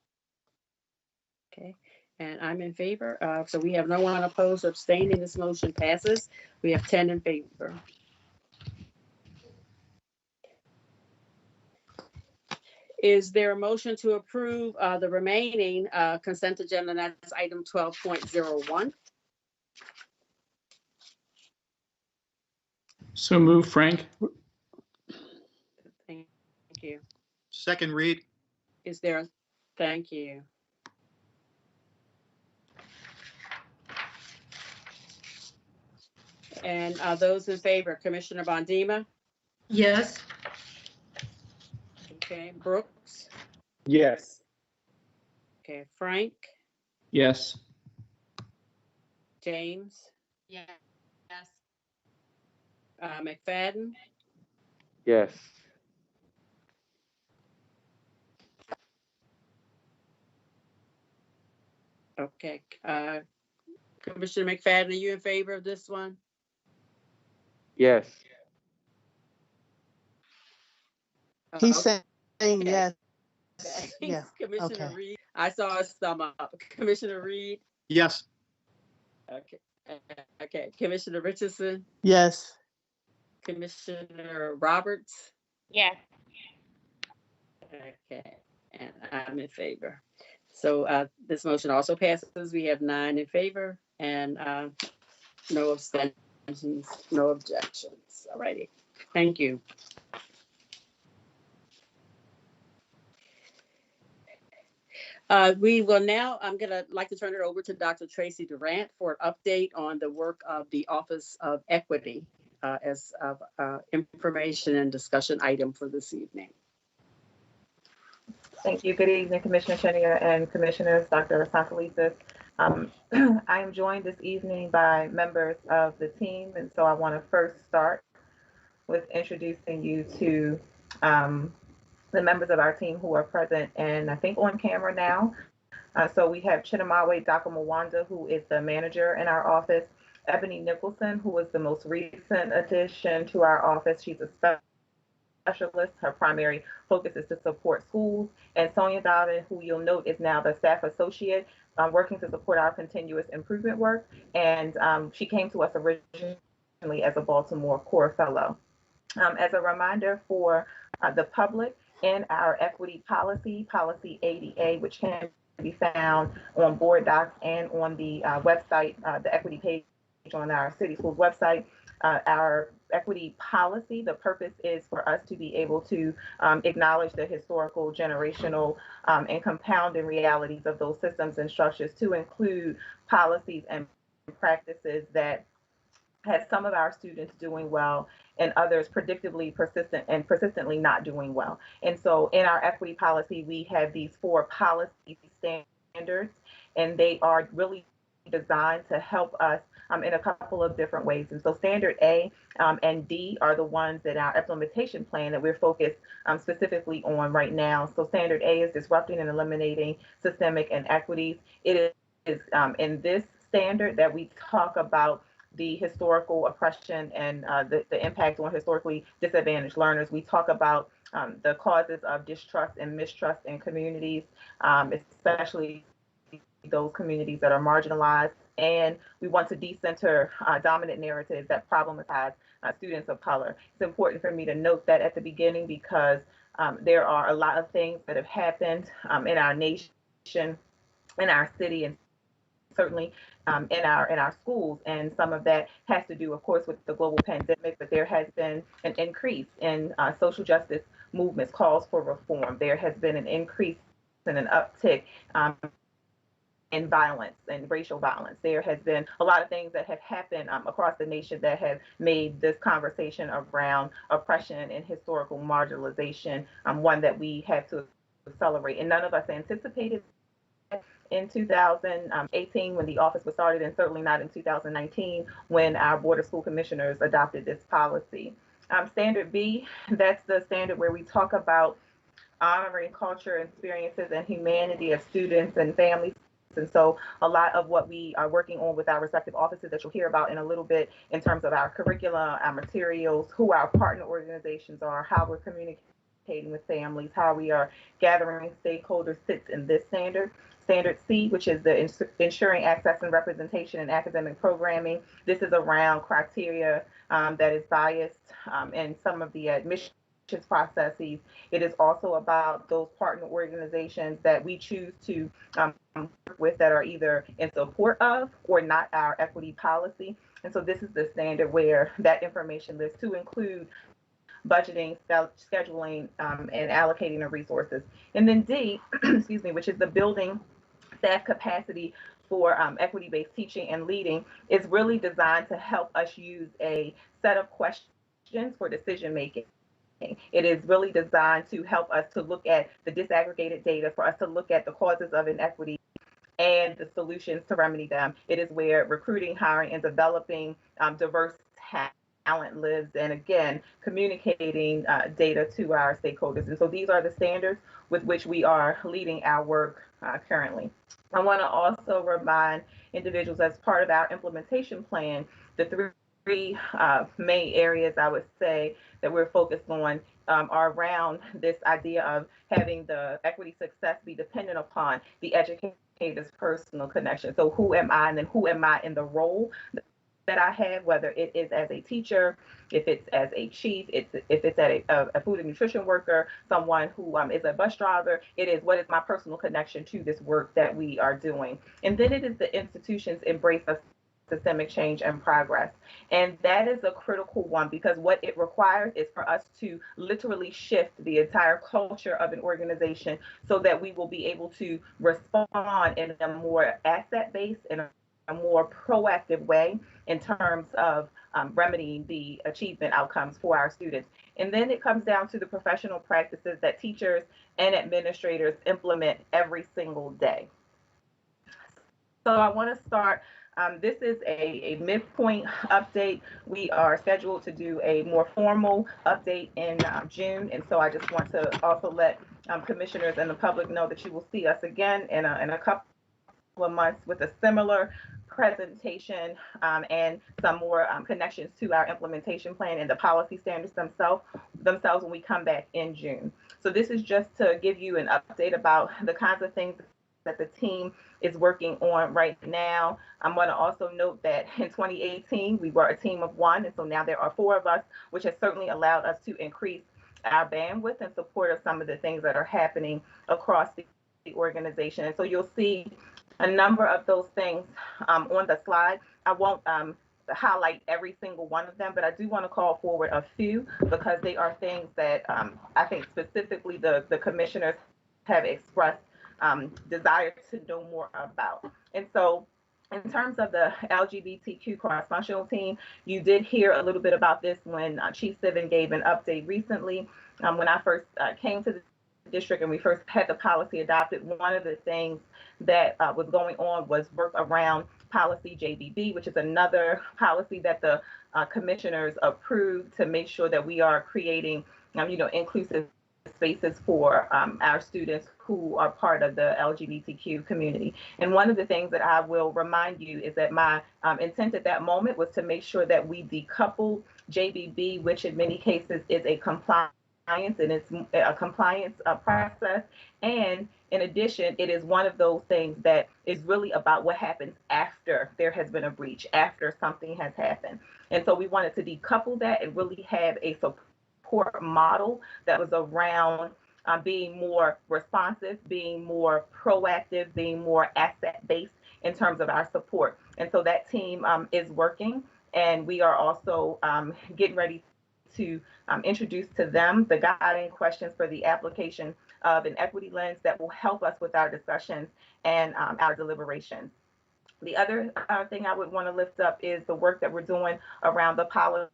Okay, and I'm in favor. So we have no one opposed or abstaining. This motion passes. We have 10 in favor. Is there a motion to approve the remaining consent agenda? That's item 12.01. So move, Frank. Thank you. Second read. Is there? Thank you. And those in favor, Commissioner Bondima? Yes. Okay, Brooks? Yes. Okay, Frank? Yes. James? Yes. McFadden? Yes. Okay, Commissioner McFadden, are you in favor of this one? Yes. He's saying Okay. yes. Thanks, Yeah. Commissioner Okay. Reed. I saw his thumb up. Commissioner Reed? Yes. Okay. Okay. Commissioner Richardson? Yes. Commissioner Roberts? Yes. Okay. And I'm in favor. So this motion also passes. We have 9 in favor and no abstentions, no objections. All righty. Thank you. We will now, I'm going to like to turn it over to Dr. Tracy Durant for an update on the work of the Office of Equity as information and discussion item for this evening. Thank you. Good evening, Commissioner Chenia and Commissioners, Dr. Santelises. I am joined this evening by members of the team, and so I want to first start with introducing you to the members of our team who are present and I think on camera now. So we have Chinamawe Dakamawanda, who is the manager in our office, Ebony Nicholson, who is the most recent addition to our office. She's a specialist. Her primary focus is to support schools, and Sonia Dobbin, who you'll note is now the staff associate, working to support our continuous improvement work. And she came to us originally as a Baltimore core fellow. As a reminder for the public, in our equity policy, policy 80A, which can be found on board docs and on the website, the equity page on our city schools website. Our equity policy, the purpose is for us to be able to acknowledge the historical, generational, and compounding realities of those systems and structures to include policies and practices that has some of our students doing well and others predictably persistently not doing well. And so in our equity policy, we have these 4 policy standards, and they are really designed to help us in a couple of different ways. And so standard A and D are the ones in our implementation plan that we're focused specifically on right now. So standard A is disrupting and eliminating systemic inequities. It is in this standard that we talk about the historical oppression and the impact on historically disadvantaged learners. We talk about the causes of distrust and mistrust in communities, especially those communities that are marginalized. And we want to decenter dominant narratives that problematize students of color. It's important for me to note that at the beginning because there are a lot of things that have happened in our nation, in our city, and certainly in our schools, and some of that has to do, of course, with the global pandemic, but there has been an increase in social justice movements, calls for reform. There has been an increase and an uptick in violence and racial violence. There has been a lot of things that have happened across the nation that have made this conversation around oppression and historical marginalization one that we have to accelerate. And none of us anticipated in 2018 when the office was started, and certainly not in 2019 when our Board of School Commissioners adopted this policy. Standard B, that's the standard where we talk about honoring culture, experiences, and humanity of students and families. And so a lot of what we are working on with our respective offices that you'll hear about in a little bit in terms of our curricula, our materials, who our partner organizations are, how we're communicating with families, how we are gathering stakeholders sits in this standard. Standard C, which is the ensuring access and representation in academic programming. This is around criteria that is biased in some of the admissions processes. It is also about those partner organizations that we choose to work with that are either in support of or not our equity policy. And so this is the standard where that information lists to include budgeting, scheduling, and allocating of resources. And then D, excuse me, which is the building staff capacity for equity-based teaching and leading, is really designed to help us use a set of questions for decision making. It is really designed to help us to look at the disaggregated data, for us to look at the causes of inequity and the solutions to remedy them. It is where recruiting, hiring, and developing diverse talent lives, and again, communicating data to our stakeholders. And so these are the standards with which we are leading our work currently. I want to also remind individuals, as part of our implementation plan, the three main areas I would say that we're focused on are around this idea of having the equity success be dependent upon the educator's personal connection. So who am I, and then who am I in the role that I have, whether it is as a teacher, if it's as a chief, if it's at a food and nutrition worker, someone who is a bus driver. It is, what is my personal connection to this work that we are doing? And then it is the institution's embrace of systemic change and progress. And that is a critical one, because what it requires is for us to literally shift the entire culture of an organization so that we will be able to respond in a more asset-based and a more proactive way in terms of remedying the achievement outcomes for our students. And then it comes down to the professional practices that teachers and administrators implement every single day. So I want to start. This is a midpoint update. We are scheduled to do a more formal update in June. And so I just want to also let commissioners and the public know that you will see us again in a couple of months with a similar presentation and some more connections to our implementation plan and the policy standards themselves when we come back in June. So this is just to give you an update about the kinds of things that the team is working on right now. I'm going to also note that in 2018, we were a team of one, and so now there are 4 of us, which has certainly allowed us to increase our bandwidth and support of some of the things that are happening across the organization. And so you'll see a number of those things on the slide. I won't highlight every single one of them, but I do want to call forward a few because they are things that I think specifically the commissioners have expressed desire to know more about. And so in terms of the LGBTQ cross-functional team, you did hear a little bit about this when Chief Sivan gave an update recently. When I first came to the district and we first had the policy adopted, one of the things that was going on was work around policy JBB, which is another policy that the commissioners approved to make sure that we are creating, inclusive spaces for our students who are part of the LGBTQ community. And one of the things that I will remind you is that my intent at that moment was to make sure that we decouple JBB, which in many cases is a compliance and it's a compliance process. And in addition, it is one of those things that is really about what happens after there has been a breach, after something has happened. And so we wanted to decouple that and really have a support model that was around being more responsive, being more proactive, being more asset-based in terms of our support. And so that team is working, and we are also getting ready to introduce to them the guiding questions for the application of an equity lens that will help us with our discussions and our deliberations. The other thing I would want to lift up is the work that we're doing around the policy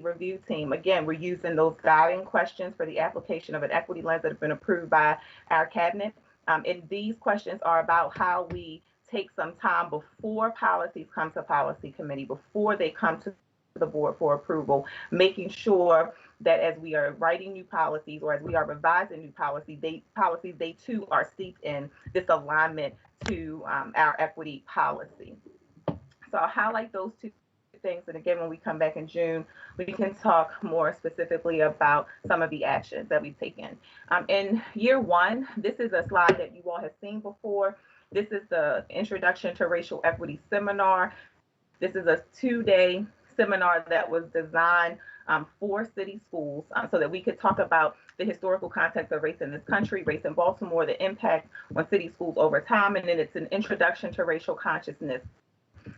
review team. Again, we're using those guiding questions for the application of an equity lens that have been approved by our cabinet. And these questions are about how we take some time before policies come to policy committee, before they come to the board for approval, making sure that as we are writing new policies or as we are revising new policies, they too are steeped in this alignment to our equity policy. So I'll highlight those 2 things. And again, when we come back in June, we can talk more specifically about some of the actions that we've taken. In year 1, this is a slide that you all have seen before. This is the Introduction to Racial Equity seminar. This is a 2-day seminar that was designed for city schools so that we could talk about the historical context of race in this country, race in Baltimore, the impact on city schools over time, and then it's an introduction to racial consciousness.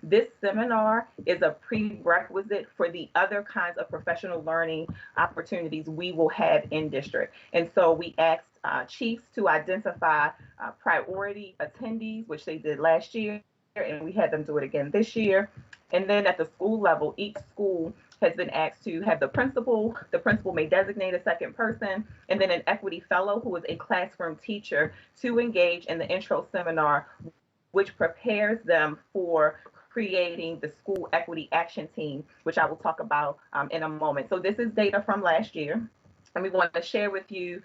This seminar is a prerequisite for the other kinds of professional learning opportunities we will have in district. And so we asked chiefs to identify priority attendees, which they did last year, and we had them do it again this year. And then at the school level, each school has been asked to have the principal may designate a second person, and then an equity fellow who is a classroom teacher to engage in the intro seminar, which prepares them for creating the school equity action team, which I will talk about in a moment. So this is data from last year, and we want to share with you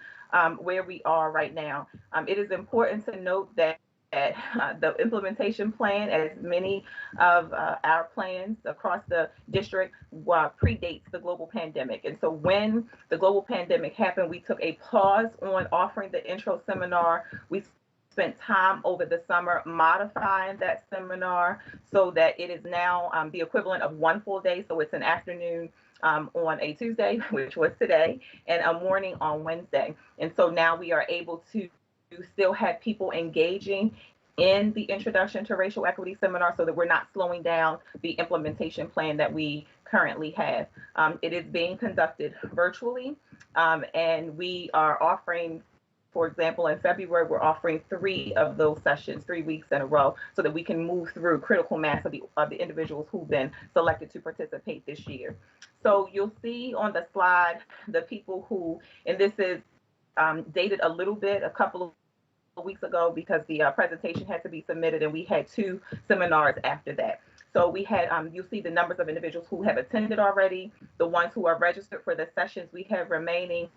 where we are right now. It is important to note that the implementation plan, as many of our plans across the district, predates the global pandemic. And so when the global pandemic happened, we took a pause on offering the intro seminar. We spent time over the summer modifying that seminar so that it is now the equivalent of 1 full day. So it's an afternoon on a Tuesday, which was today, and a morning on Wednesday. And so now we are able to still have people engaging in the Introduction to Racial Equity seminar so that we're not slowing down the implementation plan that we currently have. It is being conducted virtually, and we are offering, for example, in February, we're offering 3 of those sessions, 3 weeks in a row, so that we can move through critical mass of the individuals who've been selected to participate this year. So you'll see on the slide the people who, and this is dated a little bit, a couple weeks ago because the presentation had to be submitted, and we had 2 seminars after that. So we had, you'll see the numbers of individuals who have attended already, the ones who are registered for the sessions we have remaining,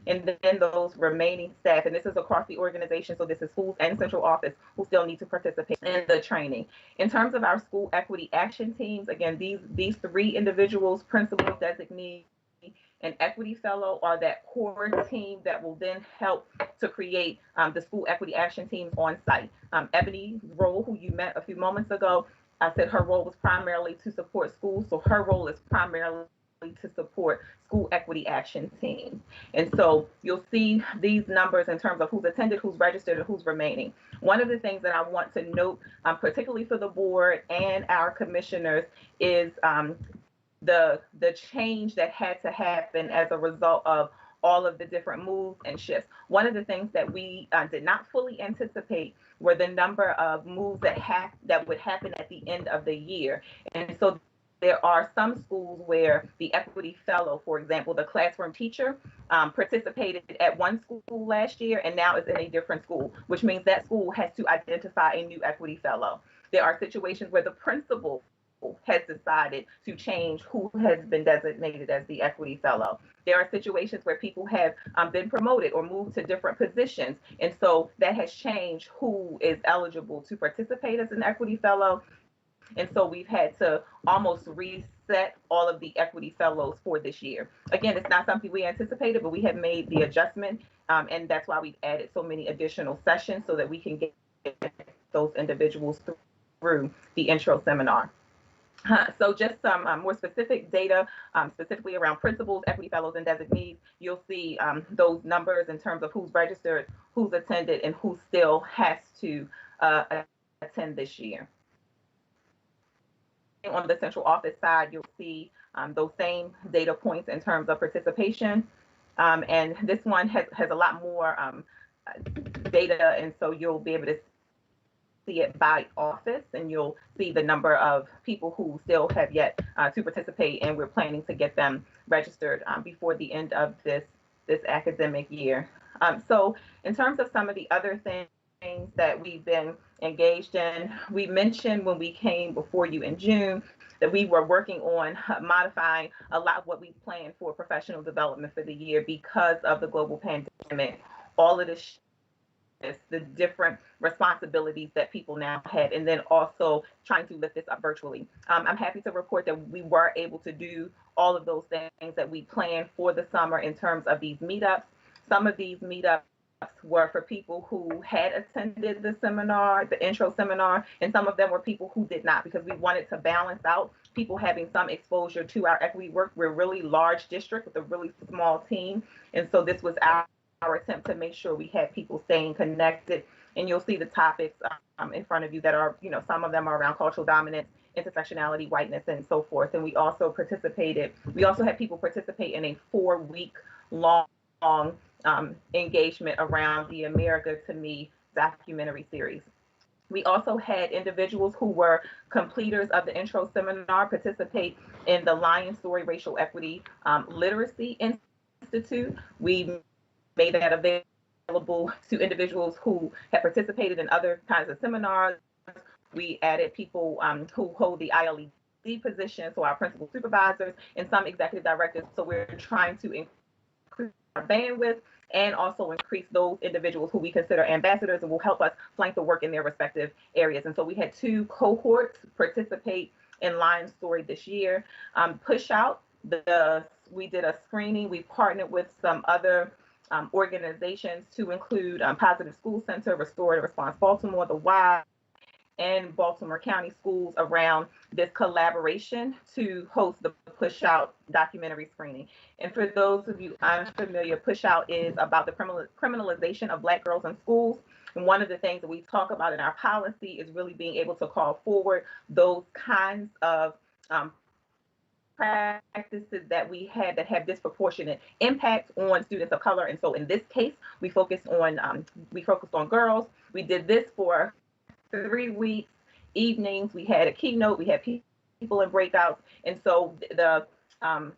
and then those remaining staff, and this is across the organization, so this is schools and central office who still need to participate in the training. In terms of our school equity action teams, again, these 3 individuals, principal, designee, and equity fellow, are that core team that will then help to create the school equity action teams on site. Ebony's role, who you met a few moments ago, I said her role was primarily to support schools, so her role is primarily to support school equity action teams. And so you'll see these numbers in terms of who's attended, who's registered, and who's remaining. One of the things that I want to note, particularly for the board and our commissioners, is the change that had to happen as a result of all of the different moves and shifts. One of the things that we did not fully anticipate were the number of moves that would happen at the end of the year. And so there are some schools where the equity fellow, for example, the classroom teacher, participated at one school last year and now is in a different school, which means that school has to identify a new equity fellow. There are situations where the principal has decided to change who has been designated as the equity fellow. There are situations where people have been promoted or moved to different positions, and so that has changed who is eligible to participate as an equity fellow. And so we've had to almost reset all of the equity fellows for this year. Again, it's not something we anticipated, but we have made the adjustment, and that's why we've added so many additional sessions so that we can get those individuals through the intro seminar. So just some more specific data, specifically around principals, equity fellows, and designees. You'll see those numbers in terms of who's registered, who's attended, and who still has to attend this year. On the central office side, you'll see those same data points in terms of participation. And this one has a lot more data, and so you'll be able to see it by office, and you'll see the number of people who still have yet to participate, and we're planning to get them registered before the end of this academic year. So in terms of some of the other things that we've been engaged in, we mentioned when we came before you in June that we were working on modifying a lot of what we planned for professional development for the year because of the global pandemic. All of this, the different responsibilities that people now have, and then also trying to lift this up virtually. I'm happy to report that we were able to do all of those things that we planned for the summer in terms of these meetups. Some of these meetups were for people who had attended the seminar, the intro seminar, and some of them were people who did not, because we wanted to balance out people having some exposure to our equity work. We're a really large district with a really small team, and so this was our attempt to make sure we had people staying connected. And you'll see the topics in front of you that are, some of them are around cultural dominance, intersectionality, whiteness, and so forth. And we also had people participate in a 4-week long engagement around the America to Me documentary series. We also had individuals who were completers of the intro seminar participate in the Lion Story Racial Equity Literacy Institute. We made that available to individuals who have participated in other kinds of seminars. We added people who hold the ILED position, so our principal supervisors and some executive directors. So we're trying to increase our bandwidth and also increase those individuals who we consider ambassadors and will help us flank the work in their respective areas. And so we had 2 cohorts participate in Lion Story this year. Push Out, we did a screening. We partnered with some other organizations to include Positive School Center, Restore and Response Baltimore, the Y, and Baltimore County Schools around this collaboration to host the Push Out documentary screening. And for those of you unfamiliar, Push Out is about the criminalization of Black girls in schools. And one of the things that we talk about in our policy is really being able to call forward those kinds of practices that we had that have disproportionate impact on students of color. And so in this case, we focused on girls. We did this for 3 weeks, evenings. We had a keynote, we had people in breakouts. And so the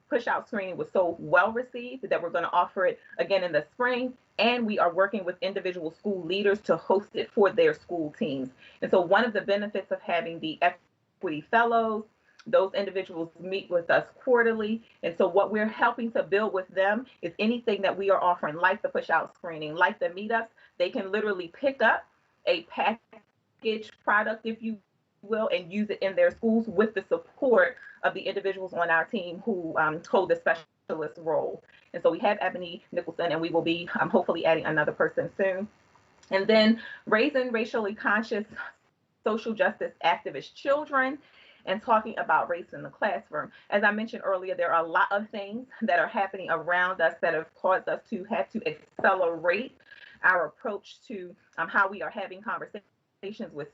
Push Out screening was so well received that we're going to offer it again in the spring. and we are working with individual school leaders to host it for their school teams. And so one of the benefits of having the Equity Fellows, those individuals meet with us quarterly. And so what we're helping to build with them is anything that we are offering, like the push-out screening, like the meetups. They can literally pick up a package product, if you will, and use it in their schools with the support of the individuals on our team who hold the specialist role. And so we have Ebony Nicholson, and we will be hopefully adding another person soon. And then raising racially conscious social justice activist children and talking about race in the classroom. As I mentioned earlier, there are a lot of things that are happening around us that have caused us to have to accelerate our approach to how we are having conversations with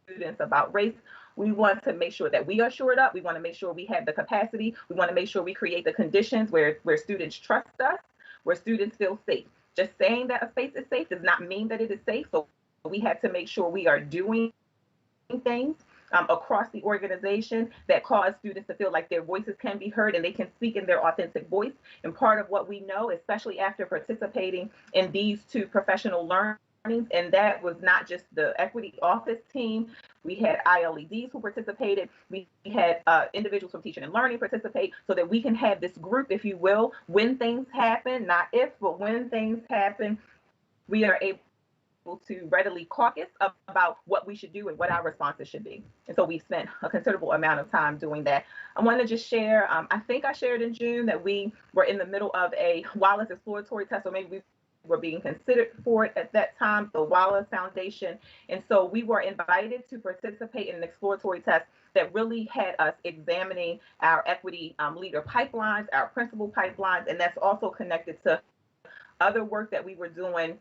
students about race. We want to make sure that we are shored up. We want to make sure we have the capacity. We want to make sure we create the conditions where students trust us, where students feel safe. Just saying that a space is safe does not mean that it is safe. So we have to make sure we are doing things across the organization that cause students to feel like their voices can be heard and they can speak in their authentic voice. And part of what we know, especially after participating in these two professional learnings, and that was not just the equity office team. We had ILEDs who participated. We had individuals from teaching and learning participate so that we can have this group, if you will, when things happen, not if, but when things happen, we are able to readily caucus about what we should do and what our responses should be. And so we spent a considerable amount of time doing that. I want to just share, I think I shared in June that we were in the middle of a Wallace exploratory test, or maybe we were being considered for it at that time, the Wallace Foundation. And so we were invited to participate in an exploratory test that really had us examining our equity leader pipelines, our principal pipelines, and that's also connected to other work that we were doing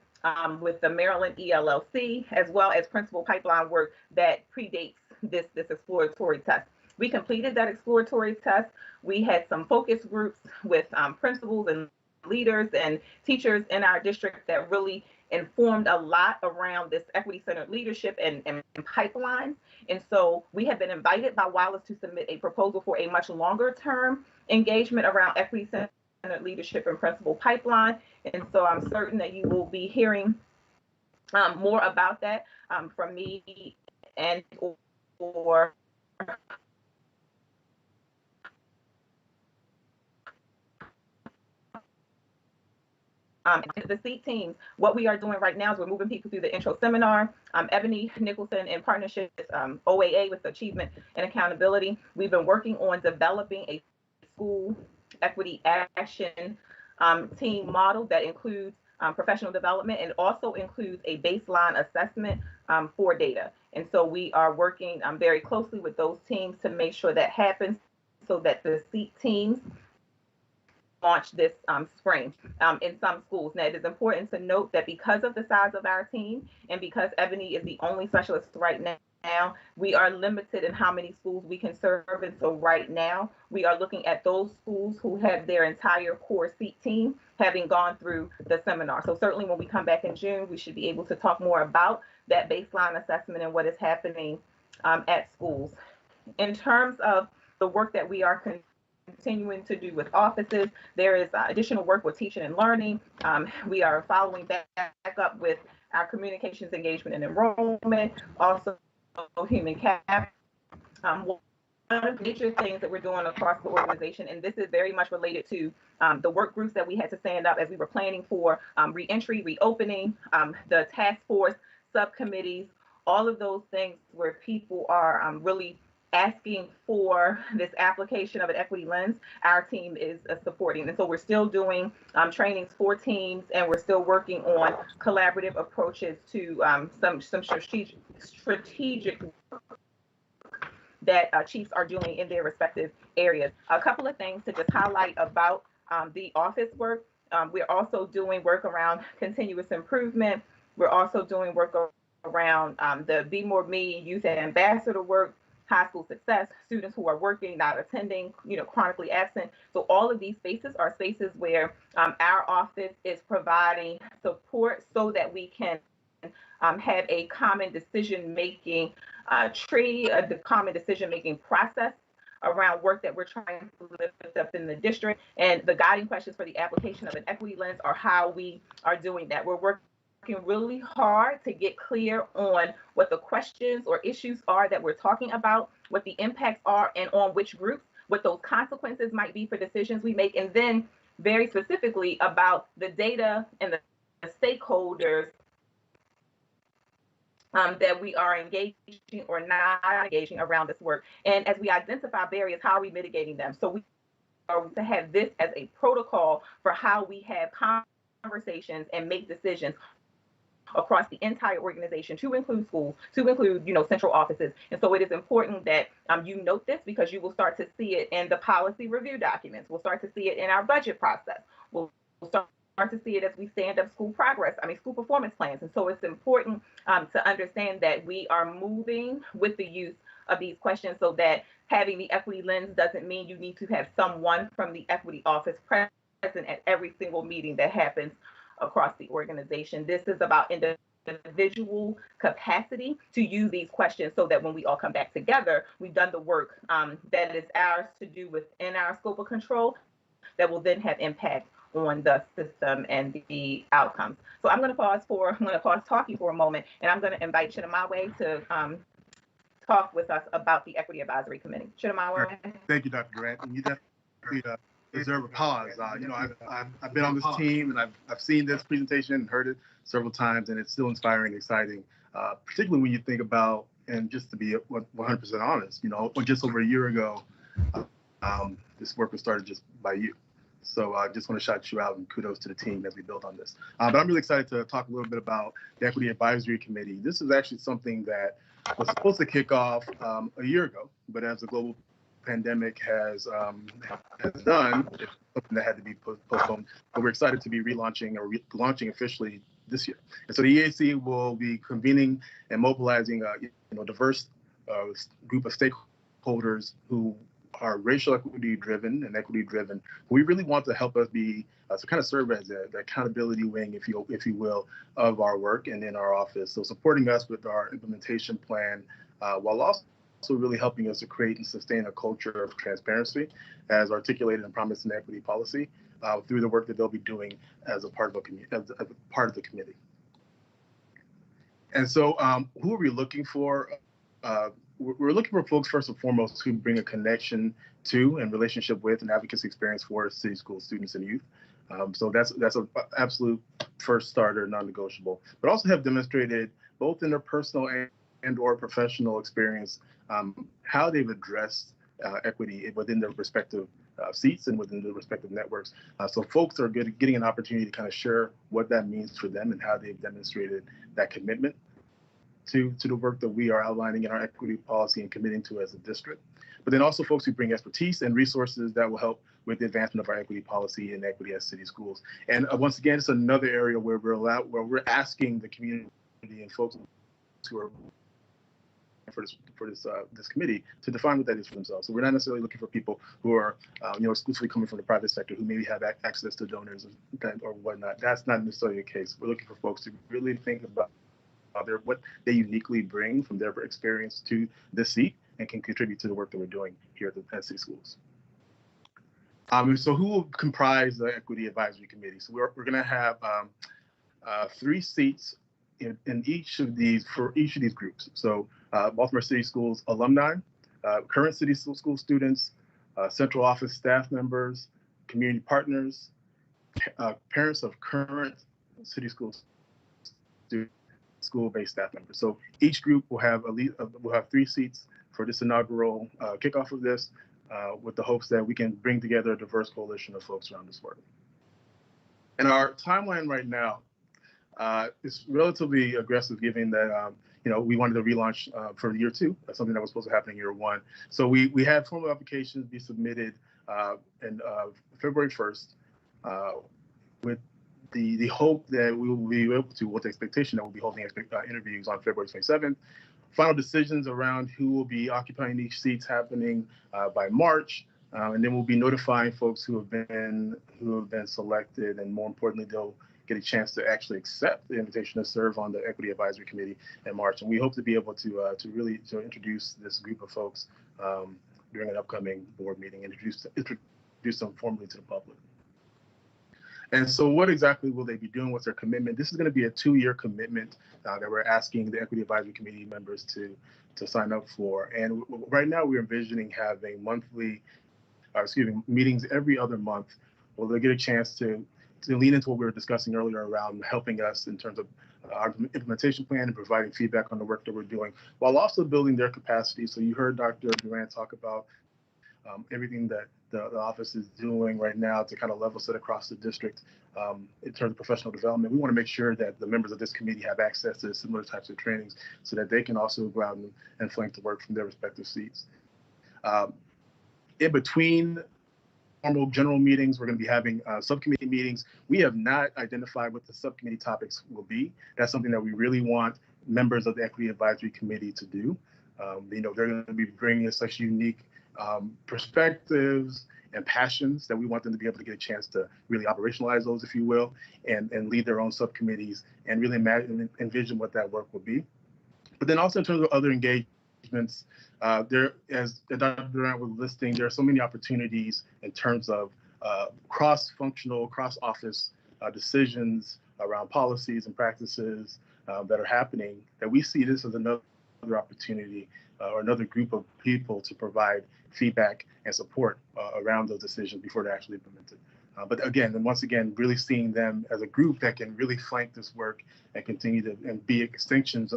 with the Maryland ELLC, as well as principal pipeline work that predates this exploratory test. We completed that exploratory test. We had some focus groups with principals and leaders and teachers in our district that really informed a lot around this equity-centered leadership and pipelines. And so we have been invited by Wallace to submit a proposal for a much longer-term engagement around equity-centered leadership and principal pipeline. And so I'm certain that you will be hearing more about that from me and or the SEAT teams. What we are doing right now is we're moving people through the intro seminar. Ebony Nicholson, in partnership with OAA, with Achievement and Accountability, we've been working on developing a school equity action team model that includes professional development and also includes a baseline assessment for data. And so we are working very closely with those teams to make sure that happens so that the SEAT teams launch this spring in some schools. Now, it is important to note that because of the size of our team and because Ebony is the only specialist right now, we are limited in how many schools we can serve. And so right now, we are looking at those schools who have their entire core SEAT team having gone through the seminar. So certainly when we come back in June, we should be able to talk more about that baseline assessment and what is happening at schools. In terms of the work that we are continuing to do with offices, there is additional work with teaching and learning. We are following back up with our communications engagement and enrollment, also human capital. One of the major things that we're doing across the organization, and this is very much related to the work groups that we had to stand up as we were planning for reentry, reopening, the task force, subcommittees, all of those things where people are really asking for this application of an equity lens, our team is supporting. And so we're still doing trainings for teams, and we're still working on collaborative approaches to some strategic that chiefs are doing in their respective areas. A couple of things to just highlight about the office work. We're also doing work around continuous improvement. We're also doing work around the Be More Me youth ambassador work, high school success, students who are working, not attending, chronically absent. So all of these spaces are spaces where our office is providing support so that we can have a common decision-making tree, the common decision-making process around work that we're trying to lift up in the district. And the guiding questions for the application of an equity lens are how we are doing that. We're working really hard to get clear on what the questions or issues are that we're talking about, what the impacts are, and on which groups, what those consequences might be for decisions we make, and then very specifically about the data and the stakeholders that we are engaging or not engaging around this work. And as we identify barriers, how are we mitigating them? So we are to have this as a protocol for how we have conversations and make decisions across the entire organization, to include schools, to include, central offices. And so it is important that you note this, because you will start to see it in the policy review documents. We'll start to see it in our budget process. We'll start to see it as we stand up school performance plans. And so it's important to understand that we are moving with the use of these questions, so that having the equity lens doesn't mean you need to have someone from the equity office present at every single meeting that happens across the organization. This is about individual capacity to use these questions, so that when we all come back together, we've done the work that is ours to do within our scope of control, that will then have impact on the system and the outcomes. So I'm going to pause talking for a moment, and I'm going to invite Chidamawe to talk with us about the Equity Advisory Committee. Chidamawe. Thank you, Dr. Grant. And you definitely deserve a pause. I've been on this team, and I've seen this presentation and heard it several times, and it's still inspiring and exciting, particularly when you think about, and just to be 100% honest, just over a year ago, this work was started just by you. So I just want to shout you out, and kudos to the team as we build on this. But I'm really excited to talk a little bit about the Equity Advisory Committee. This is actually something that was supposed to kick off a year ago, but as the global pandemic has done, it's something that had to be postponed. But we're excited to be relaunching or launching officially this year. And so the EAC will be convening and mobilizing a diverse group of stakeholders who are racial equity driven and equity driven. We really want to help us be to kind of serve as the accountability wing, if you will, of our work and in our office. So supporting us with our implementation plan, while also really helping us to create and sustain a culture of transparency as articulated and promised in equity policy through the work that they'll be doing as a part of the committee. And so who are we looking for? We're looking for folks, first and foremost, who bring a connection to and relationship with and advocacy experience for city school students and youth. So that's an absolute first starter, non-negotiable, but also have demonstrated both in their personal and or professional experience how they've addressed equity within their respective seats and within the respective networks. So folks are getting an opportunity to kind of share what that means for them and how they've demonstrated that commitment to the work that we are outlining in our equity policy and committing to as a district. But then also folks who bring expertise and resources that will help with the advancement of our equity policy and equity as city schools. And once again, it's another area where we're asking the community and folks who are for this committee to define what that is for themselves. So we're not necessarily looking for people who are exclusively coming from the private sector, who maybe have access to donors or whatnot. That's not necessarily the case. We're looking for folks to really think about what they uniquely bring from their experience to this seat and can contribute to the work that we're doing here at city schools. So who will comprise the Equity Advisory Committee? So we're going to have 3 seats in each of these groups. So Baltimore City Schools alumni, current city school students, central office staff members, community partners, parents of current city school students, school-based staff members. So each group will have 3 seats for this inaugural kickoff of this, with the hopes that we can bring together a diverse coalition of folks around this work. And our timeline right now is relatively aggressive, given that we wanted to relaunch for year 2. That's something that was supposed to happen in year 1. So we had formal applications be submitted in February 1st, with the hope that we will be able to, with the expectation that we'll be holding interviews on February 27th. Final decisions around who will be occupying each seats happening by March, and then we'll be notifying folks who have been selected, and more importantly, they'll get a chance to actually accept the invitation to serve on the Equity Advisory Committee in March. And we hope to be able to really introduce this group of folks during an upcoming board meeting and introduce them formally to the public. And so what exactly will they be doing? What's their commitment? This is going to be a 2-year commitment that we're asking the Equity Advisory Committee members to sign up for. And right now we're envisioning having meetings every other month where they get a chance to lean into what we were discussing earlier around helping us in terms of our implementation plan and providing feedback on the work that we're doing, while also building their capacity. So you heard Dr. Durant talk about everything that the office is doing right now to kind of level set across the district in terms of professional development. We want to make sure that the members of this committee have access to similar types of trainings so that they can also go out and flank the work from their respective seats. In between formal general meetings, we're going to be having subcommittee meetings. We have not identified what the subcommittee topics will be. That's something that we really want members of the Equity Advisory Committee to do. They're going to be bringing us such unique perspectives and passions that we want them to be able to get a chance to really operationalize those, if you will, and lead their own subcommittees and really imagine, envision what that work will be. But then also in terms of other engagements, there, as Dr. Durant was listing, there are so many opportunities in terms of cross-functional, cross-office decisions around policies and practices that are happening, that we see this as another opportunity or another group of people to provide feedback and support around those decisions before they're actually implemented. But again, and once again, really seeing them as a group that can really flank this work and continue to and be extensions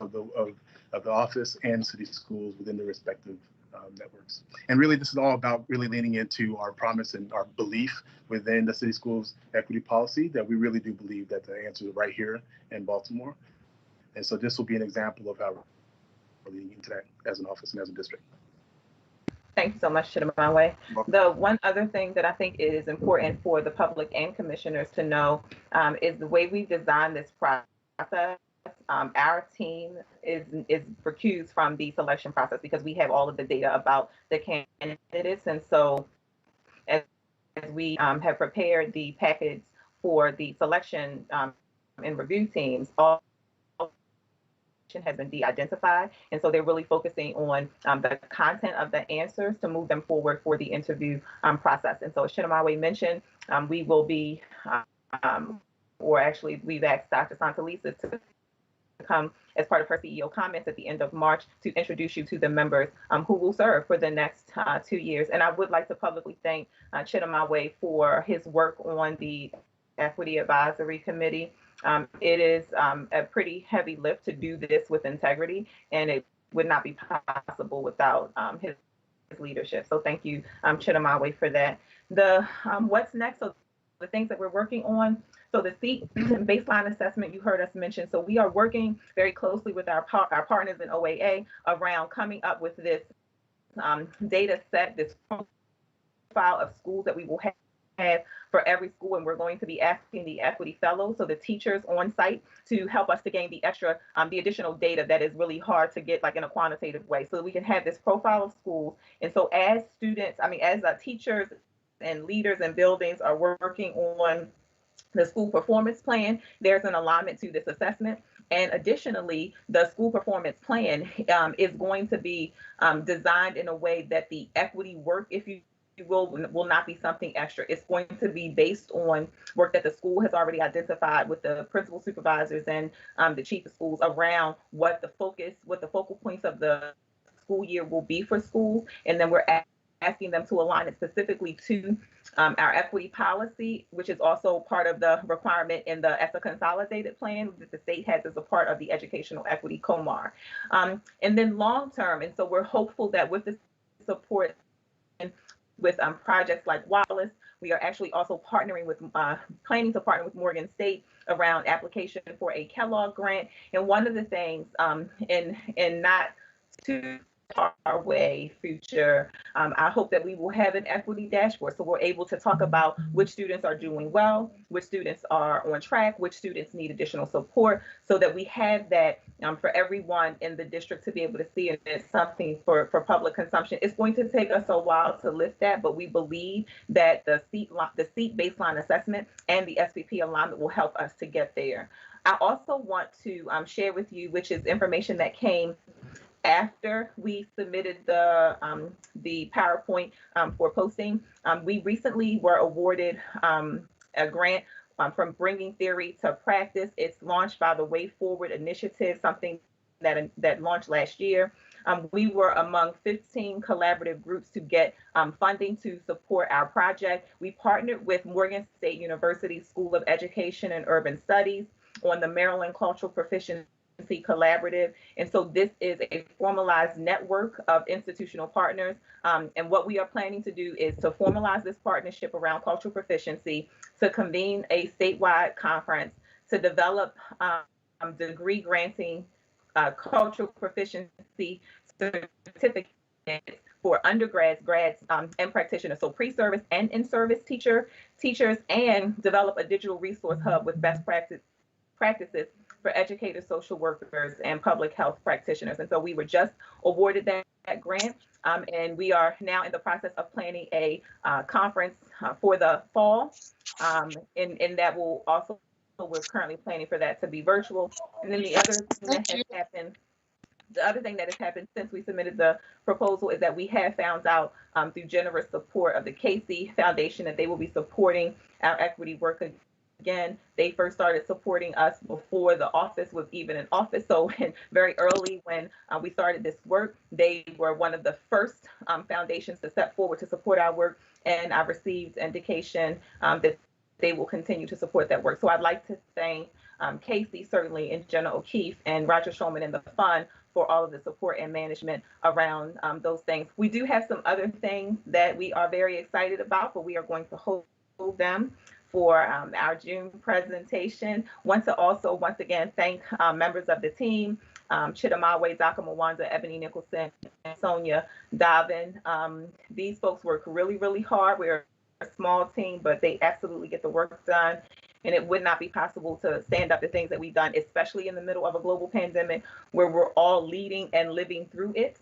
of the office and city schools within their respective networks. And really, this is all about really leaning into our promise and our belief within the city schools equity policy that we really do believe that the answer is right here in Baltimore. And so this will be an example of how we're leaning into that as an office and as a district. Thank you so much, Chidamaway. The one other thing that I think is important for the public and commissioners to know is the way we design this process. Our team is recused from the selection process because we have all of the data about the candidates. And so as we have prepared the package for the selection and review teams, all has been de-identified, and so they're really focusing on the content of the answers to move them forward for the interview process. And so as Chidamaway mentioned, we will be, or actually we've asked Dr. Santalisa to come as part of her CEO comments at the end of March to introduce you to the members who will serve for the next 2 years. And I would like to publicly thank Chidamaway for his work on the Equity Advisory Committee. It is a pretty heavy lift to do this with integrity, and it would not be possible without his leadership. So thank you, Chidamaway, for that. The what's next? So the things that we're working on. So the seat baseline assessment you heard us mention. So we are working very closely with our partners in OAA around coming up with this data set, this profile of schools that we will have for every school, and we're going to be asking the equity fellows, so the teachers on site, to help us to gain the extra, the additional data that is really hard to get like in a quantitative way, so that we can have this profile of schools. And so as students, as teachers and leaders and buildings are working on the school performance plan, there's an alignment to this assessment. And additionally, the school performance plan is going to be designed in a way that the equity work, if you will not be something extra. It's going to be based on work that the school has already identified with the principal supervisors and the chief of schools around what the focal points of the school year will be for schools. And then we're asking them to align it specifically to our equity policy, which is also part of the requirement in the ESSA consolidated plan that the state has as a part of the educational equity COMAR. And then long term, and so we're hopeful that with the support with projects like Wallace, we are actually also partnering with, planning to partner with Morgan State around application for a Kellogg grant. And one of the things in not too far away future, I hope that we will have an equity dashboard, so we're able to talk about which students are doing well, which students are on track, which students need additional support, so that we have that for everyone in the district to be able to see, and it's something for public consumption. It's going to take us a while to lift that, but we believe that the seat baseline assessment and the SPP alignment will help us to get there. I also want to share with you, which is information that came after we submitted the PowerPoint for posting. We recently were awarded a grant from Bringing Theory to Practice. It's launched by the Way Forward Initiative, something that launched last year. We were among 15 collaborative groups to get funding to support our project. We partnered with Morgan State University School of Education and Urban Studies on the Maryland Cultural Proficiency Collaborative. And so this is a formalized network of institutional partners. And what we are planning to do is to formalize this partnership around cultural proficiency, to convene a statewide conference, to develop degree granting cultural proficiency certificates for undergrads, grads, and practitioners, so pre-service and in-service teachers, and develop a digital resource hub with best practices for educators, social workers, and public health practitioners. And so we were just awarded that grant, and we are now in the process of planning a conference for the fall, and that will also, we're currently planning for that to be virtual. And then the other thing that has happened since we submitted the proposal is that we have found out through generous support of the Casey Foundation that they will be supporting our equity work again. They first started supporting us before the office was even in office. So very early when we started this work, they were one of the first foundations to step forward to support our work. And I received indication that they will continue to support that work. So I'd like to thank Casey, certainly, and Jenna O'Keefe and Roger Shulman and the fund for all of the support and management around those things. We do have some other things that we are very excited about, but we are going to hold them for our June presentation. Want to also, once again, thank members of the team, Chidamawe, Dr. Mwanda, Ebony Nicholson, and Sonia Davin. These folks work really, really hard. We're a small team, but they absolutely get the work done. And it would not be possible to stand up the things that we've done, especially in the middle of a global pandemic where we're all leading and living through it,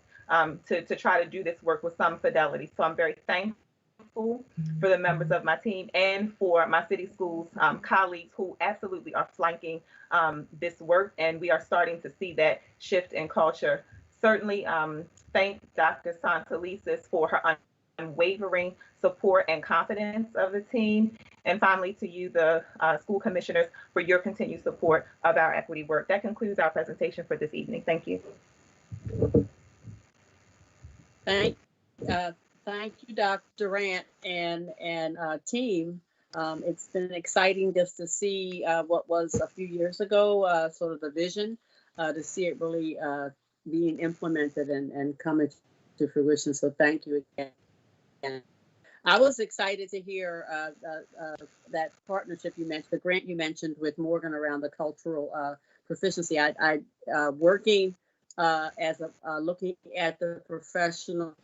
to try to do this work with some fidelity. So I'm very thankful for the members of my team and for my city schools colleagues who absolutely are flanking this work. And we are starting to see that shift in culture. Certainly thank Dr. Santelises for her unwavering support and confidence of the team. And finally, to you, the school commissioners, for your continued support of our equity work. That concludes our presentation for this evening. Thank you. Thank you, Dr. Durant and team. It's been exciting just to see what was a few years ago, sort of the vision, to see it really being implemented and coming to fruition. So thank you again. I was excited to hear that partnership you mentioned, the grant you mentioned with Morgan around the cultural proficiency. I working as looking at the professional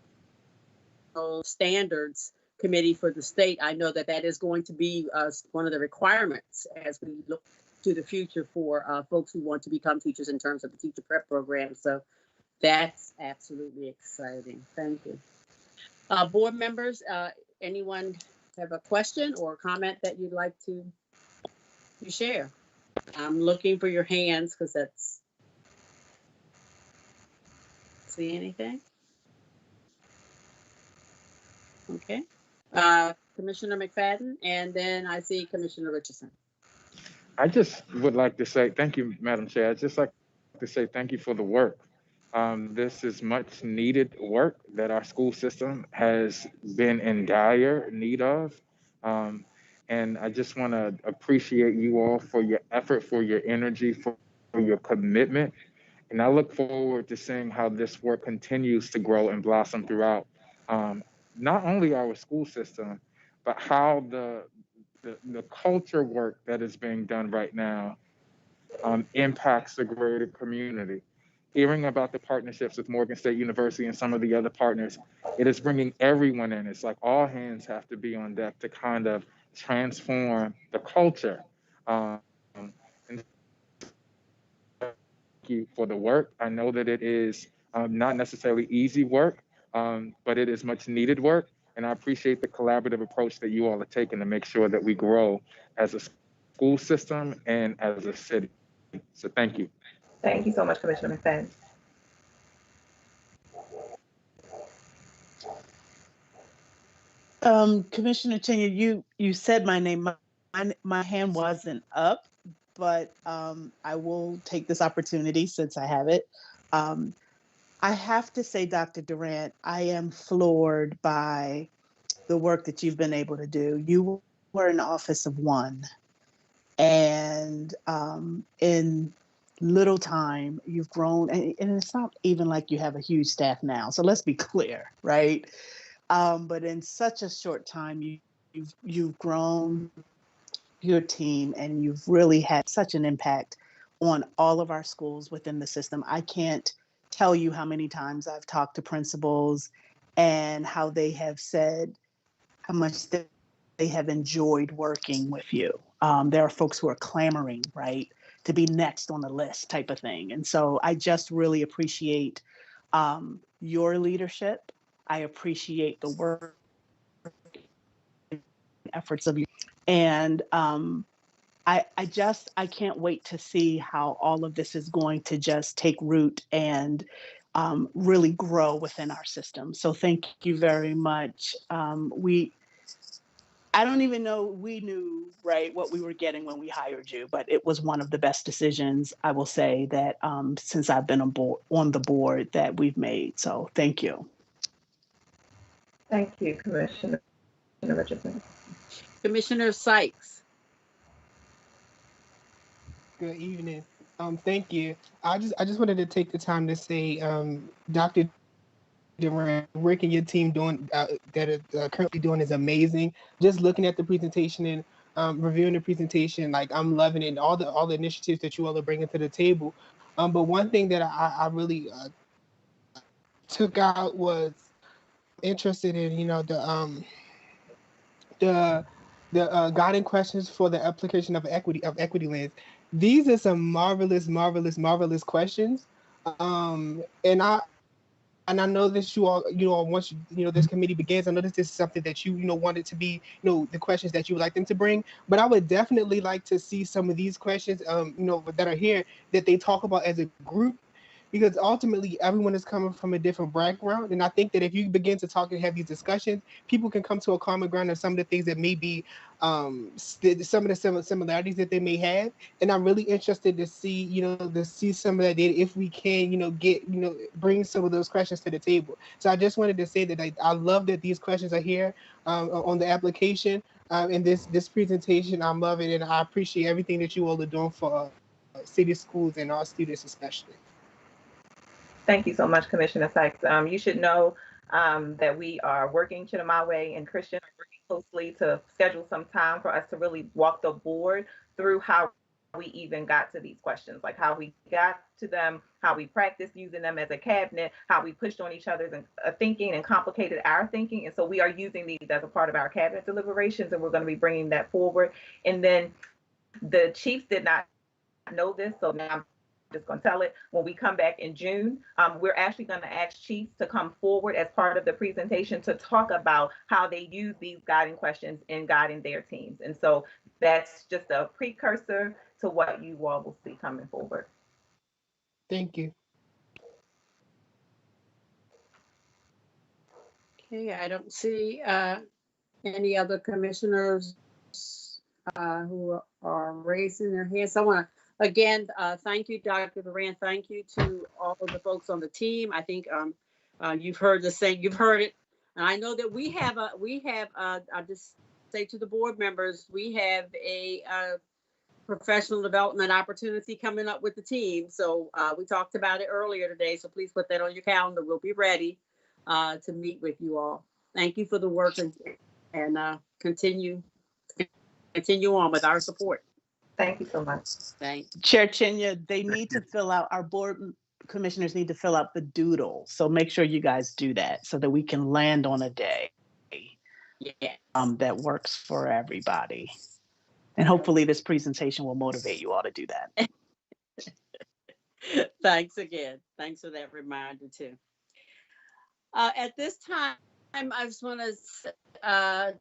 standards committee for the state. I know that is going to be one of the requirements as we look to the future for folks who want to become teachers in terms of the teacher prep program. So that's absolutely exciting. Thank you. Board members, anyone have a question or comment that you'd like to share? I'm looking for your hands because that's, see anything? Okay. Commissioner McFadden, and then I see Commissioner Richardson. I just would like to say, thank you, Madam Chair. I'd just like to say thank you for the work. This is much needed work that our school system has been in dire need of. And I just want to appreciate you all for your effort, for your energy, for your commitment. And I look forward to seeing how this work continues to grow and blossom throughout not only our school system, but how the culture work that is being done right now impacts the greater community. Hearing about the partnerships with Morgan State University and some of the other partners, it is bringing everyone in. It's like all hands have to be on deck to kind of transform the culture. And thank you for the work. I know that it is not necessarily easy work, but it is much needed work. And I appreciate the collaborative approach that you all are taking to make sure that we grow as a school system and as a city. So thank you. Thank you so much, Commissioner McFadden. Commissioner Tanya, you said my name. My hand wasn't up, but I will take this opportunity since I have it. I have to say, Dr. Durant, I am floored by the work that you've been able to do. You were in the office of one, and in little time, you've grown, and it's not even like you have a huge staff now. So let's be clear, right? But in such a short time, you've grown your team, and you've really had such an impact on all of our schools within the system. I can't tell you how many times I've talked to principals and how they have said how much they have enjoyed working with you. There are folks who are clamoring, right, to be next on the list type of thing. And so I just really appreciate your leadership. I appreciate the work efforts of you. And I can't wait to see how all of this is going to just take root and really grow within our system. So thank you very much. I don't even know we knew, right, what we were getting when we hired you, but it was one of the best decisions, I will say, that since I've been on the board that we've made. So thank you. Thank you, Commissioner Richardson. Commissioner Sykes. Good evening. Thank you. I just wanted to take the time to say, Dr. Durant, work and your team doing that is currently doing is amazing. Just looking at the presentation and reviewing the presentation, like I'm loving it, and all the initiatives that you all are bringing to the table. But one thing that I really took out was interested in, the guiding questions for the application of equity lens. These are some marvelous questions. And I know that you all, once this committee begins, I know that this is something that you wanted to be, the questions that you would like them to bring. But I would definitely like to see some of these questions, that are here, that they talk about as a group, because ultimately everyone is coming from a different background. And I think that if you begin to talk and have these discussions, people can come to a common ground of some of the things that may be some of the similarities that they may have. And I'm really interested to see, some of that data, if we can, bring some of those questions to the table. So I just wanted to say that I love that these questions are here on the application. In this presentation, I'm loving it, and I appreciate everything that you all are doing for city schools and our students especially. Thank you so much, Commissioner Sykes. You should know that we are working, Chidamawe and Christian are working closely to schedule some time for us to really walk the board through how we even got to these questions, like how we got to them, how we practiced using them as a cabinet, how we pushed on each other's thinking and complicated our thinking. And so we are using these as a part of our cabinet deliberations, and we're going to be bringing that forward. And then the chiefs did not know this, so now I'm just going to tell it. When we come back in June, we're actually going to ask chiefs to come forward as part of the presentation to talk about how they use these guiding questions in guiding their teams. And so that's just a precursor to what you all will see coming forward. Thank you. Okay, I don't see any other commissioners who are raising their hands. I want to again thank you, Dr. Durant. Thank you to all of the folks on the team. I think you've heard the same. You've heard it, and I know that we have. I'll just say to the board members, we have a professional development opportunity coming up with the team. So we talked about it earlier today. So please put that on your calendar. We'll be ready to meet with you all. Thank you for the work and continue on with our support. Thank you so much. Thanks. Chair Chinya, they need to fill out, our board commissioners need to fill out the doodle. So make sure you guys do that so that we can land on a day that works for everybody. And hopefully this presentation will motivate you all to do that. Thanks again. Thanks for that reminder too. At this time, I just want to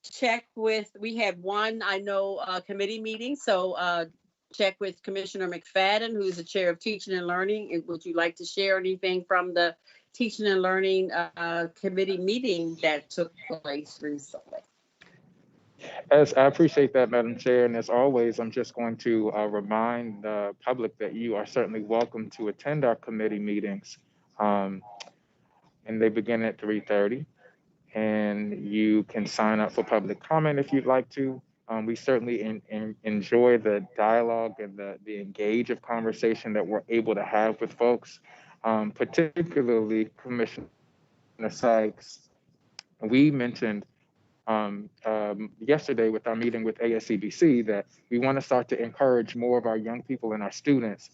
check with, we have one, I know, committee meeting. So check with Commissioner McFadden, who's the chair of teaching and learning. Would you like to share anything from the teaching and learning committee meeting that took place recently. As I appreciate that, Madam Chair, and as always, I'm just going to remind the public that you are certainly welcome to attend our committee meetings, and they begin at 3:30. And you can sign up for public comment if you'd like to. We certainly enjoy the dialogue and the engage of conversation that we're able to have with folks, particularly Commissioner Sykes. We mentioned yesterday with our meeting with ASCBC that we want to start to encourage more of our young people and our students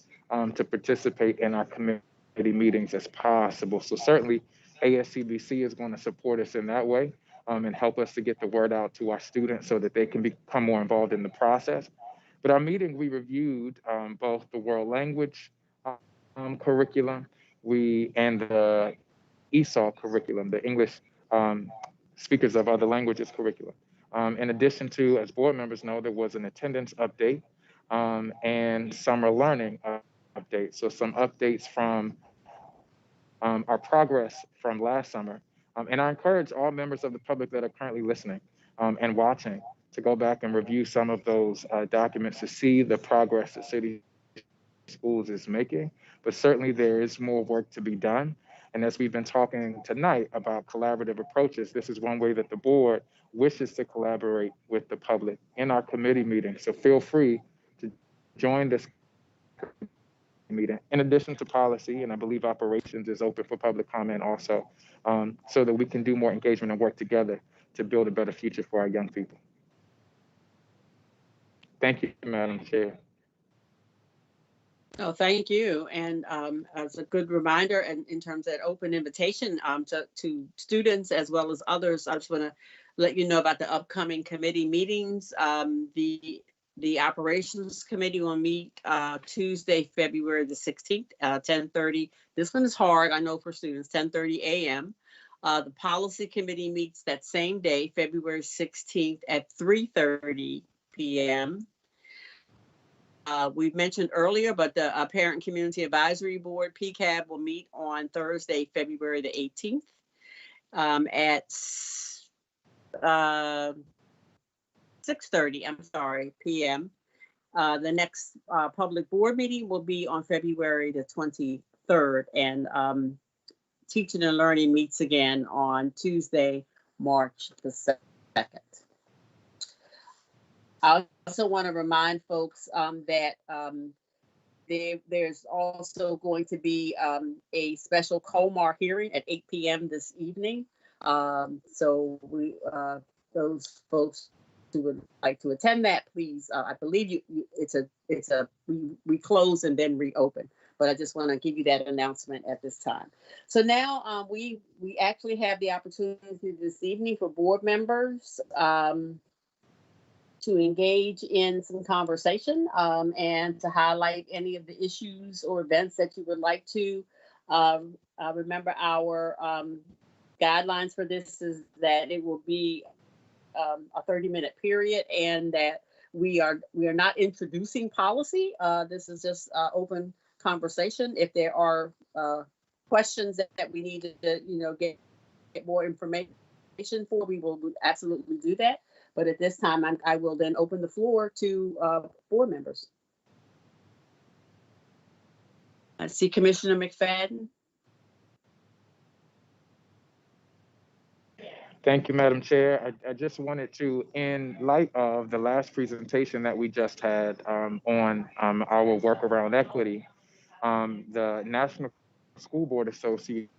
to participate in our committee meetings as possible. So certainly ASCBC is going to support us in that way and help us to get the word out to our students so that they can become more involved in the process. But our meeting, we reviewed both the world language curriculum and the ESOL curriculum, the English speakers of other languages curriculum. In addition to, as board members know, there was an attendance update and summer learning update. So some updates from our progress from last summer. And I encourage all members of the public that are currently listening and watching to go back and review some of those documents to see the progress the city schools is making. But certainly there is more work to be done. And as we've been talking tonight about collaborative approaches, this is one way that the board wishes to collaborate with the public in our committee meetings. So feel free to join this meeting, in addition to policy, and I believe operations is open for public comment also, so that we can do more engagement and work together to build a better future for our young people. Thank you, Madam Chair. Oh, thank you. And as a good reminder, and in terms of that open invitation to students as well as others, I just want to let you know about the upcoming committee meetings. The Operations Committee will meet Tuesday, February the 16th, 10:30. This one is hard, I know, for students, 10:30 a.m. The Policy Committee meets that same day, February 16th at 3:30 p.m. We've mentioned earlier, but the Parent Community Advisory Board, PCAB, will meet on Thursday, February the 18th at 6:30 p.m. The next public board meeting will be on February the 23rd, and Teaching and Learning meets again on Tuesday, March the 2nd. I also want to remind folks that there's also going to be a special COMAR hearing at 8 p.m. this evening. So those folks who would like to attend that, please. I believe we close and then reopen, but I just want to give you that announcement at this time. So now we actually have the opportunity this evening for board members to engage in some conversation and to highlight any of the issues or events that you would like to. Remember, our guidelines for this is that it will be a 30-minute period, and that we are not introducing policy. This is just open conversation. If there are questions that we need to get more information for, we will absolutely do that. But at this time, I will then open the floor to board members. I see Commissioner McFadden. Thank you, Madam Chair. I just wanted to, in light of the last presentation that we just had on our work around equity, the National School Board Association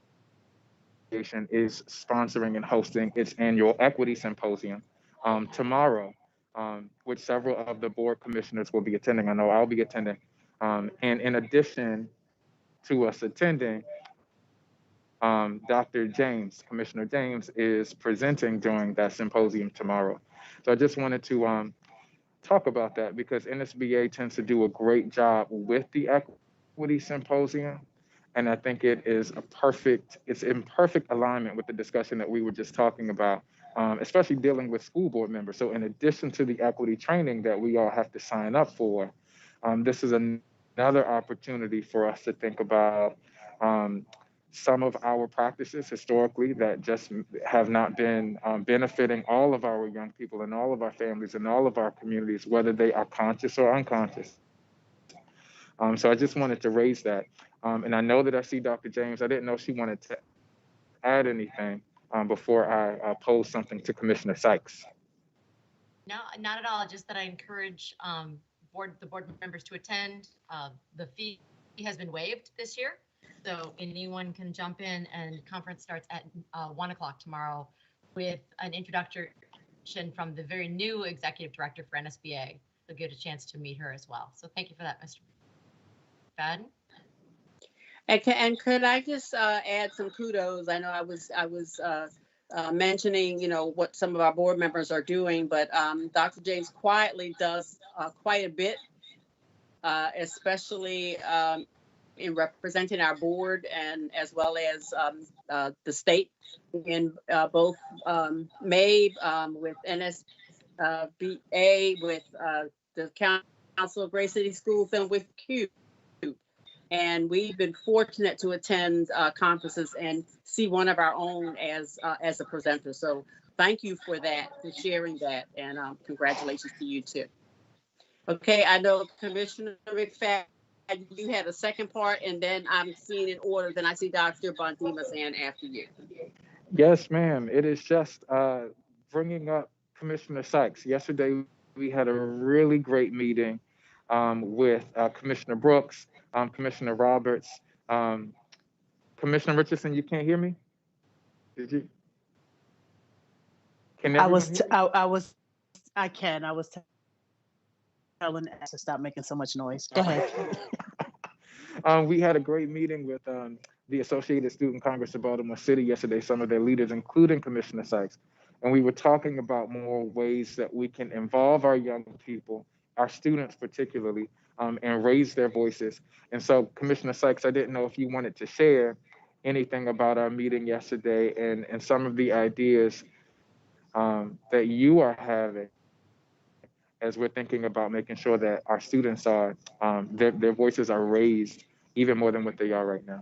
is sponsoring and hosting its annual Equity Symposium tomorrow, which several of the board commissioners will be attending. I know I'll be attending. And in addition to us attending, Dr. James, Commissioner James, is presenting during that symposium tomorrow. So I just wanted to talk about that, because NSBA tends to do a great job with the Equity Symposium. And I think it's in perfect alignment with the discussion that we were just talking about, especially dealing with school board members. So in addition to the equity training that we all have to sign up for, this is another opportunity for us to think about some of our practices historically that just have not been benefiting all of our young people and all of our families and all of our communities, whether they are conscious or unconscious. So I just wanted to raise that. And I know that I see Dr. James. I didn't know she wanted to add anything before I pose something to Commissioner Sykes. No, not at all. Just that I encourage the board members to attend. The fee has been waived this year, so anyone can jump in, and conference starts at 1 o'clock tomorrow with an introduction from the very new executive director for NSBA. You'll get a chance to meet her as well. So thank you for that, Mr. Fadden. And could I just add some kudos? I know I was mentioning, what some of our board members are doing, but Dr. James quietly does quite a bit, especially in representing our board and as well as the state in both May with NSBA, with the Council of Great City Schools, and with CUBE. And we've been fortunate to attend conferences and see one of our own as a presenter. So thank you for that, for sharing that, and congratulations to you too. Okay, I know Commissioner McFadden, you had a second part, and then I'm seeing in order. Then I see Dr. Bondima's hand after you. Yes, ma'am. It is just bringing up Commissioner Sykes. Yesterday, we had a really great meeting with Commissioner Brooks, Commissioner Roberts, Commissioner Richardson. You can't hear me? Did you? Can I everyone hear me? I was telling Ash to stop making so much noise. Go ahead. We had a great meeting with the Associated Student Congress of Baltimore City yesterday, some of their leaders, including Commissioner Sykes. And we were talking about more ways that we can involve our young people, our students particularly, and raise their voices. And so, Commissioner Sykes, I didn't know if you wanted to share anything about our meeting yesterday and some of the ideas that you are having as we're thinking about making sure that our students are, their voices are raised even more than what they are right now.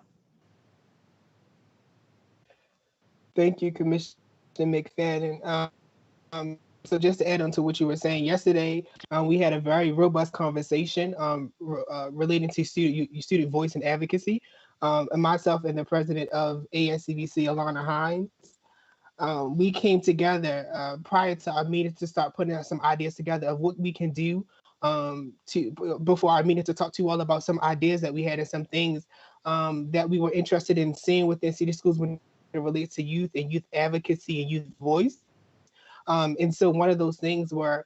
Thank you, Commissioner McFadden. So just to add on to what you were saying yesterday, we had a very robust conversation relating to student voice and advocacy. And myself and the president of ASCBC, Alana Hines, we came together prior to our meeting to start putting out some ideas together of what we can do before our meeting, to talk to you all about some ideas that we had and some things that we were interested in seeing within city schools when it relates to youth and youth advocacy and youth voice. And so one of those things was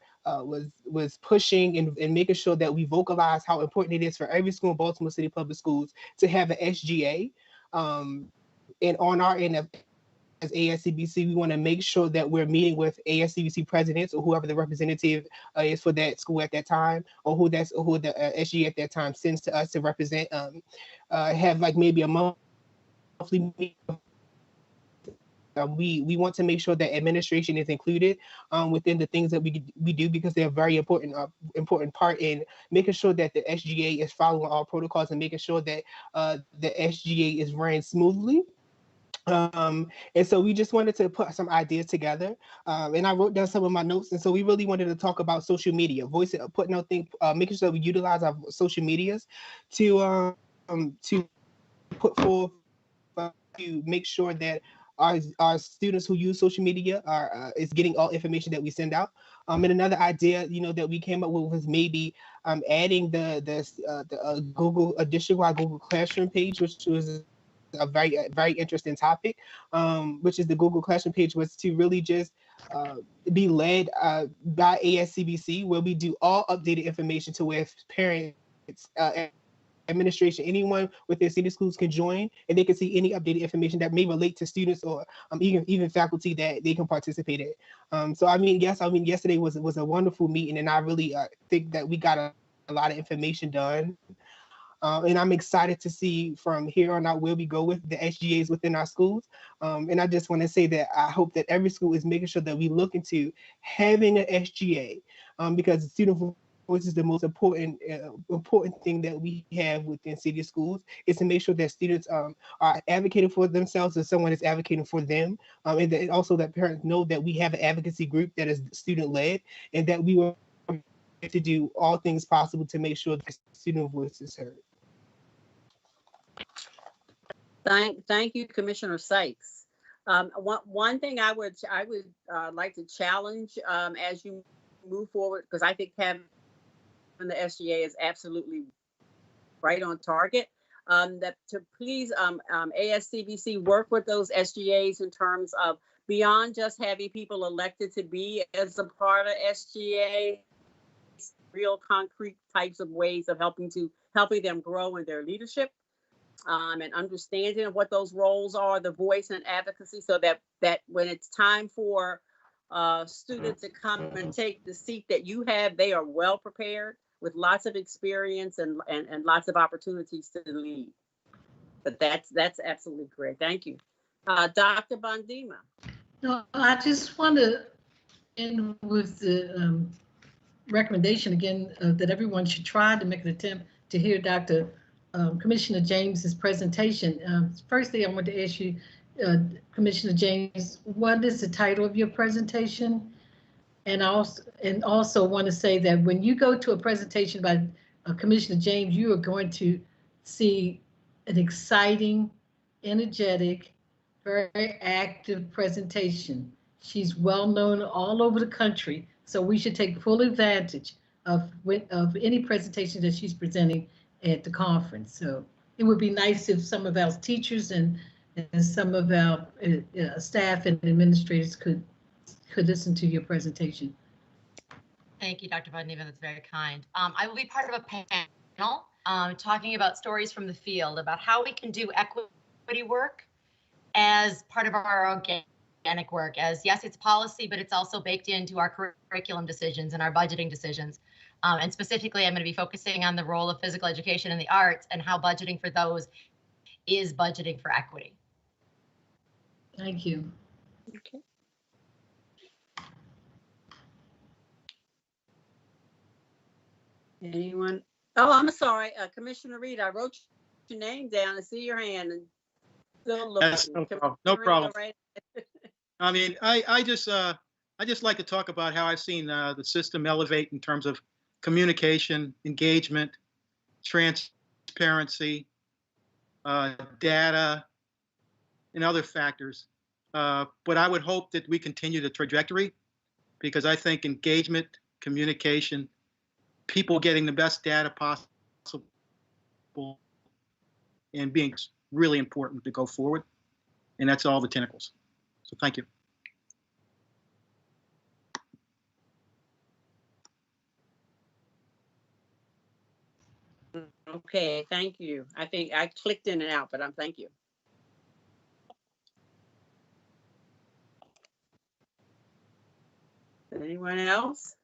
pushing and making sure that we vocalize how important it is for every school in Baltimore City Public Schools to have an SGA. And on our end of as ASCBC, we want to make sure that we're meeting with ASCBC presidents or whoever the representative is for that school at that time, or who the SGA at that time sends to us to represent. Have like maybe a monthly meeting. We want to make sure that administration is included within the things that we do, because they're a very important part in making sure that the SGA is following all protocols and making sure that the SGA is ran smoothly. And so we just wanted to put some ideas together, and I wrote down some of my notes. And so we really wanted to talk about social media, putting out things, making sure that we utilize our social medias to put forth to make sure that our students who use social media is getting all information that we send out. And another idea, that we came up with was maybe adding the Google addition to our Google Classroom page, which was a very interesting topic, which is the Google Classroom page, was to really just be led by ASCBC, where we do all updated information to where parents, administration, anyone within city schools can join, and they can see any updated information that may relate to students or even faculty that they can participate in. So yesterday was a wonderful meeting, and I really think that we got a lot of information done. And I'm excited to see from here on out where we go with the SGAs within our schools. And I just want to say that I hope that every school is making sure that we look into having an SGA, because student is the most important thing that we have within city schools, is to make sure that students are advocating for themselves, and someone is advocating for them, and that also that parents know that we have an advocacy group that is student led, and that we will to do all things possible to make sure that student voice is heard. Thank you, Commissioner Sykes. One thing I would like to challenge as you move forward, because I think having the SGA is absolutely right on target. That to please ASCBC work with those SGAs in terms of beyond just having people elected to be as a part of SGA, real concrete types of ways of helping them grow in their leadership. And understanding of what those roles are, the voice and advocacy, so that when it's time for students to come and take the seat that you have, they are well prepared with lots of experience and lots of opportunities to lead. But that's absolutely great. Thank you. Dr. Bondima. No, I just want to end with the recommendation again that everyone should try to make an attempt to hear Dr. Commissioner James's presentation. Firstly, I want to ask you, Commissioner James, what is the title of your presentation? And also want to say that when you go to a presentation by Commissioner James, you are going to see an exciting, energetic, very active presentation. She's well known all over the country, so we should take full advantage of any presentation that she's presenting at the conference. So it would be nice if some of our teachers and some of our staff and administrators could listen to your presentation. Thank you, Dr. Bondima. That's very kind. I will be part of a panel talking about stories from the field about how we can do equity work as part of our organic work. As yes, it's policy, but it's also baked into our curriculum decisions and our budgeting decisions. And specifically, I'm going to be focusing on the role of physical education and the arts and how budgeting for those is budgeting for equity. Thank you. Okay. Anyone? Oh, I'm sorry, Commissioner Reed. I wrote your name down. I see your hand and still looking. That's no problem. No problem. Right? I mean, I just like to talk about how I've seen the system elevate in terms of communication, engagement, transparency, data, and other factors. But I would hope that we continue the trajectory, because I think engagement, communication, people getting the best data possible, and being really important to go forward. And that's all the tentacles. So thank you. Okay, thank you. I think I clicked in and out, but thank you. Anyone else?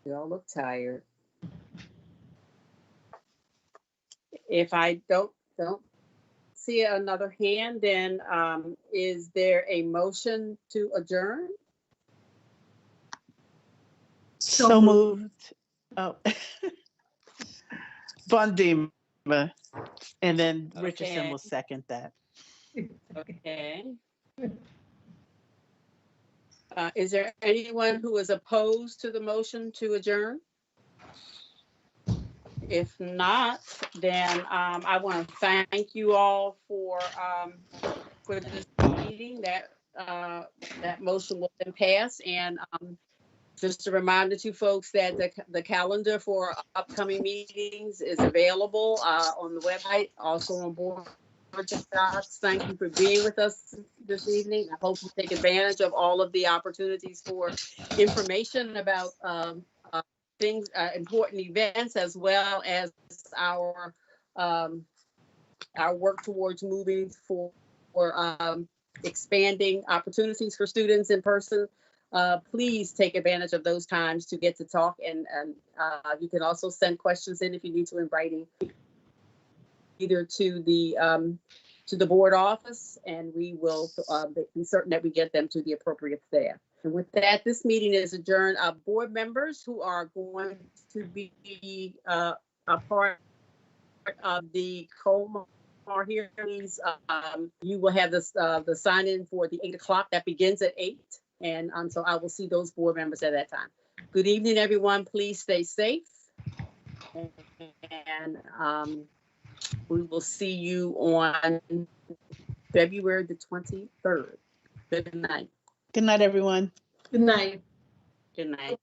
You all look tired. If I don't see another hand, then is there a motion to adjourn? So moved. Oh, Bondima, and then Richardson Okay. will second that. Okay. Is there anyone who is opposed to the motion to adjourn? If not, then I want to thank you all for this meeting. That motion will then pass. And just a reminder to folks that the calendar for upcoming meetings is available on the website, also on board docs. Thank you for being with us this evening. I hope you take advantage of all of the opportunities for information about things, important events, as well as our work towards moving for expanding opportunities for students in person. Please take advantage of those times to get to talk, and you can also send questions in if you need to in writing, either to the to the board office, and we will be certain that we get them to the appropriate staff. And with that, this meeting is adjourned. Our board members who are going to be a part of the COMAR hearings, you will have the sign in for the 8 o'clock that begins at 8. And so I will see those board members at that time. Good evening, everyone. Please stay safe. And we will see you on February the 23rd. Good night. Good night, everyone. Good night. Good night.